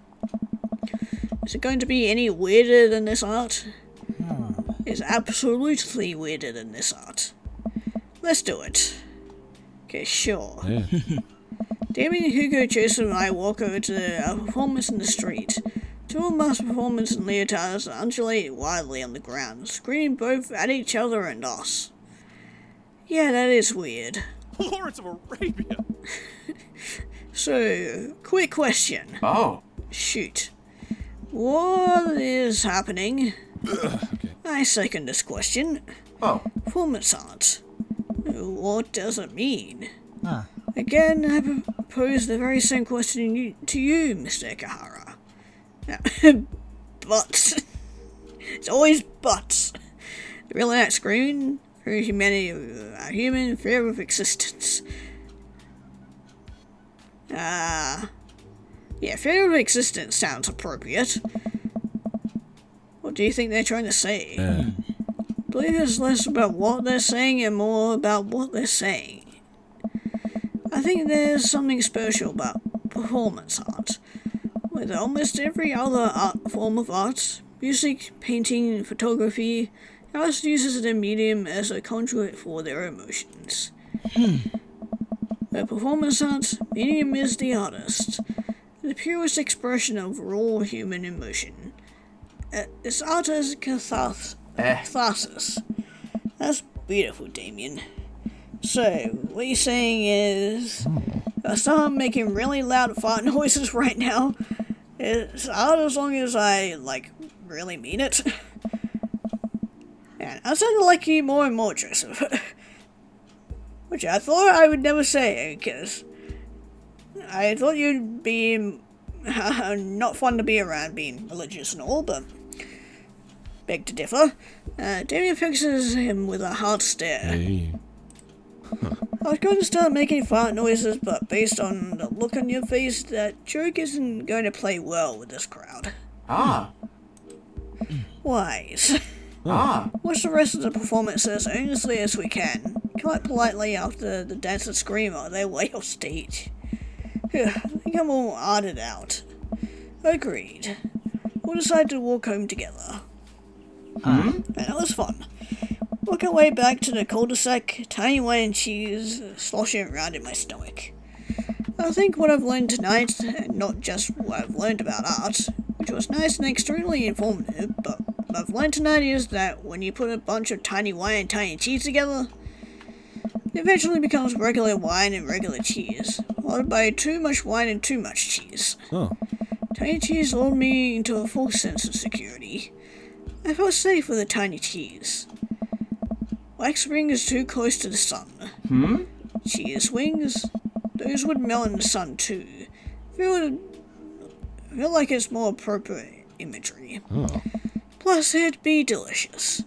Is it going to be any weirder than this art? It's absolutely weirder than this art. Let's do it. Okay, sure. Damien, Hugo, Joseph and I walk over to a performance in the street. Two of mass performers in leotards undulate wildly on the ground, screaming both at each other and us. Yeah, that is weird. Lawrence of Arabia! So, quick question. Shoot. What is happening? Okay. I second this question. Performance art. What does it mean? Again, I propose the very same question to you, Mr. Ekahara. But it's always buts. The real act screen for humanity, a human fear of existence. Yeah, fear of existence sounds appropriate. What do you think they're trying to say? I believe it's less about what they're saying and more about what they're saying. I think there's something special about performance art. with almost every other form of art, music, painting, photography, artists uses the medium as a conduit for their emotions. The performance art medium is the artist, the purest expression of raw human emotion. It's art as catharsis. That's beautiful, Damien. So, what you're saying is, if I start making really loud fart noises right now, it's art as long as I, really mean it. And I sounded like you more and more, Joseph. Which I thought I would never say, because I thought you'd be not fun to be around being religious and all, but beg to differ. Damien fixes him with a hard stare. Hey. I was going to start making fart noises, but based on the look on your face, that joke isn't going to play well with this crowd. Ah. Wise. Watch the rest of the performance as earnestly as we can. Quite politely after the dancers scream on their way off stage. I think I'm all arted out. Agreed. We'll decide to walk home together. And that was fun. Work our way back to the cul-de-sac, tiny wine and cheese sloshing around in my stomach. I think what I've learned tonight, and not just what I've learned about art, which was nice and extremely informative, but what I've learned tonight is that when you put a bunch of tiny wine and tiny cheese together, it eventually becomes regular wine and regular cheese, followed by too much wine and too much cheese. Oh. Tiny cheese lulled me into a false sense of security. I felt safe with a tiny cheese. Wax rings too close to the sun. Cheese wings, those would melt in the sun too. Feel like it's more appropriate imagery. Oh. Plus, it'd be delicious.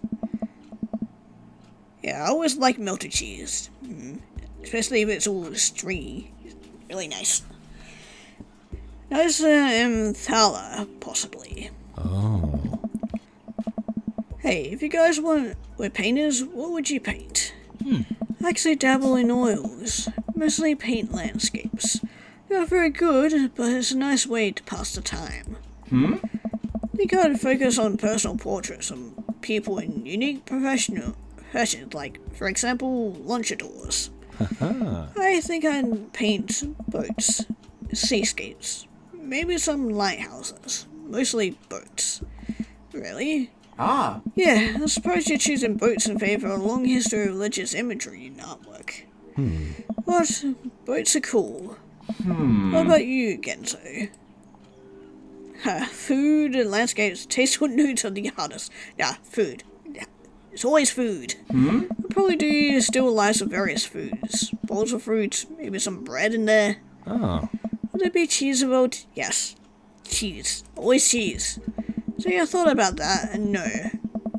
Yeah, I always like melted cheese. Especially if it's all stringy. Really nice. Nice Thala, possibly. Oh. Hey, if you guys were painters, what would you paint? I actually dabble in oils. Mostly paint landscapes. They're not very good, but it's a nice way to pass the time. You gotta focus on personal portraits of people in unique professions, like, for example, lunchadors. I think I'd paint boats, seascapes, maybe some lighthouses, mostly boats. Really? Yeah, I suppose you're choosing boats in favor of a long history of religious imagery in artwork. But boats are cool. What about you, Genzo? Food and landscapes, tasteful nudes of the artist. Food. It's always food. I'll probably do still lives of various foods. Bowls of fruit, maybe some bread in there. Oh. Would there be cheese about? Yes. Cheese. Always cheese. So I thought about that, and no.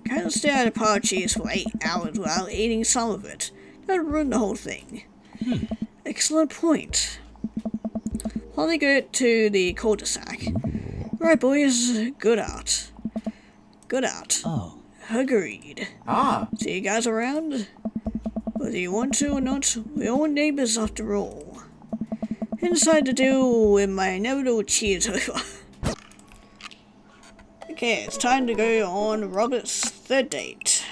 Can't stare at a pile of cheese for 8 hours without eating some of it. That would ruin the whole thing. Excellent point. Finally get to the cul-de-sac. Right, boys. Good art. Good art. Oh. Agreed. See you guys around? Whether you want to or not, we're all neighbors after all. Inside to deal with my inevitable cheese over. Okay, it's time to go on Robert's third date.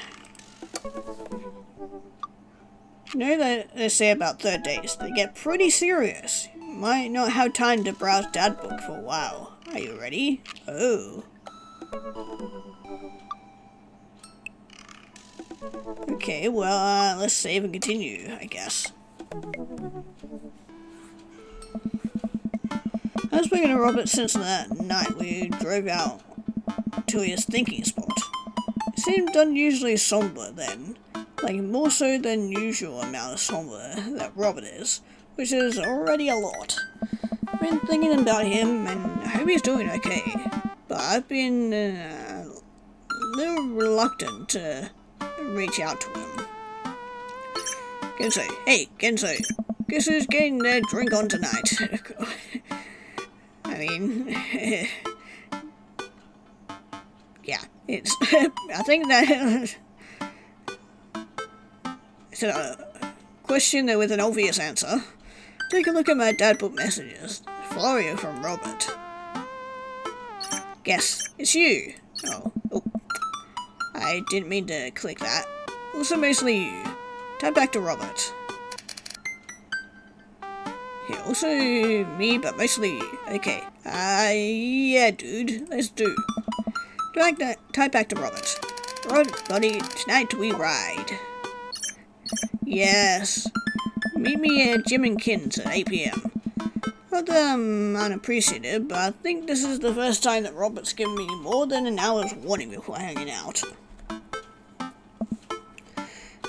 You know that they say about third dates, they get pretty serious. You might not have time to browse dad book for a while. Are you ready? Oh. Okay, well, let's save and continue, I guess. I was speaking to Robert since that night we drove out to his thinking spot. It seemed unusually somber then, like more so than usual amount of somber that Robert is, which is already a lot. I've been thinking about him and I hope he's doing okay, but I've been a little reluctant to reach out to him. Genso, hey Genso, guess who's getting their drink on tonight? I mean, yeah, it's, I think that it's a question with an obvious answer. Take a look at my dad book messages. Florio from Robert. Guess it's you. Oh. I didn't mean to click that. Also mostly you. Type back to Robert. Yeah, also me, but mostly you. Okay. Yeah, dude. Let's do. Type back to Robert. Right, buddy. Tonight we ride. Yes. Meet me at Jim and Kin's at 8 p.m. Not that I'm unappreciative, but I think this is the first time that Robert's given me more than an hour's warning before hanging out.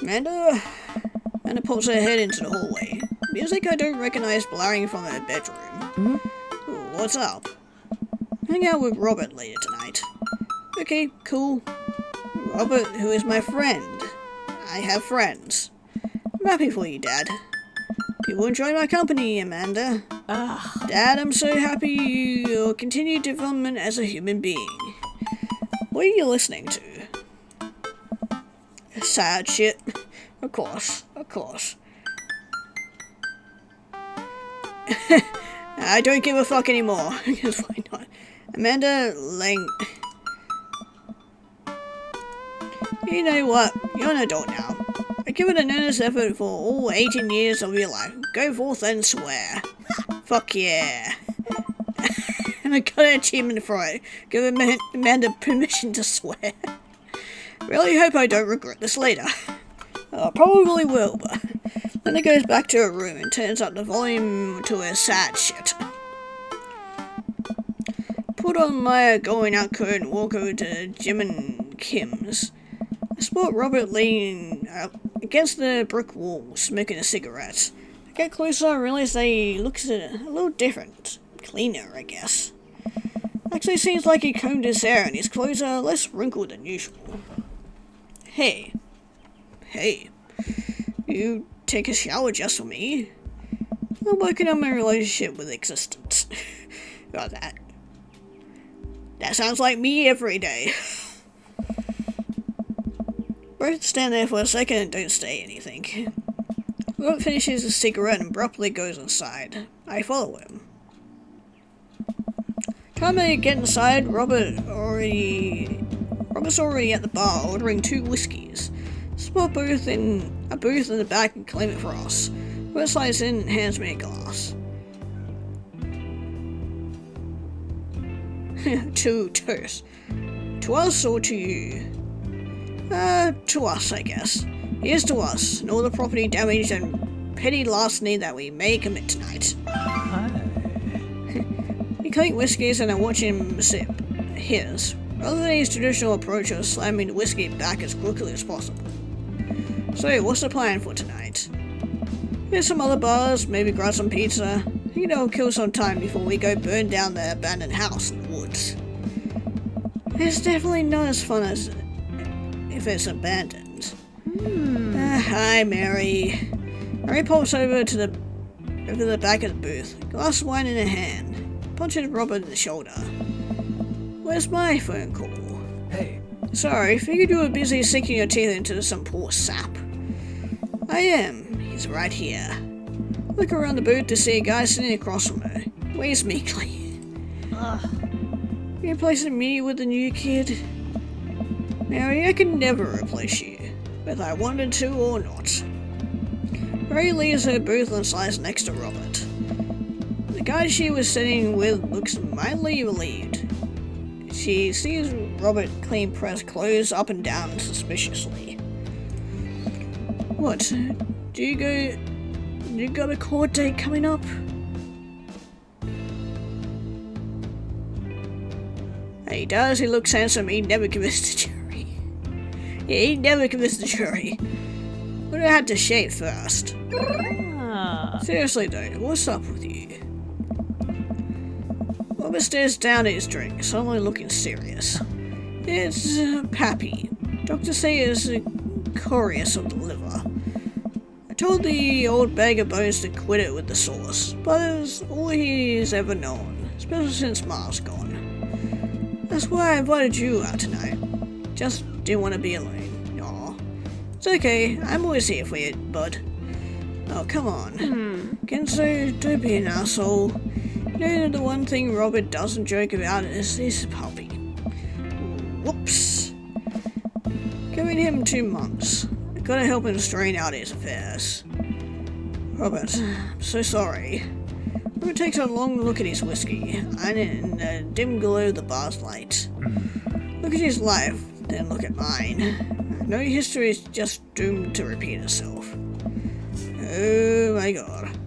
Amanda pulls her head into the hallway. Music I don't recognize blaring from her bedroom. Ooh, what's up? Hang out with Robert later tonight. Okay, cool. Robert, who is my friend. I have friends. I'm happy for you, Dad. People enjoy my company, Amanda. Dad, I'm so happy you'll continue development as a human being. What are you listening to? Sad shit. Of course. I don't give a fuck anymore. Because why not? Amanda Lang. You know what? You're an adult now. I give it an earnest effort for all 18 years of your life. Go forth and swear. Fuck yeah. And I got an achievement for it. Give Amanda permission to swear. Really hope I don't regret this later. I probably will, but then it goes back to her room and turns up the volume to her sad shit. Put on my going out coat and walk over to Jim and Kim's. I spot Robert leaning against the brick wall, smoking a cigarette. I get closer and realize that he looks a little different. Cleaner, I guess. Actually seems like he combed his hair and his clothes are less wrinkled than usual. Hey, you take a shower just for me? I'm working on my relationship with existence. Got that. That sounds like me every day. Both stand there for a second and don't say anything. Robert finishes his cigarette and abruptly goes inside. I follow him. Time I get inside, Robert's already at the bar ordering 2 whiskeys. Spot both in a booth in the back and claim it for us. Robert slides in and hands me a glass. To toast. To us or to you? To us, I guess. Here's to us, and all the property damage and petty larceny that we may commit tonight. He clink whiskeys and I watch him sip his, rather than his traditional approach of slamming the whiskey back as quickly as possible. So, what's the plan for tonight? Here's some other bars, maybe grab some pizza. Kill some time before we go burn down the abandoned house in the woods. It's definitely not as fun as if it's abandoned. Hi, Mary. Mary pops over to the back of the booth, glass of wine in her hand, punches Robert in the shoulder. Where's my phone call? Hey. Sorry, figured you were busy sinking your teeth into some poor sap. I am. He's right here. Look around the booth to see a guy sitting across from her. Waves meekly. You replacing me with the new kid? Mary, I can never replace you, whether I wanted to or not. Mary leaves her booth and slides next to Robert. The guy she was sitting with looks mildly relieved. She sees Robert clean press clothes up and down suspiciously. What? You got a court date coming up? He does, he looks handsome, he never convinced the jury. Yeah, he never convinced the jury. Would have had to shave first. Seriously though, what's up with you? Robert stares down at his drink, suddenly looking serious. It's Pappy. Doctors say it's corious of the liver. I told the old bag of bones to quit it with the sauce, but it's all he's ever known, especially since Ma's gone. That's why I invited you out tonight. Just didn't want to be alone. Aw. It's okay, I'm always here for you, bud. Oh, come on. Kenzo, don't be an asshole. You know, the one thing Robert doesn't joke about is his puppy. Whoops. Giving him 2 months. I gotta help him straighten out his affairs. Robert, I'm so sorry. Robert takes a long look at his whiskey, and in the dim glow of the bar's light. Look at his life, then look at mine. I know history is just doomed to repeat itself. Oh my god.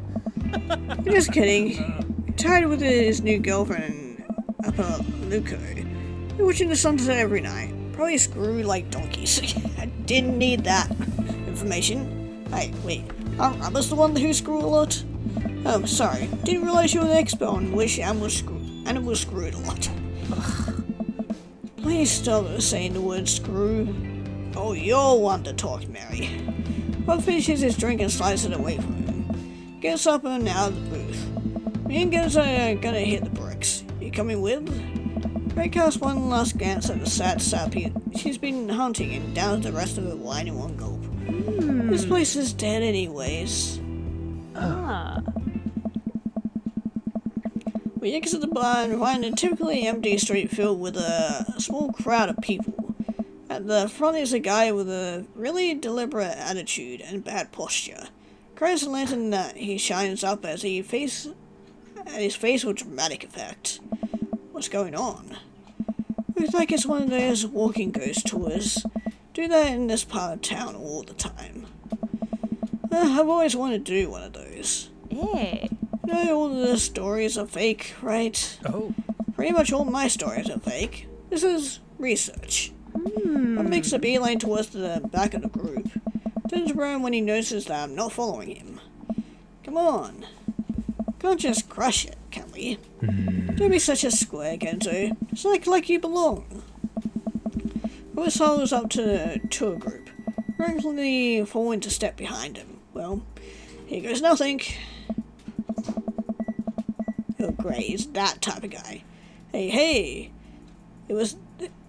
I'm just kidding. Tied with his new girlfriend, Upper Luco. They're watching the sunset every night. Probably screw like donkeys. I didn't need that information. Hey, wait. I was the one who screw a lot? Oh, sorry. Didn't realize you were an expert on which animal screwed a lot. Ugh. Please stop saying the word screw. Oh, you're one to talk, Mary. Rob finishes his drink and slides it away from him. Gets up and out of the booth. Me and Gaz are gonna hit the bricks. You coming with? Ray casts one last glance at the sad sappy she's been hunting and downs the rest of her wine in one gulp. This place is dead anyways. We exit the bar and find a typically empty street filled with a small crowd of people. At the front is a guy with a really deliberate attitude and bad posture. Cries a lantern that he shines up as his face with dramatic effect. What's going on? Looks like it's one of those walking ghost tours. Do that in this part of town all the time. I've always wanted to do one of those. Yeah. You know, all of the stories are fake, right? Oh. Pretty much all my stories are fake. This is research. What makes a beeline towards the back of the group? Turns around when he notices that I'm not following him. Come on. Can't just crush it, can we? Don't be such a square, Genzo. It's like you belong. Robert sidles up to the tour group, recklessly falling to step behind him. Well, here goes nothing. Oh great, he's that type of guy. Hey, it was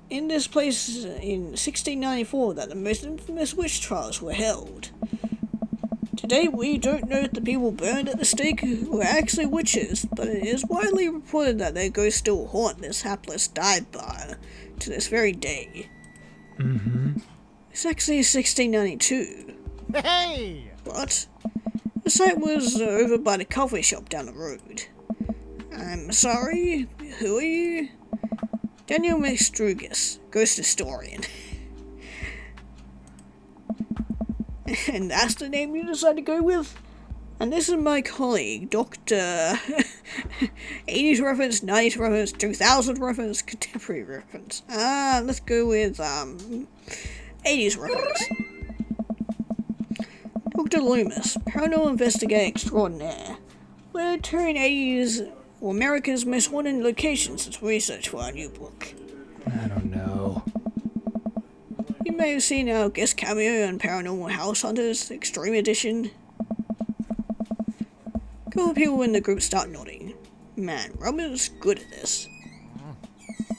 in this place in 1694 that the most infamous witch trials were held. Today we don't know if the people burned at the stake were actually witches, but it is widely reported that their ghosts still haunt this hapless dive bar to this very day. It's actually 1692. Hey! What? The site was over by the coffee shop down the road. I'm sorry, who are you? Daniel Mextrugus, ghost historian. And that's the name you decided to go with? And this is my colleague, Dr. 80s reference, 90s reference, 2000 reference, contemporary reference. Let's go with 80s reference. Dr. Loomis, paranormal investigator extraordinaire. We're touring 80s or America's most haunted locations as research for our new book. I don't know. You may have seen our guest cameo on Paranormal House Hunters Extreme Edition. A couple of people in the group start nodding. Man, Robert's good at this.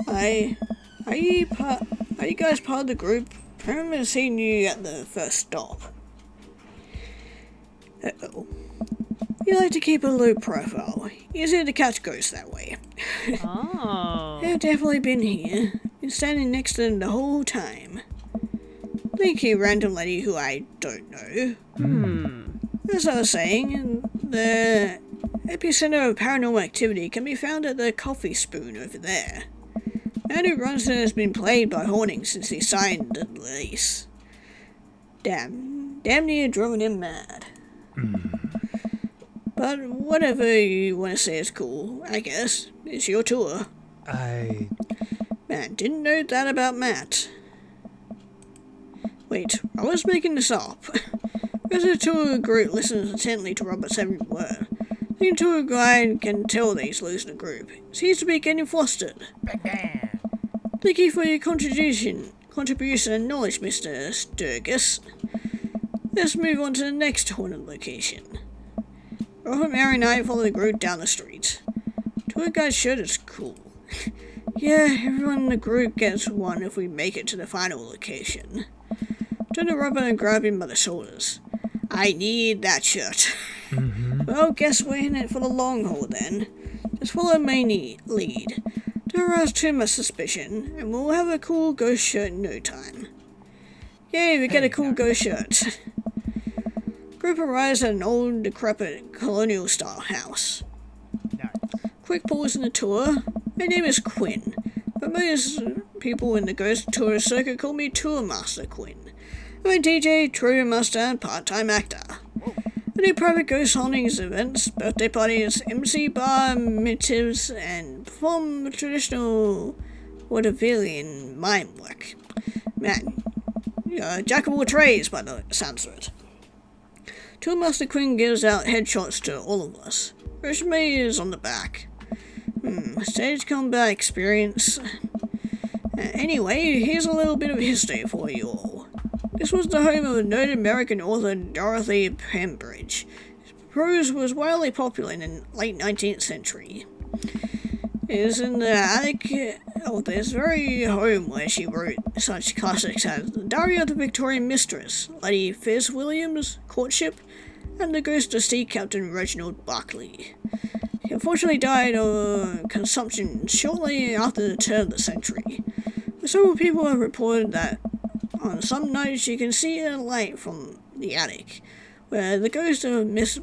Are you guys part of the group? I remember seeing you at the first stop. Uh-oh. You like to keep a low profile. Easier to catch ghosts that way. Oh. They've definitely been here. Been standing next to them the whole time. Thank you, random lady who I don't know. As I was saying, the epicenter of paranormal activity can be found at the Coffee Spoon over there. The man who runs it has been plagued by hauntings since he signed the lease. Damn near driven him mad. But whatever you want to say is cool, I guess. It's your tour. Man, didn't know that about Matt. Wait, I was making this up. As the tour group listens intently to Robert's every word, the tour guide can tell that he's losing the group. Seems to be getting flustered. Thank you for your contribution and knowledge, Mr. Sturgis. Let's move on to the next haunted location. Robert, Mary, and I follow the group down the street. Tour guide's shirt is cool. Yeah, everyone in the group gets one if we make it to the final location. Turn to Robert and grab him by the shoulders. I need that shirt. Well, guess we're in it for the long haul then. Let's follow my lead. Don't arouse too much suspicion, and we'll have a cool ghost shirt in no time. Yay, we get a cool ghost shirt. Group arrives at an old, decrepit, colonial-style house. Quick pause in the tour. My name is Quinn, but most people in the ghost tourist circuit call me Tour Master Quinn. I'm a DJ, touring master, and part-time actor. I do private ghost hauntings, events, birthday parties, MC bar mitzvahs, and perform traditional vaudevillian mime work. Man, jack of all trades by the sounds of it. Tour Master Quinn gives out headshots to all of us. Resume is on the back. Stage combat experience. Anyway, here's a little bit of history for you all. This was the home of a noted American author, Dorothy Pembridge. His prose was wildly popular in the late 19th century. It is in the attic of this very home where she wrote such classics as The Diary of the Victorian Mistress, Lady Fitzwilliam's Courtship, and The Ghost of Sea Captain Reginald Barclay. He unfortunately died of consumption shortly after the turn of the century. Several people have reported that on some nights you can see a light from the attic, where the ghost of Miss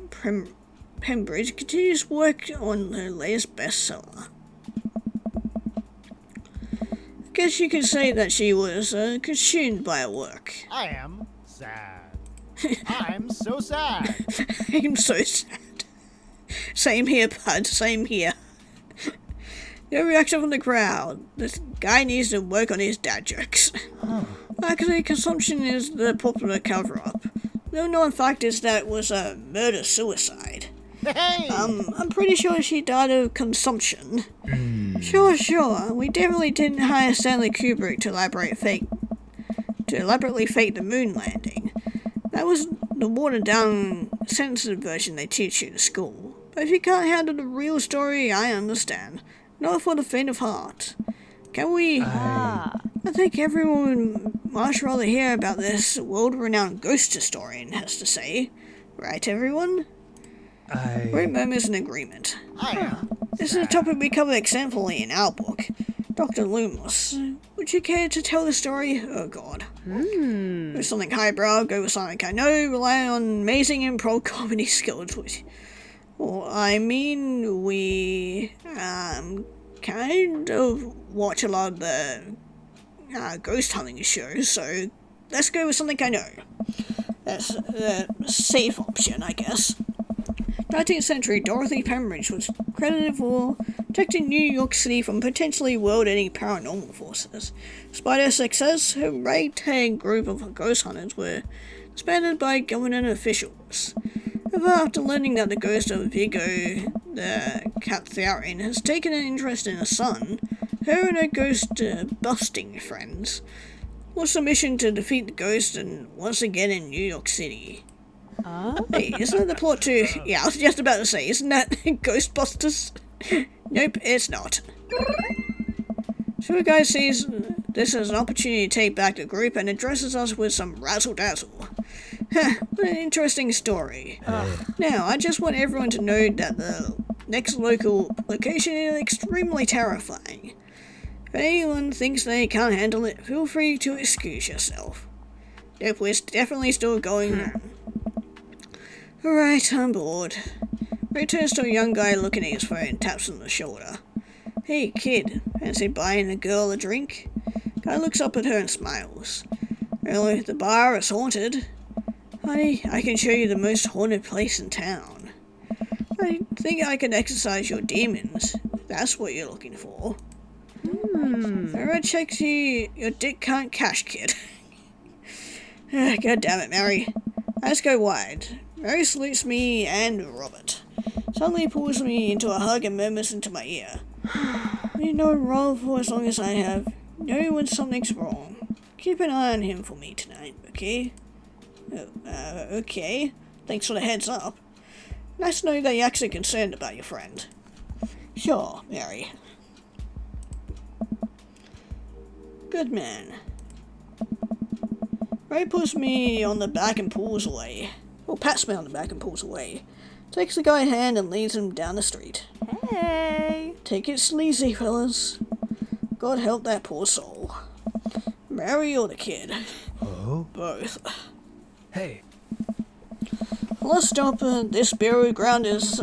Pembridge continues work on her latest bestseller. I guess you could say that she was consumed by her work. I am sad. I'm so sad. I'm so sad. Same here, bud. Same here. No reaction from the crowd. This guy needs to work on his dad jokes. Actually, consumption is the popular cover-up. The known fact is that it was a murder-suicide. Hey! I'm pretty sure she died of consumption. Sure. We definitely didn't hire Stanley Kubrick to elaborately fake the moon landing. That was the watered-down, censored version they teach you at school. But if you can't handle the real story, I understand. Not for the faint of heart. Can we... I think everyone would much rather hear about this world-renowned ghost historian has to say. Right, everyone? Great murmurs in agreement. This is a topic we cover extensively in our book, Dr. Loomis. Would you care to tell the story? Oh god. Go with something highbrow, go with something I know, rely on amazing improv comedy skills. We kind of watch a lot of the ghost hunting shows, so let's go with something I know. That's the safe option, I guess. 19th century Dorothy Pembridge was credited for protecting New York City from potentially world-ending paranormal forces. Despite her success, her ragtag group of ghost hunters were disbanded by government officials. However, after learning that the ghost of Vigo the Catharian has taken an interest in her son, her and her ghost-busting friends what's the mission to defeat the ghost and once again in New York City? Hey, isn't that the plot to... Yeah, I was just about to say, isn't that Ghostbusters? Nope, it's not. So guy sees this as an opportunity to take back the group and addresses us with some razzle-dazzle. What an interesting story. Now, I just want everyone to know that the next location is extremely terrifying. If anyone thinks they can't handle it, feel free to excuse yourself. Nope, we're definitely still going on. Alright, I'm bored. Ray turns to a young guy looking at his phone and taps him on the shoulder. Hey kid, fancy buying a girl a drink? Guy looks up at her and smiles. Really, the bar is haunted. Honey, I can show you the most haunted place in town. I think I can exorcise your demons, if that's what you're looking for. Alright, check your dick can't cash, kid. God damn it, Mary. Let's go wide. Mary salutes me and Robert. Suddenly pulls me into a hug and murmurs into my ear. You know Rob for as long as I have. Know when something's wrong. Keep an eye on him for me tonight, okay? Okay. Thanks for the heads up. Nice to know that you're actually concerned about your friend. Sure, Mary. Good man. Ray pulls me on the back and pulls away. Or pats me on the back and pulls away. Takes the guy's hand and leads him down the street. Hey. Take it sleazy, fellas. God help that poor soul. Mary or the kid. Oh? Both. Hey. Let's stop. This burial ground is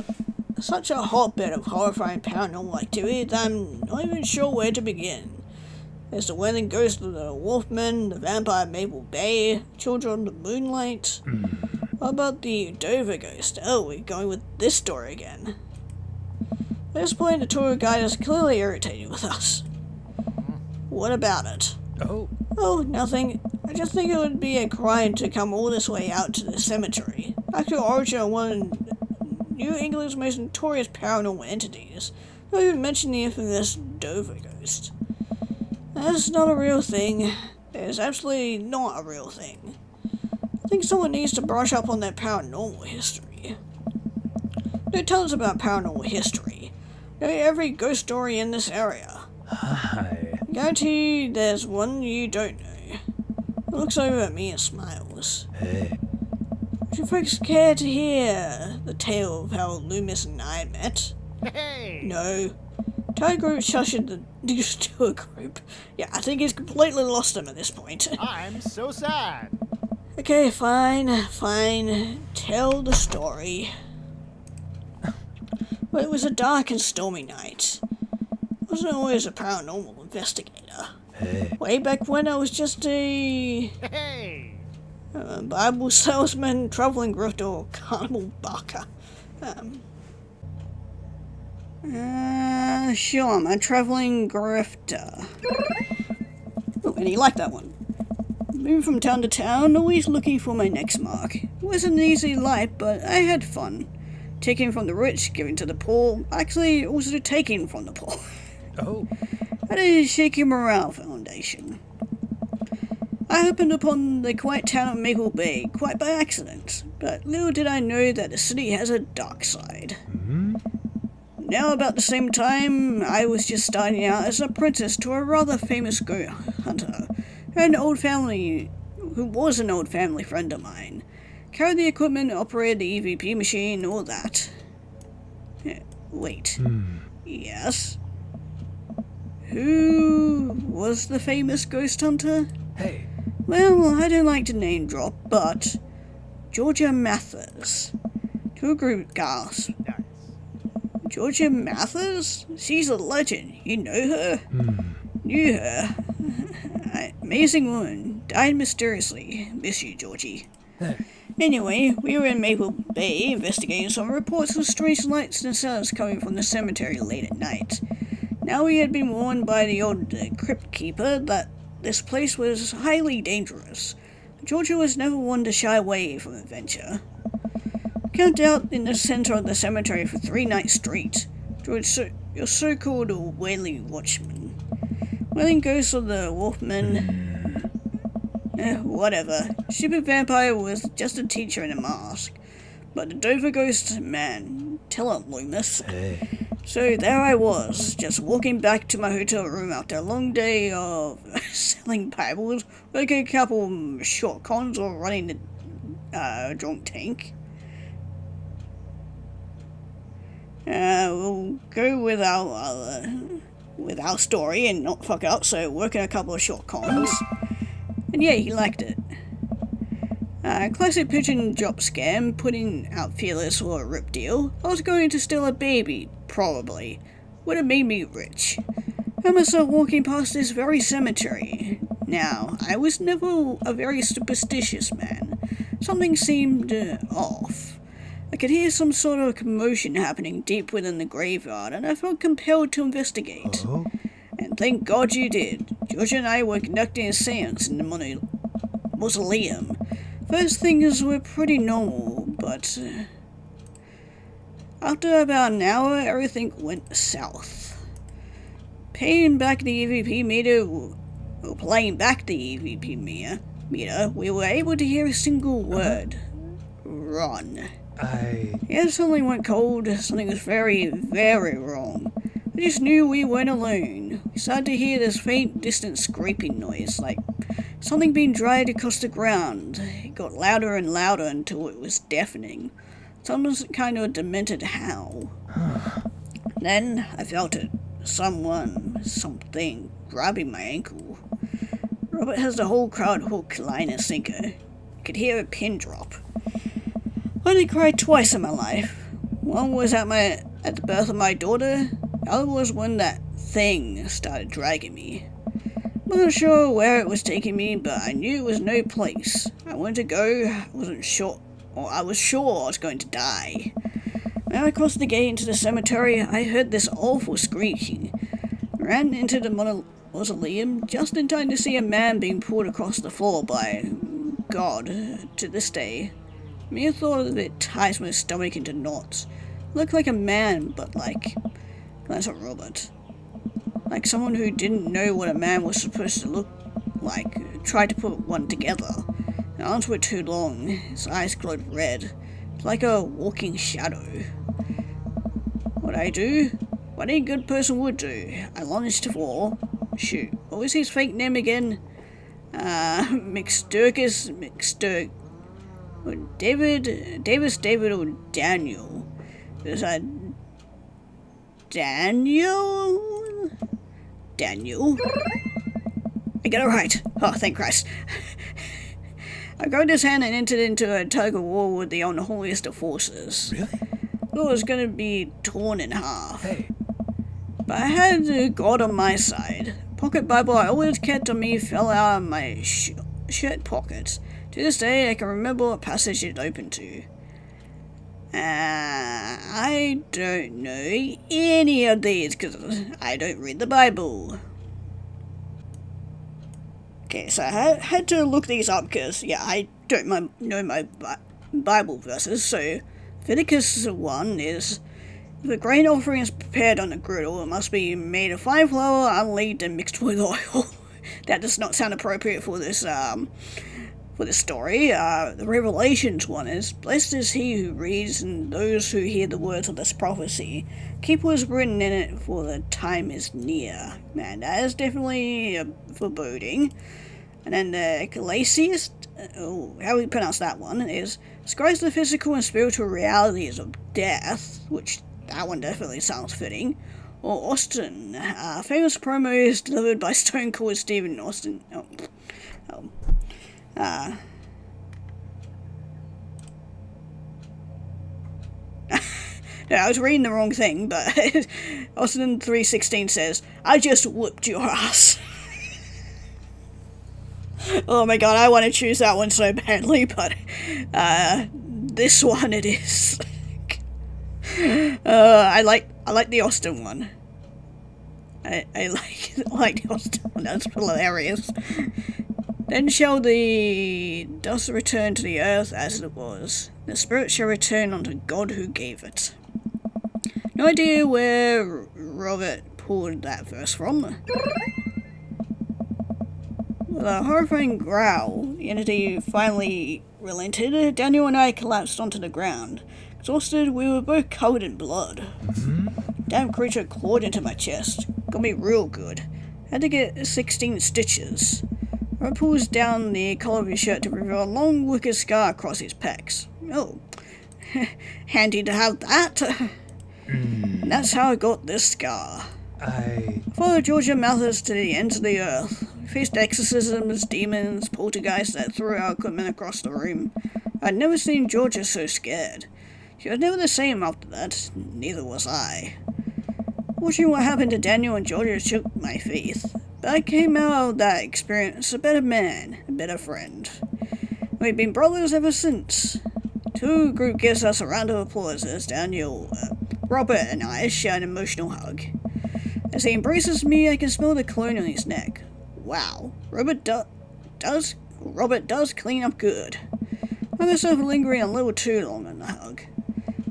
such a hotbed of horrifying paranormal activity that I'm not even sure where to begin. There's the wailing ghost of the Wolfman, the vampire Maple Bay, children of the moonlight. What about the Dover ghost? Oh, we're going with this story again. At this point, the tour guide is clearly irritated with us. What about it? Oh. Oh, nothing. I just think it would be a crime to come all this way out to the cemetery. Actual origin of one of New England's most notorious paranormal entities. Not even mention the infamous Dover ghost. That's not a real thing. It's absolutely not a real thing. I think someone needs to brush up on their paranormal history. Don't tell us about paranormal history. Know every ghost story in this area. Hi. Guarantee there's one you don't know. He looks over at me and smiles. Hey. Would you folks care to hear the tale of how Loomis and I met? Hey! No. Entire group shushed the news to a group. Yeah, I think he's completely lost them at this point. I'm so sad. Okay, fine. Tell the story. Well, it was a dark and stormy night. I wasn't always a paranormal investigator. Hey. Way back when I was just a Hey! Bible salesman, traveling grifter, or carnival barker. Sure, I'm a traveling grifter. Oh, and he liked that one. Moved from town to town, always looking for my next mark. It wasn't an easy life, but I had fun. Taking from the rich, giving to the poor, actually also taking from the poor. Oh. At a shaky morale foundation. I happened upon the quiet town of Maple Bay quite by accident, but little did I know that the city has a dark side. Hmm? Now about the same time, I was just starting out as an apprentice to a rather famous ghost hunter, who was an old family friend of mine. Carried the equipment, operated the EVP machine, all that. Wait. Yes? Who was the famous ghost hunter? Hey. Well, I don't like to name drop, but Georgia Mathers. To a group gasp. Nice. Georgia Mathers? She's a legend. You know her? Knew her. Amazing woman. Died mysteriously. Miss you, Georgie. Hey. Anyway, we were in Maple Bay investigating some reports of strange lights and sounds coming from the cemetery late at night. Now we had been warned by the old crypt keeper that this place was highly dangerous. Georgia was never one to shy away from adventure. Camped out in the center of the cemetery for 3 nights straight. Your so-called wailing watchman. Wailing ghost of the Wolfman. Whatever. Stupid vampire was just a teacher in a mask. But the Dover ghost, man, tell him, Loomis. Hey. So there I was, just walking back to my hotel room after a long day of selling Bibles, working a couple short cons or running the drunk tank. We'll go with our story and not fuck up, so working a couple of short cons. And yeah, he liked it. Classic pigeon job scam, putting out feelers for a rip deal. I was going to steal a baby, probably. Would have made me rich. I myself walking past this very cemetery. Now, I was never a very superstitious man. Something seemed off. I could hear some sort of commotion happening deep within the graveyard, and I felt compelled to investigate. Oh? And thank God you did. George and I were conducting a seance in the mausoleum. First things were pretty normal, but after about an hour, everything went south. Playing back the EVP meter, we were able to hear a single word. Run. It suddenly went cold. Something was very, very wrong. I just knew we weren't alone. We started to hear this faint, distant scraping noise, like something being dragged across the ground. It got louder and louder until it was deafening. Some kind of demented howl. Then I felt it. Something grabbing my ankle. Robert has the whole crowd hook, line, and sinker. I could hear a pin drop. I only cried twice in my life. One was at the birth of my daughter. The other was when that thing started dragging me. I wasn't sure where it was taking me, but I knew it was no place I wanted to go. I was sure I was going to die. When I crossed the gate into the cemetery, I heard this awful screeching. I ran into the mausoleum just in time to see a man being pulled across the floor by God. To this day, mere thought of it ties my stomach into knots. Looked like a man, but that's a robot. Like someone who didn't know what a man was supposed to look like, tried to put one together. His arms were too long, his eyes glowed red, like a walking shadow. What I do? What any good person would do. I lunged for... Shoot, what was his fake name again? Davis David or Daniel. Is that Daniel? Daniel? I got it right. Oh, thank Christ. I grabbed his hand and entered into a tug of war with the unholiest of forces. Really? It was going to be torn in half. Hey. But I had God on my side. Pocket Bible I always kept on me fell out of my shirt pocket. To this day, I can remember what passage it opened to. I don't know any of these because I don't read the Bible. Okay, so I had to look these up because, yeah, I don't know my Bible verses. So, Leviticus 1 is, if a grain offering is prepared on a griddle, it must be made of fine flour, unleavened, and mixed with oil. That does not sound appropriate for this story. The Revelations one is, blessed is he who reads and those who hear the words of this prophecy. Keep what is written in it, for the time is near. Man, that is definitely a foreboding. And then the Ecclesiast, how do we pronounce that one, is, describes the physical and spiritual realities of death, which that one definitely sounds fitting. Or Austin, famous promos delivered by Stone Cold Stephen Austin. No, I was reading the wrong thing, but Austin 3:16 says, I just whooped your ass. Oh my god, I want to choose that one so badly, but this one it is. I like the Austin one. I like the Austin one, that's hilarious. Then shall the dust return to the earth as it was. The spirit shall return unto God who gave it. No idea where Robert pulled that verse from. With a horrifying growl, the entity finally relented. Daniel and I collapsed onto the ground. Exhausted, we were both covered in blood. Damn creature clawed into my chest. Got me real good. Had to get 16 stitches. Robert pulls down the collar of his shirt to reveal a long wicked scar across his pecs. Oh, handy to have that. And that's how I got this scar. I followed Georgia Mathers to the ends of the earth. We faced exorcisms, demons, poltergeists that threw our equipment across the room. I'd never seen Georgia so scared. She was never the same after that, neither was I. Watching what happened to Daniel and Georgia shook my faith. But I came out of that experience a better man, a better friend. We've been brothers ever since. Two group gives us a round of applause as Robert and I share an emotional hug. As he embraces me, I can smell the cologne on his neck. Wow, Robert does clean up good. I found myself lingering a little too long on the hug.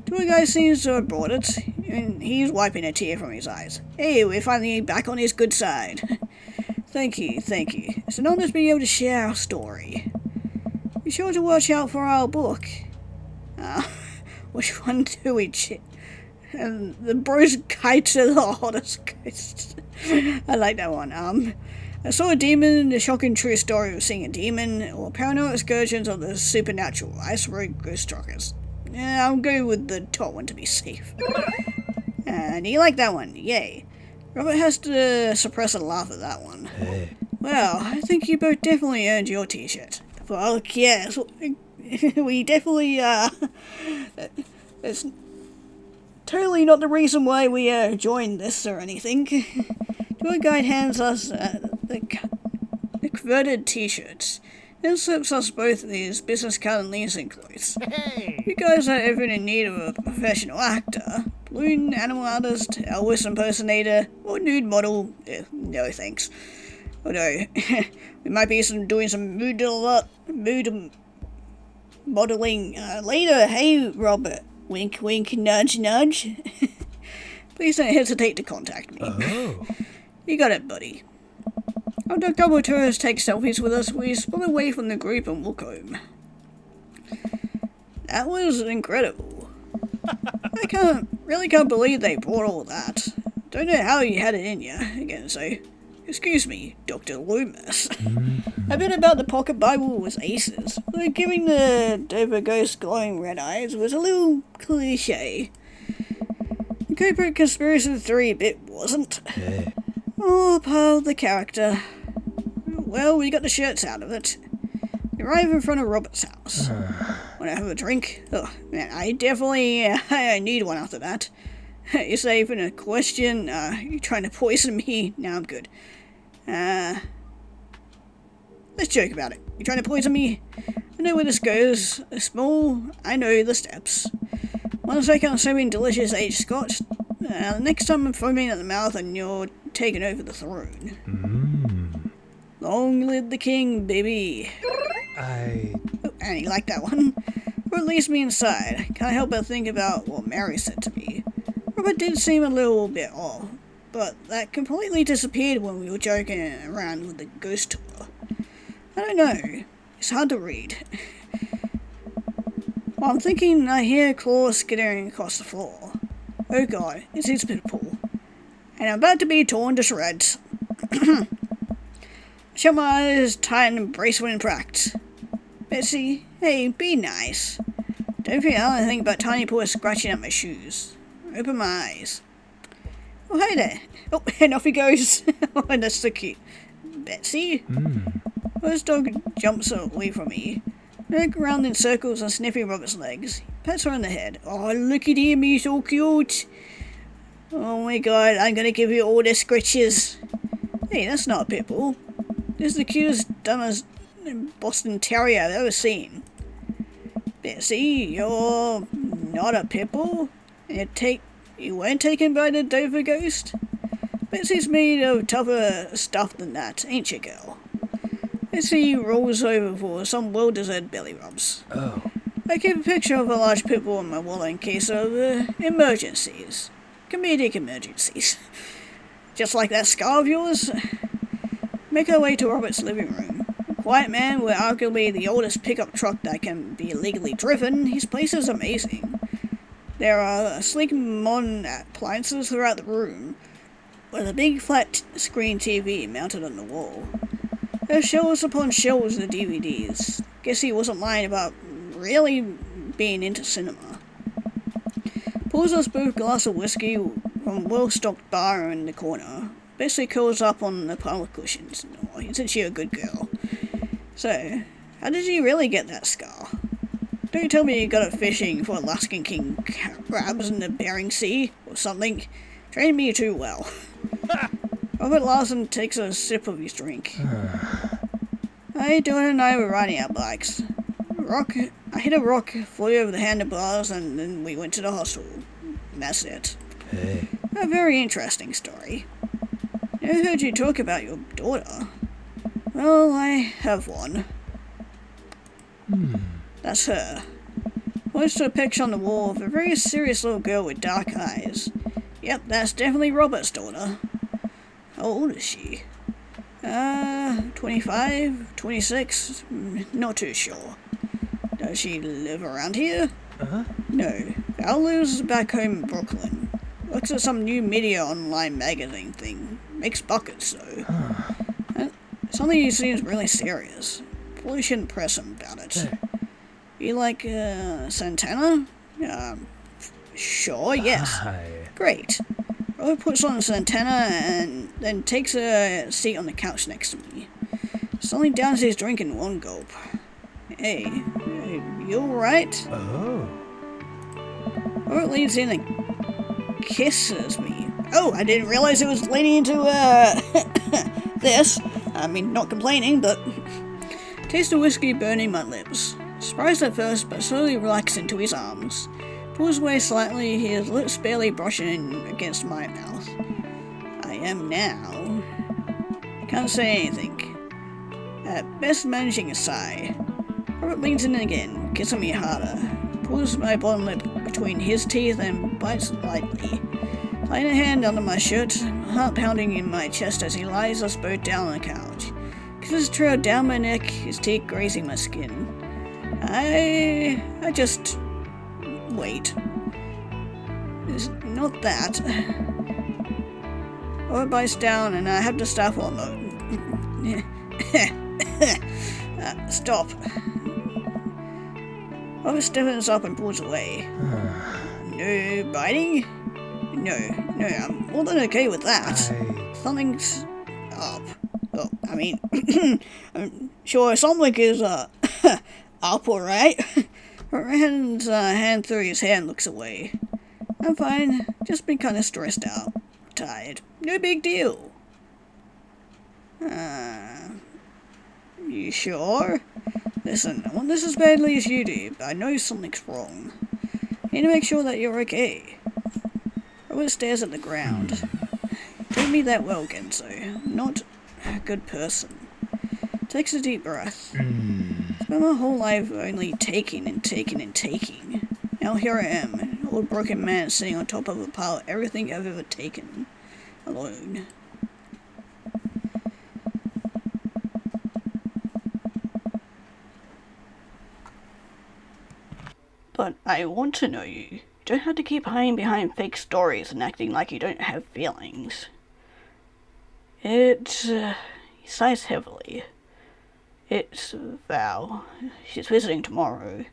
Tour guy seems to have brought it, and he's wiping a tear from his eyes. Hey, we're finally back on his good side. Thank you. It's an honor to be able to share our story. Be sure to watch out for our book. Which one do we and the Bruce Guide to the Hottest Ghost. I like that one. I saw a demon, the shocking true story of seeing a demon, or paranormal excursions of the supernatural, Ice Road Ghost Truckers. Yeah, I'll go with the top one to be safe. Do you like that one? Yay. Robert has to suppress a laugh at that one. Hey. Well, I think you both definitely earned your t-shirt. Fuck yes. We definitely, it's totally not the reason why we, joined this or anything. Tour guide hands us, the converted t-shirts. Then slips us both these business card and leasing clothes. Hey! You guys are ever in need of a professional actor, balloon animal artist, Elvis impersonator, or nude model, no thanks. Although, we might be doing some mood modeling later. Hey, Robert. Wink, wink, nudge, nudge. Please don't hesitate to contact me. Oh. You got it, buddy. After a couple of tourists take selfies with us, we split away from the group and walk home. That was incredible. I really can't believe they brought all that. Don't know how you had it in you. Again, so, excuse me, Dr. Loomis. A bit about the pocket Bible was aces, though giving the Dover ghost glowing red eyes was a little cliche. The corporate conspiracy theory bit wasn't. Hey. Oh, part of the character. Well, we got the shirts out of it. We arrive in front of Robert's house. Wanna have a drink? Oh, man, I definitely I need one after that. You say even a question? You trying to poison me? No, I'm good. Let's joke about it. You trying to poison me? I know where this goes. Small, I know the steps. 1 second I'm serving delicious aged scotch. The next time I'm foaming at the mouth and you're taking over the throne. Long live the king, baby. I... Oh, and you like that one? Or at least me inside. Can't help but think about what Mary said to me. Robert did seem a little bit off, but that completely disappeared when we were joking around with the ghost tour. I don't know. It's hard to read. While I'm thinking, I hear claws skittering across the floor. Oh god, it's his pit pool. And I'm about to be torn to shreds. Shut my eyes tight and brace when cracked. Betsy, hey, be nice. Don't think I'll think about tiny paws scratching at my shoes. Open my eyes. Oh, hey there. Oh, and off he goes. Oh, that's so cute. Betsy? First dog jumps away from me. I look around in circles and sniffing Robert's legs. He pats her on the head. Oh, look at him, he's so cute. Oh my god, I'm gonna give you all the scratches. Hey, that's not a pit bull. This is the cutest, dumbest Boston Terrier I've ever seen. Betsy, you're not a pit bull? You weren't taken by the Dover ghost? Betsy's made of tougher stuff than that, ain't you, girl? Betsy rolls over for some well-deserved belly rubs. Oh. I keep a picture of a large pit bull in my wallet in case of emergencies. Comedic emergencies. Just like that scar of yours. Make our way to Robert's living room. A quiet man with arguably the oldest pickup truck that can be legally driven. His place is amazing. There are sleek modern appliances throughout the room, with a big flat screen TV mounted on the wall. There are shelves upon shelves of DVDs. Guess he wasn't lying about really being into cinema. Pours us both a glass of whiskey from a well-stocked bar in the corner. Betsy curls up on the pile of cushions. Oh, isn't she a good girl? So, how did you really get that scar? Don't tell me you got it fishing for Alaskan king crabs in the Bering Sea or something. Trained me too well. Robert Larson takes a sip of his drink. Dylan and I were riding our bikes. I hit a rock, flew over the handlebars, and then we went to the hospital. And that's it. Hey. A very interesting story. I heard you talk about your daughter. Well, I have one. That's her. Points to a picture on the wall of a very serious little girl with dark eyes. Yep, that's definitely Robert's daughter. How old is she? 25, 26, not too sure. Does she live around here? No, Val lives back home in Brooklyn. Works at some new media online magazine thing. Makes buckets, though. Something he seems really serious. Probably shouldn't press him about it. Hey. You like, Santana? Sure, yes. Hi. Great. Robert puts on his antenna and then takes a seat on the couch next to me. Suddenly downs his drink in one gulp. Hey, you alright? Oh. Robert leans in and kisses me. Oh, I didn't realize it was leaning into, this. I mean, not complaining, but... Taste the whiskey burning my lips. Surprised at first, but slowly relaxed into his arms. Pulls away slightly, his lips barely brushing against my mouth. I am now... Can't say anything. At best managing a sigh. Robert leans in again, kissing me harder. Pulls my bottom lip between his teeth and bites lightly. Laying a hand under my shirt, my heart pounding in my chest as he lies us both down on the couch. Kisses trail down my neck, his teeth grazing my skin. I just... wait. It's not that. Robert bites down and I have to stop for a moment. Stop. Robert stiffens up and pulls away. No biting? No, I'm more than okay with that. Something's up. Oh, I mean, I'm sure something is, up, alright. Runs a hand through his hair and looks away. I'm fine, just been kinda stressed out. Tired. No big deal. You sure? Listen, I want this as badly as you do, but I know something's wrong. I need to make sure that you're okay. Robert stares at the ground. Treat me that well, Genzo. I'm not a good person. Takes a deep breath. Spent my whole life only taking and taking and taking. Now here I am, an old broken man sitting on top of a pile of everything I've ever taken. Alone. But I want to know you. You don't have to keep hiding behind fake stories and acting like you don't have feelings. He sighs heavily. It's Val. She's visiting tomorrow.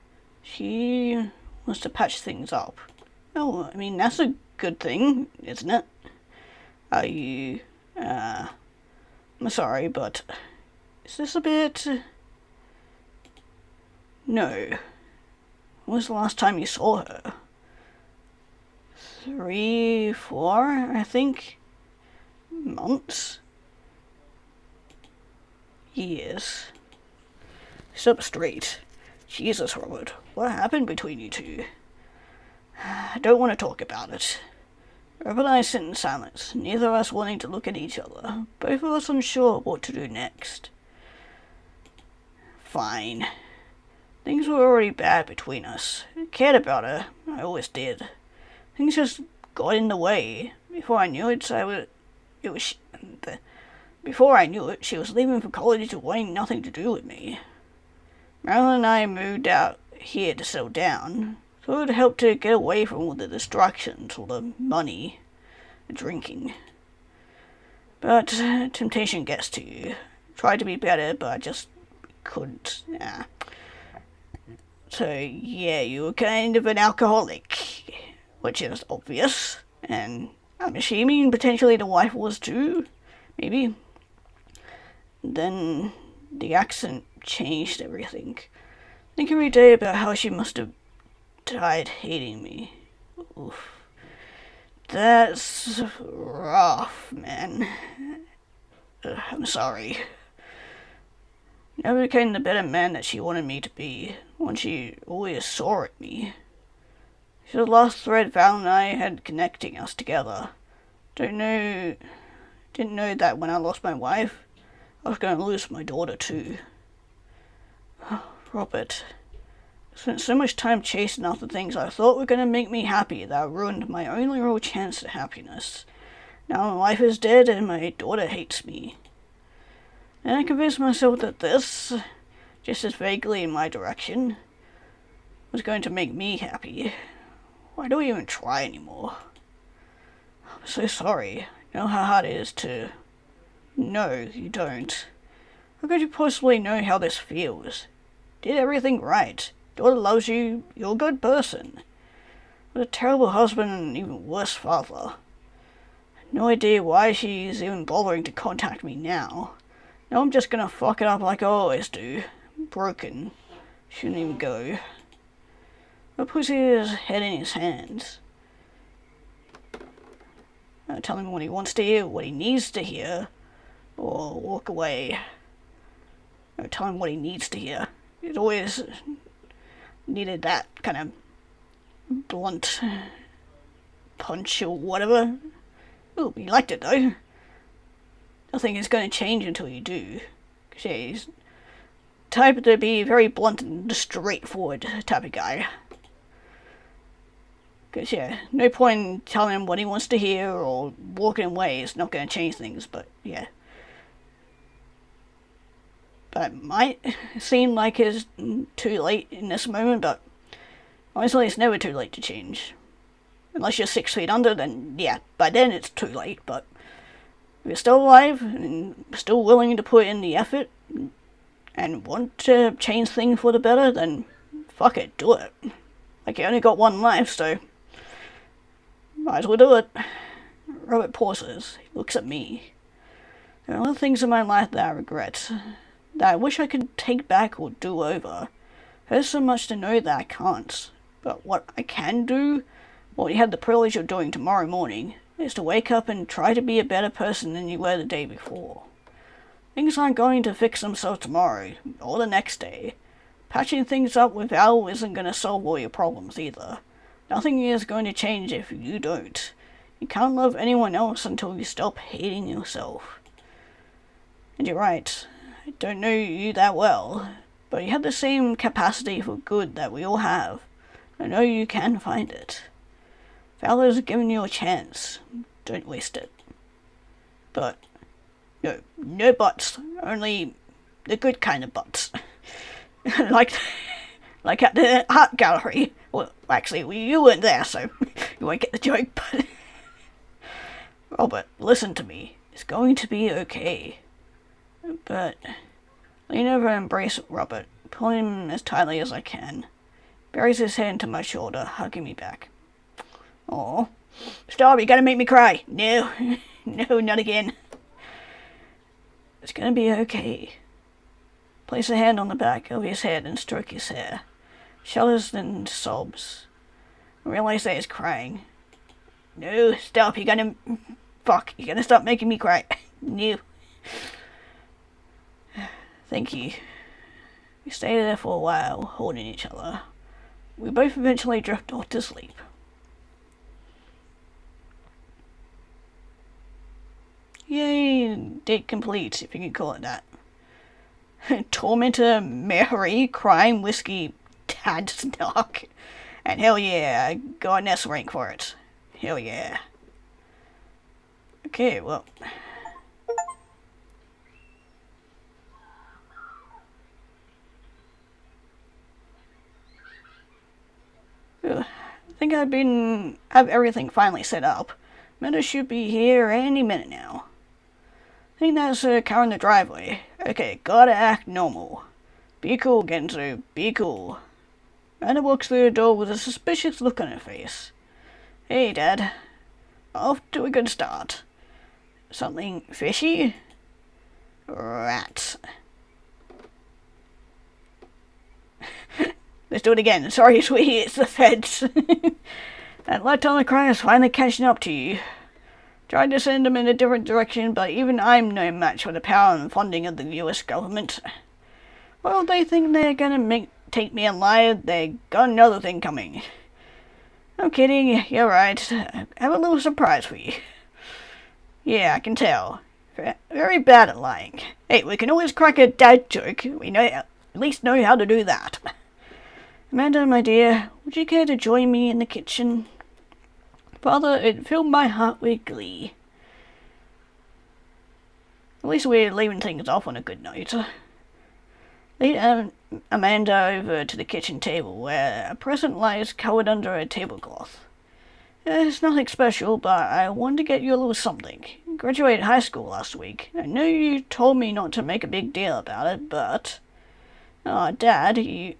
She wants to patch things up. Oh, I mean, that's a good thing, isn't it? Are you, I'm sorry, but is this a bit... No. When was the last time you saw her? 3, 4, I think? Months? Years. Sit up straight. Jesus, Robert, what happened between you two? I don't want to talk about it. Robert and I sit in silence, neither of us wanting to look at each other, both of us unsure what to do next. Fine. Things were already bad between us. I cared about her. I always did. Things just got in the way. Before I knew it, she was leaving for college and wanting nothing to do with me. Marilyn and I moved out here to settle down, so it would help to get away from all the distractions, all the money, the drinking. But temptation gets to you. Tried to be better, but I just couldn't. So, yeah, you were kind of an alcoholic, which is obvious, and I'm assuming potentially the wife was too, maybe. Then the accent changed everything. Think every day about how she must have died hating me. Oof. That's rough, man. I'm sorry. Never became the better man that she wanted me to be, one she always saw at me. She's the last thread Val and I had connecting us together. Didn't know that when I lost my wife, I was going to lose my daughter too. Robert, I spent so much time chasing after things I thought were going to make me happy that I ruined my only real chance at happiness. Now my wife is dead and my daughter hates me. And I convinced myself that this, just as vaguely in my direction, was going to make me happy. Why do I even try anymore? I'm so sorry. I know how hard it is to... No, you don't. How could you possibly know how this feels? Did everything right. Daughter loves you. You're a good person. What a terrible husband and an even worse father. No idea why she's even bothering to contact me now. Now I'm just gonna fuck it up like I always do. Broken. Shouldn't even go. But puts his head in his hands. Tell him what he wants to hear, what he needs to hear, or walk away. Tell him what he needs to hear. He's always needed that kind of blunt punch or whatever. Oh, he liked it though. Nothing is going to change until you do. Cause yeah, he's the type to be very blunt and straightforward type of guy. Because, yeah, no point in telling him what he wants to hear or walking away. It's not going to change things, but, yeah. But it might seem like it's too late in this moment, but honestly, it's never too late to change. Unless you're 6 feet under, then, yeah, by then it's too late, but if you're still alive and still willing to put in the effort and want to change things for the better, then fuck it, do it. Like, you only got one life, so might as well do it. Robert pauses. He looks at me. There are other things in my life that I regret, that I wish I could take back or do over. There's so much to know that I can't. But what I can do, what you had the privilege of doing tomorrow morning, is to wake up and try to be a better person than you were the day before. Things aren't going to fix themselves tomorrow, or the next day. Patching things up with Al isn't going to solve all your problems either. Nothing is going to change if you don't. You can't love anyone else until you stop hating yourself. And you're right, I don't know you that well, but you have the same capacity for good that we all have. I know you can find it. Fowler's given you a chance. Don't waste it. But, no buts. Only the good kind of buts. like at the art gallery. Well, actually, you weren't there, so you won't get the joke, but... Robert, listen to me. It's going to be okay. But... lean over and embrace Robert, pulling him as tightly as I can. Buries his head into my shoulder, hugging me back. Aw. Stop, you're gonna make me cry. No. No, not again. It's gonna be okay. Place a hand on the back of his head and stroke his hair. Shudders and sobs. I realize that he's crying. No, stop, you're gonna... Fuck, you're gonna stop making me cry. No. Thank you. We stayed there for a while, holding each other. We both eventually drift off to sleep. Yay, date complete, if you can call it that. Tormentor, Mary, crime, whiskey, dad, stock. And hell yeah, I got an S rank for it. Hell yeah. Okay, well... I think have everything finally set up. Meta should be here any minute now. I think that's a car in the driveway. Okay, gotta act normal. Be cool, Genzo, be cool. Meta walks through the door with a suspicious look on her face. Hey, Dad. Off to a good start. Something fishy? Rats. Let's do it again. Sorry, sweetie, it's the feds. That light on the crime is finally catching up to you. Tried to send them in a different direction, but even I'm no match for the power and funding of the US government. Well, they think they're gonna take me alive, they got another thing coming. I'm kidding, you're right. I have a little surprise for you. Yeah, I can tell. Very bad at lying. Hey, we can always crack a dad joke. We at least know how to do that. Amanda, my dear, would you care to join me in the kitchen? Father, it filled my heart with glee. At least we're leaving things off on a good note. Lead Amanda over to the kitchen table, where a present lies covered under a tablecloth. It's nothing special, but I wanted to get you a little something. You graduated high school last week. I know you told me not to make a big deal about it, but... Dad, you...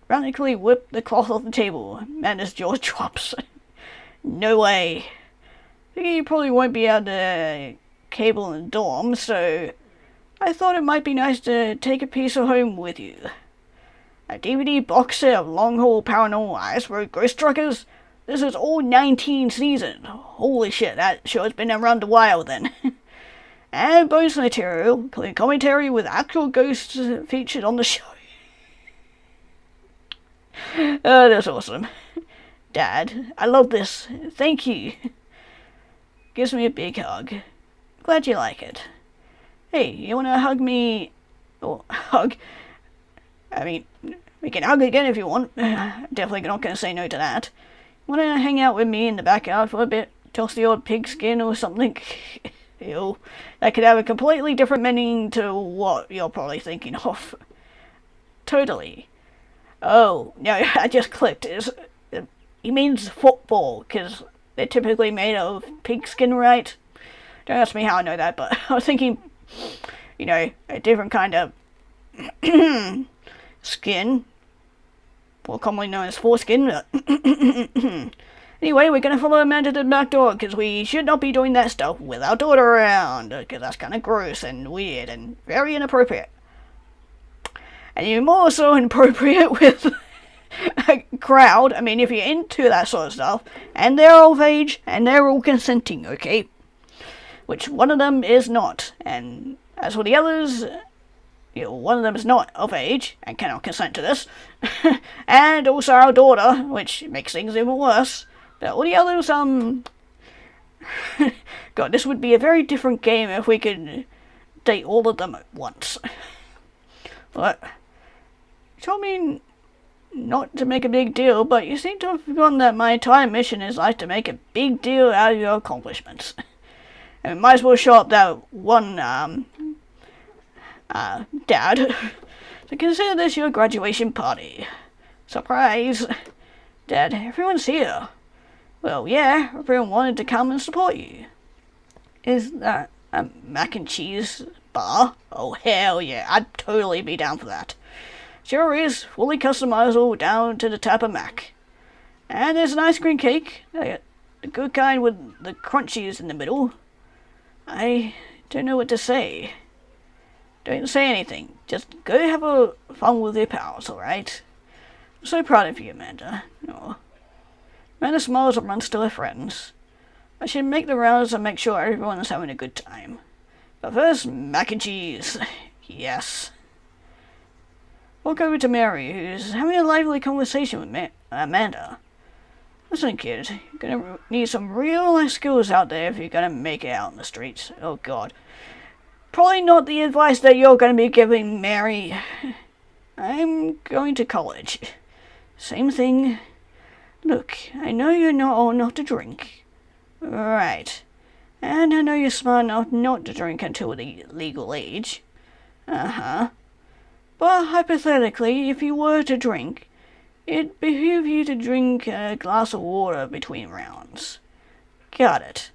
frantically whipped the cloth off the table. Amanda's jaw drops. No way. You probably won't be able to cable in the dorm, so I thought it might be nice to take a piece of home with you. A DVD box set of Long Haul Paranormal Iceberg Ghost Truckers. This is all 19 season. Holy shit, that show's been around a while then. And bonus material, including commentary with actual ghosts featured on the show. Oh, that's awesome. Dad, I love this. Thank you. Gives me a big hug. Glad you like it. Hey, you wanna hug me? Or hug? I mean, we can hug again if you want. Definitely not gonna say no to that. Wanna hang out with me in the backyard for a bit? Toss the old pigskin or something? Ew. That could have a completely different meaning to what you're probably thinking of. Totally. Oh, no, I just clicked. He means football, because they're typically made of pigskin, right? Don't ask me how I know that, but I was thinking, you know, a different kind of skin, more commonly known as foreskin. Anyway, we're going to follow Amanda to the back door, because we should not be doing that stuff with our daughter around, because that's kind of gross and weird and very inappropriate. And even more so inappropriate with a crowd. I mean, if you're into that sort of stuff, and they're of age, and they're all consenting, okay? Which one of them is not. And as for the others, you know, one of them is not of age and cannot consent to this. And also our daughter, which makes things even worse. But all the others, God, this would be a very different game if we could date all of them at once. What? You told me not to make a big deal, but you seem to have forgotten that my entire mission is like to make a big deal out of your accomplishments. And we might as well show up that one, Dad, to consider this your graduation party. Surprise! Dad, everyone's here. Well, yeah, everyone wanted to come and support you. Is that a mac and cheese bar? Oh, hell yeah, I'd totally be down for that. Sure is, fully customizable down to the type of mac. And there's an ice cream cake, the good kind with the crunchies in the middle. I don't know what to say. Don't say anything, just go have a fun with your pals, alright? I'm so proud of you, Amanda. Oh. Amanda smiles and runs to her friends. I should make the rounds and make sure everyone's having a good time. But first, mac and cheese. Yes. Walk over to Mary, who's having a lively conversation with Amanda. Listen, kid, you're gonna need some real life skills out there if you're gonna make it out in the streets. Oh, God. Probably not the advice that you're gonna be giving Mary. I'm going to college. Same thing. Look, I know you're not old enough to drink. Right. And I know you're smart enough not to drink until the legal age. Uh-huh. But hypothetically, if you were to drink, it'd behoove you to drink a glass of water between rounds. Got it.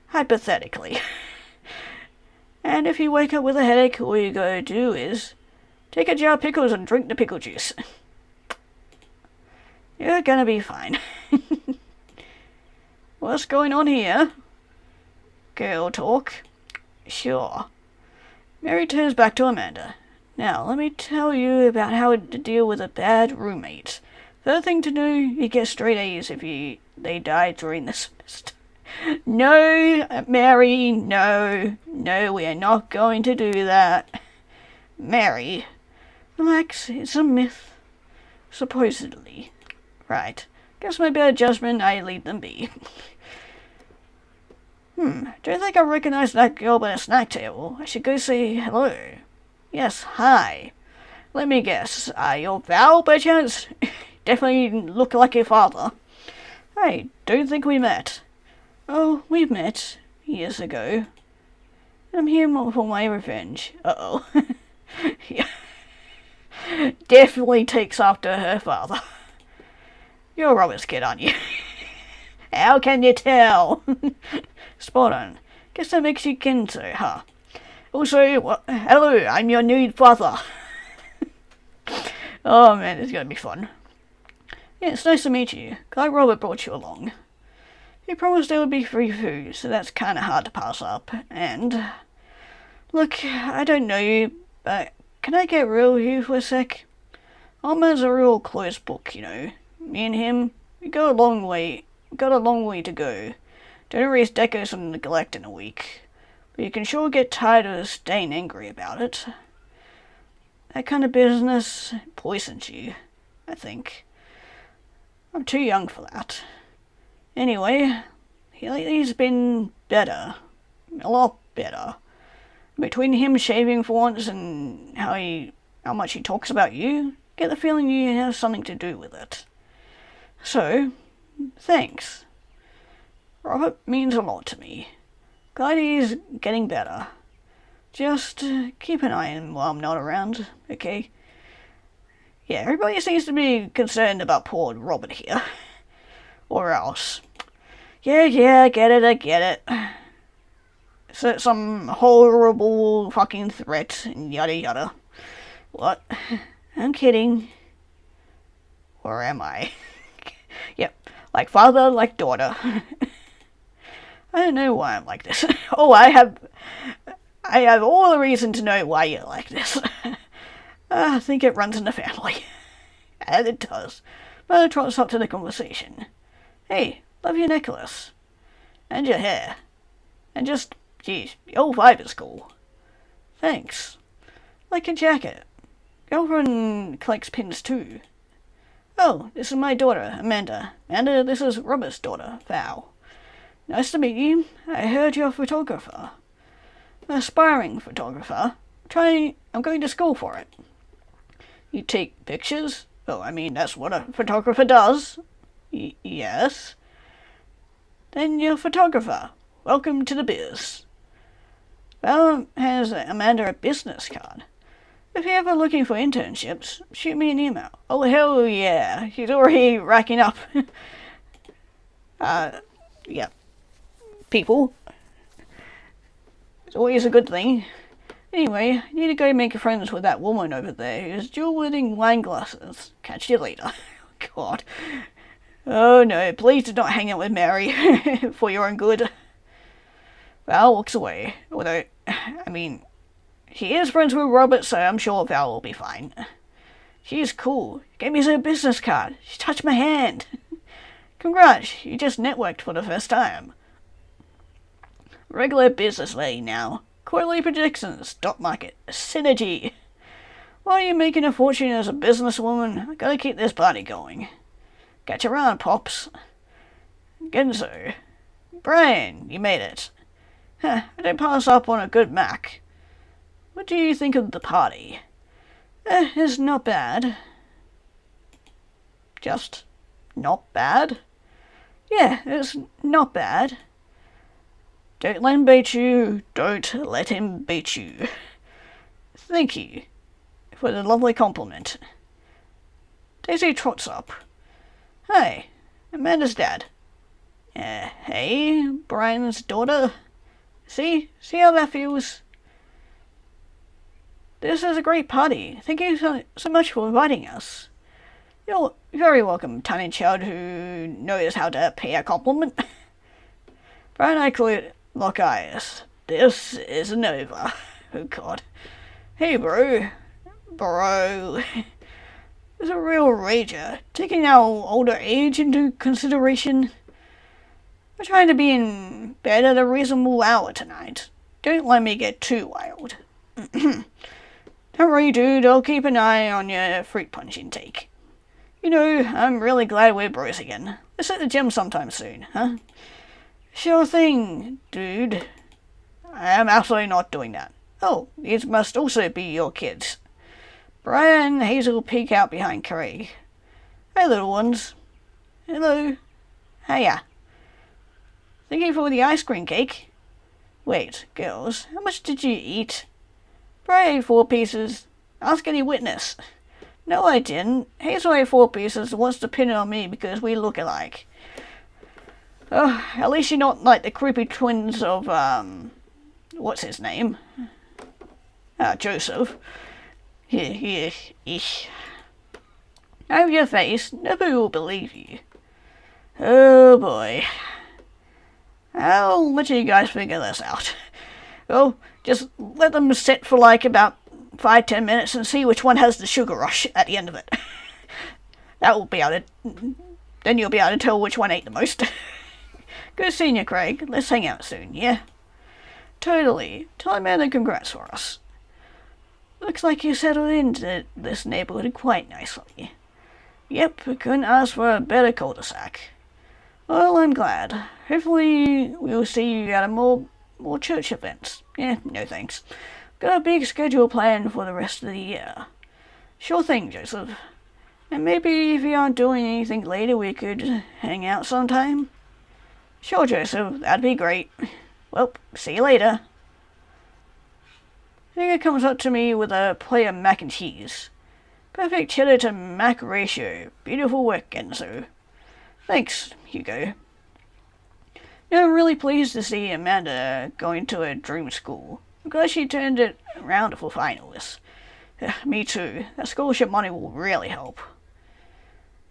Hypothetically. And if you wake up with a headache, all you gotta do is take a jar of pickles and drink the pickle juice. You're gonna be fine. What's going on here? Girl talk? Sure. Mary turns back to Amanda. Now, let me tell you about how to deal with a bad roommate. First thing to do, you get straight A's if they die during the semester. No, Mary, no. No, we are not going to do that. Mary, relax, it's a myth. Supposedly. Right. Guess my better judgment, I leave them be. Don't think I recognize that girl by the snack table. I should go say hello. Yes, hi. Let me guess, your Val by chance? Definitely look like your father. I don't think we met. Oh, we met years ago. I'm here for my revenge. Uh-oh. Yeah. Definitely takes after her father. You're a Robert's kid, aren't you? How can you tell? Spot on. Guess that makes you Kenzo, huh? Also, hello, I'm your new father. Oh man, it's gonna be fun. Yeah, it's nice to meet you. Glad Robert brought you along. He promised there would be free food, so that's kinda hard to pass up. And, look, I don't know you, but can I get real with you for a sec? Our man's a real closed book, you know. Me and him, we got a long way to go. Don't erase decades of neglect in a week. But you can sure get tired of staying angry about it. That kind of business poisons you, I think. I'm too young for that. Anyway, he's been better. A lot better. Between him shaving for once and how much he talks about you, get the feeling you have something to do with it. So, thanks. Robert means a lot to me. Glad he's getting better. Just keep an eye on him while I'm not around, okay? Yeah, everybody seems to be concerned about poor Robert here. Or else. Yeah, I get it. So some horrible fucking threat and yada yada. What? I'm kidding. Or am I? Yep, like father, like daughter. I don't know why I'm like this. Oh, I have all the reason to know why you're like this. I think it runs in the family. And it does. But it trots up to the conversation. Hey, love your necklace. And your hair. And just, geez, the old vibe is cool. Thanks. Like your jacket. Girlfriend collects pins too. Oh, this is my daughter, Amanda. Amanda, this is Robert's daughter, Val. Nice to meet you. I heard you're a photographer. An aspiring photographer. I'm going to school for it. You take pictures? Oh, I mean, that's what a photographer does. Yes. Then you're a photographer. Welcome to the biz. Val has Amanda a business card. If you're ever looking for internships, shoot me an email. Oh, hell yeah. She's already racking up. Yeah. People. It's always a good thing. Anyway, I need to go make friends with that woman over there who's dual-wielding wine glasses. Catch you later. God. Oh no, please do not hang out with Mary for your own good. Val walks away. Although, I mean, she is friends with Robert, so I'm sure Val will be fine. She's cool. Gave me her business card. She touched my hand. Congrats, you just networked for the first time. Regular business lady now. Quarterly predictions, stock market, synergy. While you're making a fortune as a businesswoman, I gotta keep this party going. Catch you around, Pops. Genzo. Brian, you made it. I don't pass up on a good Mac. What do you think of the party? It's not bad. Just not bad? Yeah, it's not bad. Don't let him bait you. Don't let him bait you. Thank you for the lovely compliment. Daisy trots up. Hi, Amanda's dad. Hey, Brian's daughter. See how that feels? This is a great party. Thank you so much for inviting us. You're very welcome, tiny child who knows how to pay a compliment. Brian and I lock eyes. This isn't over. Oh god. Hey bro. Is a real rager, taking our older age into consideration. We're trying to be in bed at a reasonable hour tonight. Don't let me get too wild. Don't worry, dude, I'll keep an eye on your fruit punch intake. You know, I'm really glad we're bros again. Let's hit the gym sometime soon, huh? Sure thing, dude. I am absolutely not doing that. Oh, these must also be your kids. Brian and Hazel peek out behind Craig. Hey, little ones. Hello. Hiya. Thank you for the ice cream cake. Wait, girls, how much did you eat? Brian ate 4 pieces. Ask any witness. No, I didn't. Hazel ate 4 pieces and wants to pin it on me because we look alike. Oh, at least you're not like the creepy twins of, what's his name? Joseph. Have your face. Nobody will believe you. Oh boy. I'll let you guys figure this out. Well, just let them sit for like about 5-10 minutes and see which one has the sugar rush at the end of it. That will be able to... Then you'll be able to tell which one ate the most. Good seeing you, Craig. Let's hang out soon, yeah? Totally. Tell Amanda congrats for us. Looks like you settled into this neighborhood quite nicely. Yep, we couldn't ask for a better cul-de-sac. Well, I'm glad. Hopefully we'll see you at more church events. Yeah, no thanks. Got a big schedule planned for the rest of the year. Sure thing, Joseph. And maybe if you aren't doing anything later, we could hang out sometime? Sure, Joseph, that'd be great. Well, see you later. Hugo comes up to me with a plate of mac and cheese. Perfect cheddar to mac ratio. Beautiful work, Enzo. Thanks, Hugo. I'm really pleased to see Amanda going to a dream school. I'm glad she turned it around for finalists. Me too. That scholarship money will really help.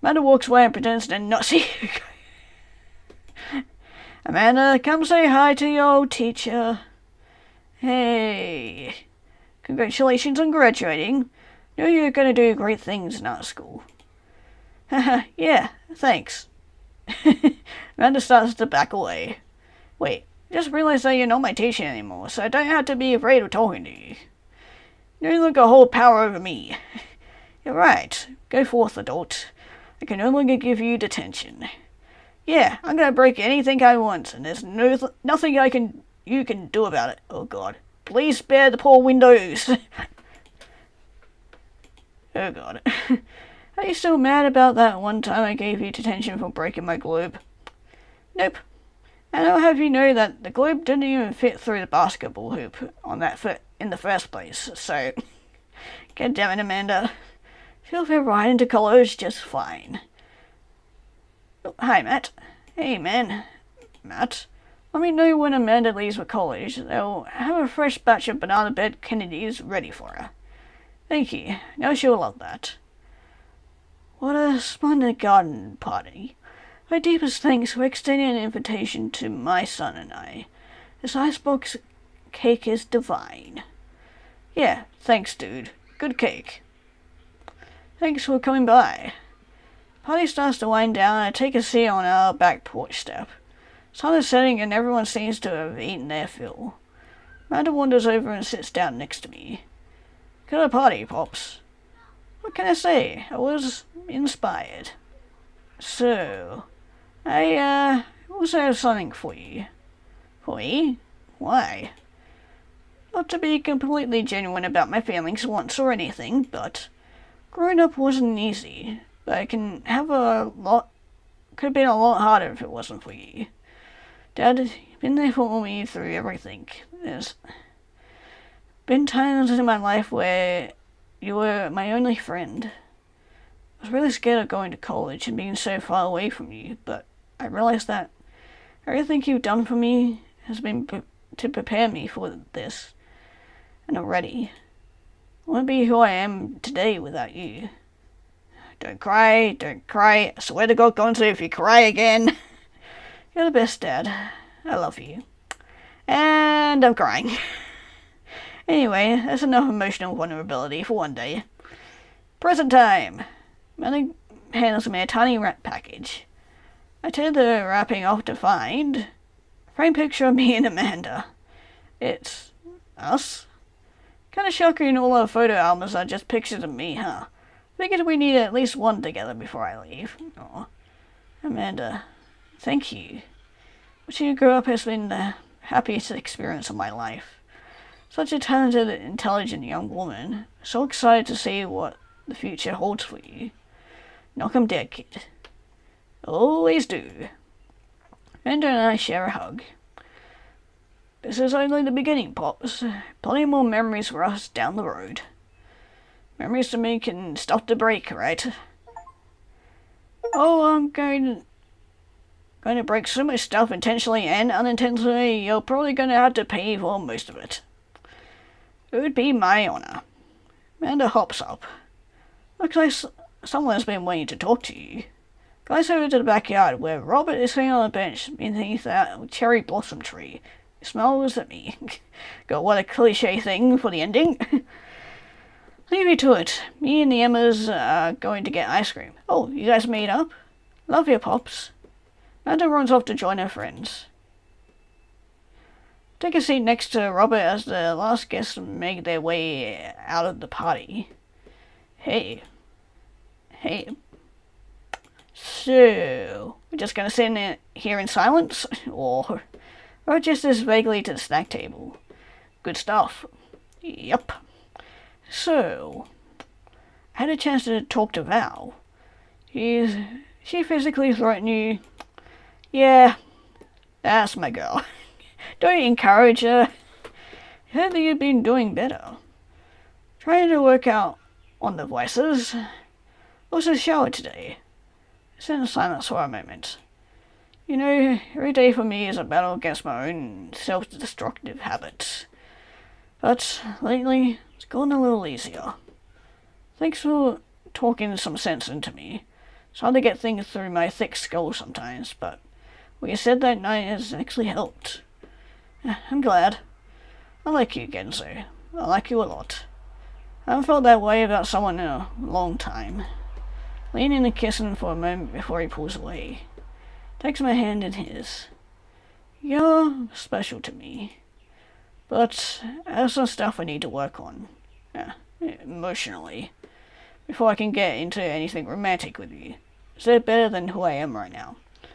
Amanda walks away and pretends to not see Hugo. Amanda, come say hi to your old teacher. Hey. Congratulations on graduating. Know you're going to do great things in art school. Haha, yeah, thanks. Amanda starts to back away. Wait, I just realized that you're not my teacher anymore, so I don't have to be afraid of talking to you. You no longer hold power over me. You're right. Go forth, adult. I can no longer give you detention. Yeah, I'm gonna break anything I want, and there's nothing you can do about it. Oh god. Please spare the poor windows. Oh god. Are you still mad about that one time I gave you detention for breaking my globe? Nope. And I'll have you know that the globe didn't even fit through the basketball hoop on that foot in the first place, so... God damn it, Amanda. She'll fit right into college just fine. Oh, hi, Matt. Hey, man. Matt. Let me know when Amanda leaves for college. They'll have a fresh batch of banana bread Kennedys ready for her. Thank you. Now she'll love that. What a splendid garden party. My deepest thanks for extending an invitation to my son and I. This icebox cake is divine. Yeah, thanks, dude. Good cake. Thanks for coming by. Party starts to wind down and I take a seat on our back porch step. Sun is setting and everyone seems to have eaten their fill. Amanda wanders over and sits down next to me. Good party, Pops. What can I say? I was inspired. So, I also have something for you. For me? Why? Not to be completely genuine about my feelings once or anything, but growing up wasn't easy. But it could have been a lot harder if it wasn't for you. Dad, you've been there for me through everything. There's been times in my life where you were my only friend. I was really scared of going to college and being so far away from you, but I realized that everything you've done for me has been to prepare me for this. And already, I wouldn't be who I am today without you. Don't cry, don't cry. I swear to God, Gonzo, if you cry again. You're the best, Dad. I love you. And I'm crying. Anyway, that's enough emotional vulnerability for one day. Present time. Melly hands me a tiny wrap package. I tear the wrapping off to find a framed picture of me and Amanda. It's us. Kinda shocking all our photo albums are just pictures of me, huh? Figured we need at least one together before I leave. Aw. Amanda, thank you. Watching you grow up has been the happiest experience of my life. Such a talented, intelligent young woman. So excited to see what the future holds for you. Knock 'em dead, kid. Always do. Amanda and I share a hug. This is only the beginning, Pops. Plenty more memories for us down the road. Memories to make and stuff to break, right? Oh, I'm going to break so much stuff intentionally and unintentionally, you're probably going to have to pay for most of it. It would be my honor. Amanda hops up. Looks like someone's been waiting to talk to you. Guys over to the backyard where Robert is sitting on a bench beneath that cherry blossom tree. He smiles at me. God, what a cliche thing for the ending. Leave me to it. Me and the Emmas are going to get ice cream. Oh, you guys made up? Love your pops. Amanda runs off to join her friends. Take a seat next to Robert as the last guests make their way out of the party. Hey. So, we're just gonna sit in here in silence? Or just as vaguely to the snack table? Good stuff. Yup. So, I had a chance to talk to Val. She physically threatened you? Yeah, that's my girl. Don't encourage her. I heard that you've been doing better. Trying to work out on the voices. Was a shower today. Sit in silence for a moment. You know, every day for me is a battle against my own self-destructive habits. But lately, it's gone a little easier. Thanks for talking some sense into me. It's hard to get things through my thick skull sometimes, but what you said that night has actually helped. I'm glad. I like you, Genzo. I like you a lot. I haven't felt that way about someone in a long time. Leaning and kissing for a moment before he pulls away. Takes my hand in his. You're special to me. But I have some stuff I need to work on. Emotionally. Before I can get into anything romantic with you. Is that better than who I am right now? I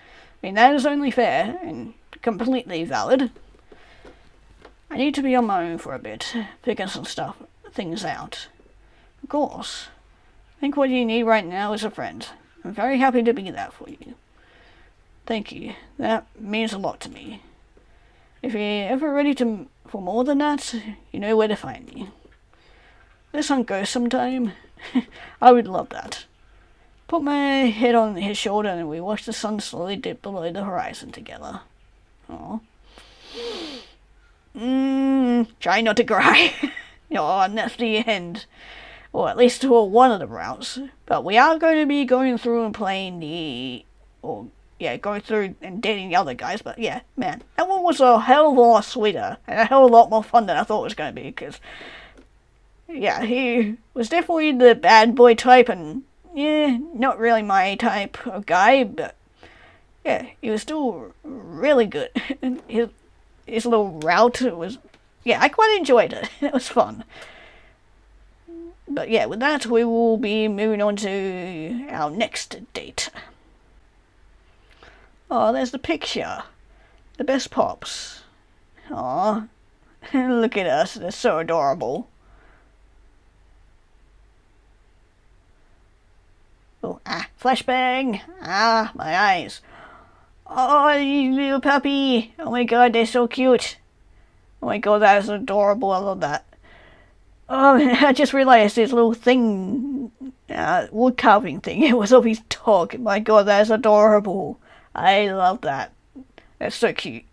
mean, that is only fair and completely valid. I need to be on my own for a bit, figure some things out. Of course. I think what you need right now is a friend. I'm very happy to be that for you. Thank you. That means a lot to me. If you're ever ready for more than that, you know where to find me. Let's hunt ghosts sometime. I would love that. Put my head on his shoulder and we watch the sun slowly dip below the horizon together. Aww. Try not to cry. And that's the end. Or at least to one of the routes. But we are going to be going through and playing going through and dating the other guys. But yeah, man, that one was a hell of a lot sweeter. And a hell of a lot more fun than I thought it was going to be. Because, yeah, he was definitely the bad boy type. And, yeah, not really my type of guy. But, yeah, he was still really good. His little route was, yeah, I quite enjoyed it. It was fun. But yeah, with that, we will be moving on to our next date. Oh, there's the picture. The best pops. Aw, look at us, they're so adorable. Oh, flashbang! My eyes. Oh, you little puppy! Oh my god, they're so cute. Oh my god, that is adorable, I love that. Oh, I just realised this little thing, wood carving thing, it was of his dog. My god, that is adorable. I love that. That's so cute.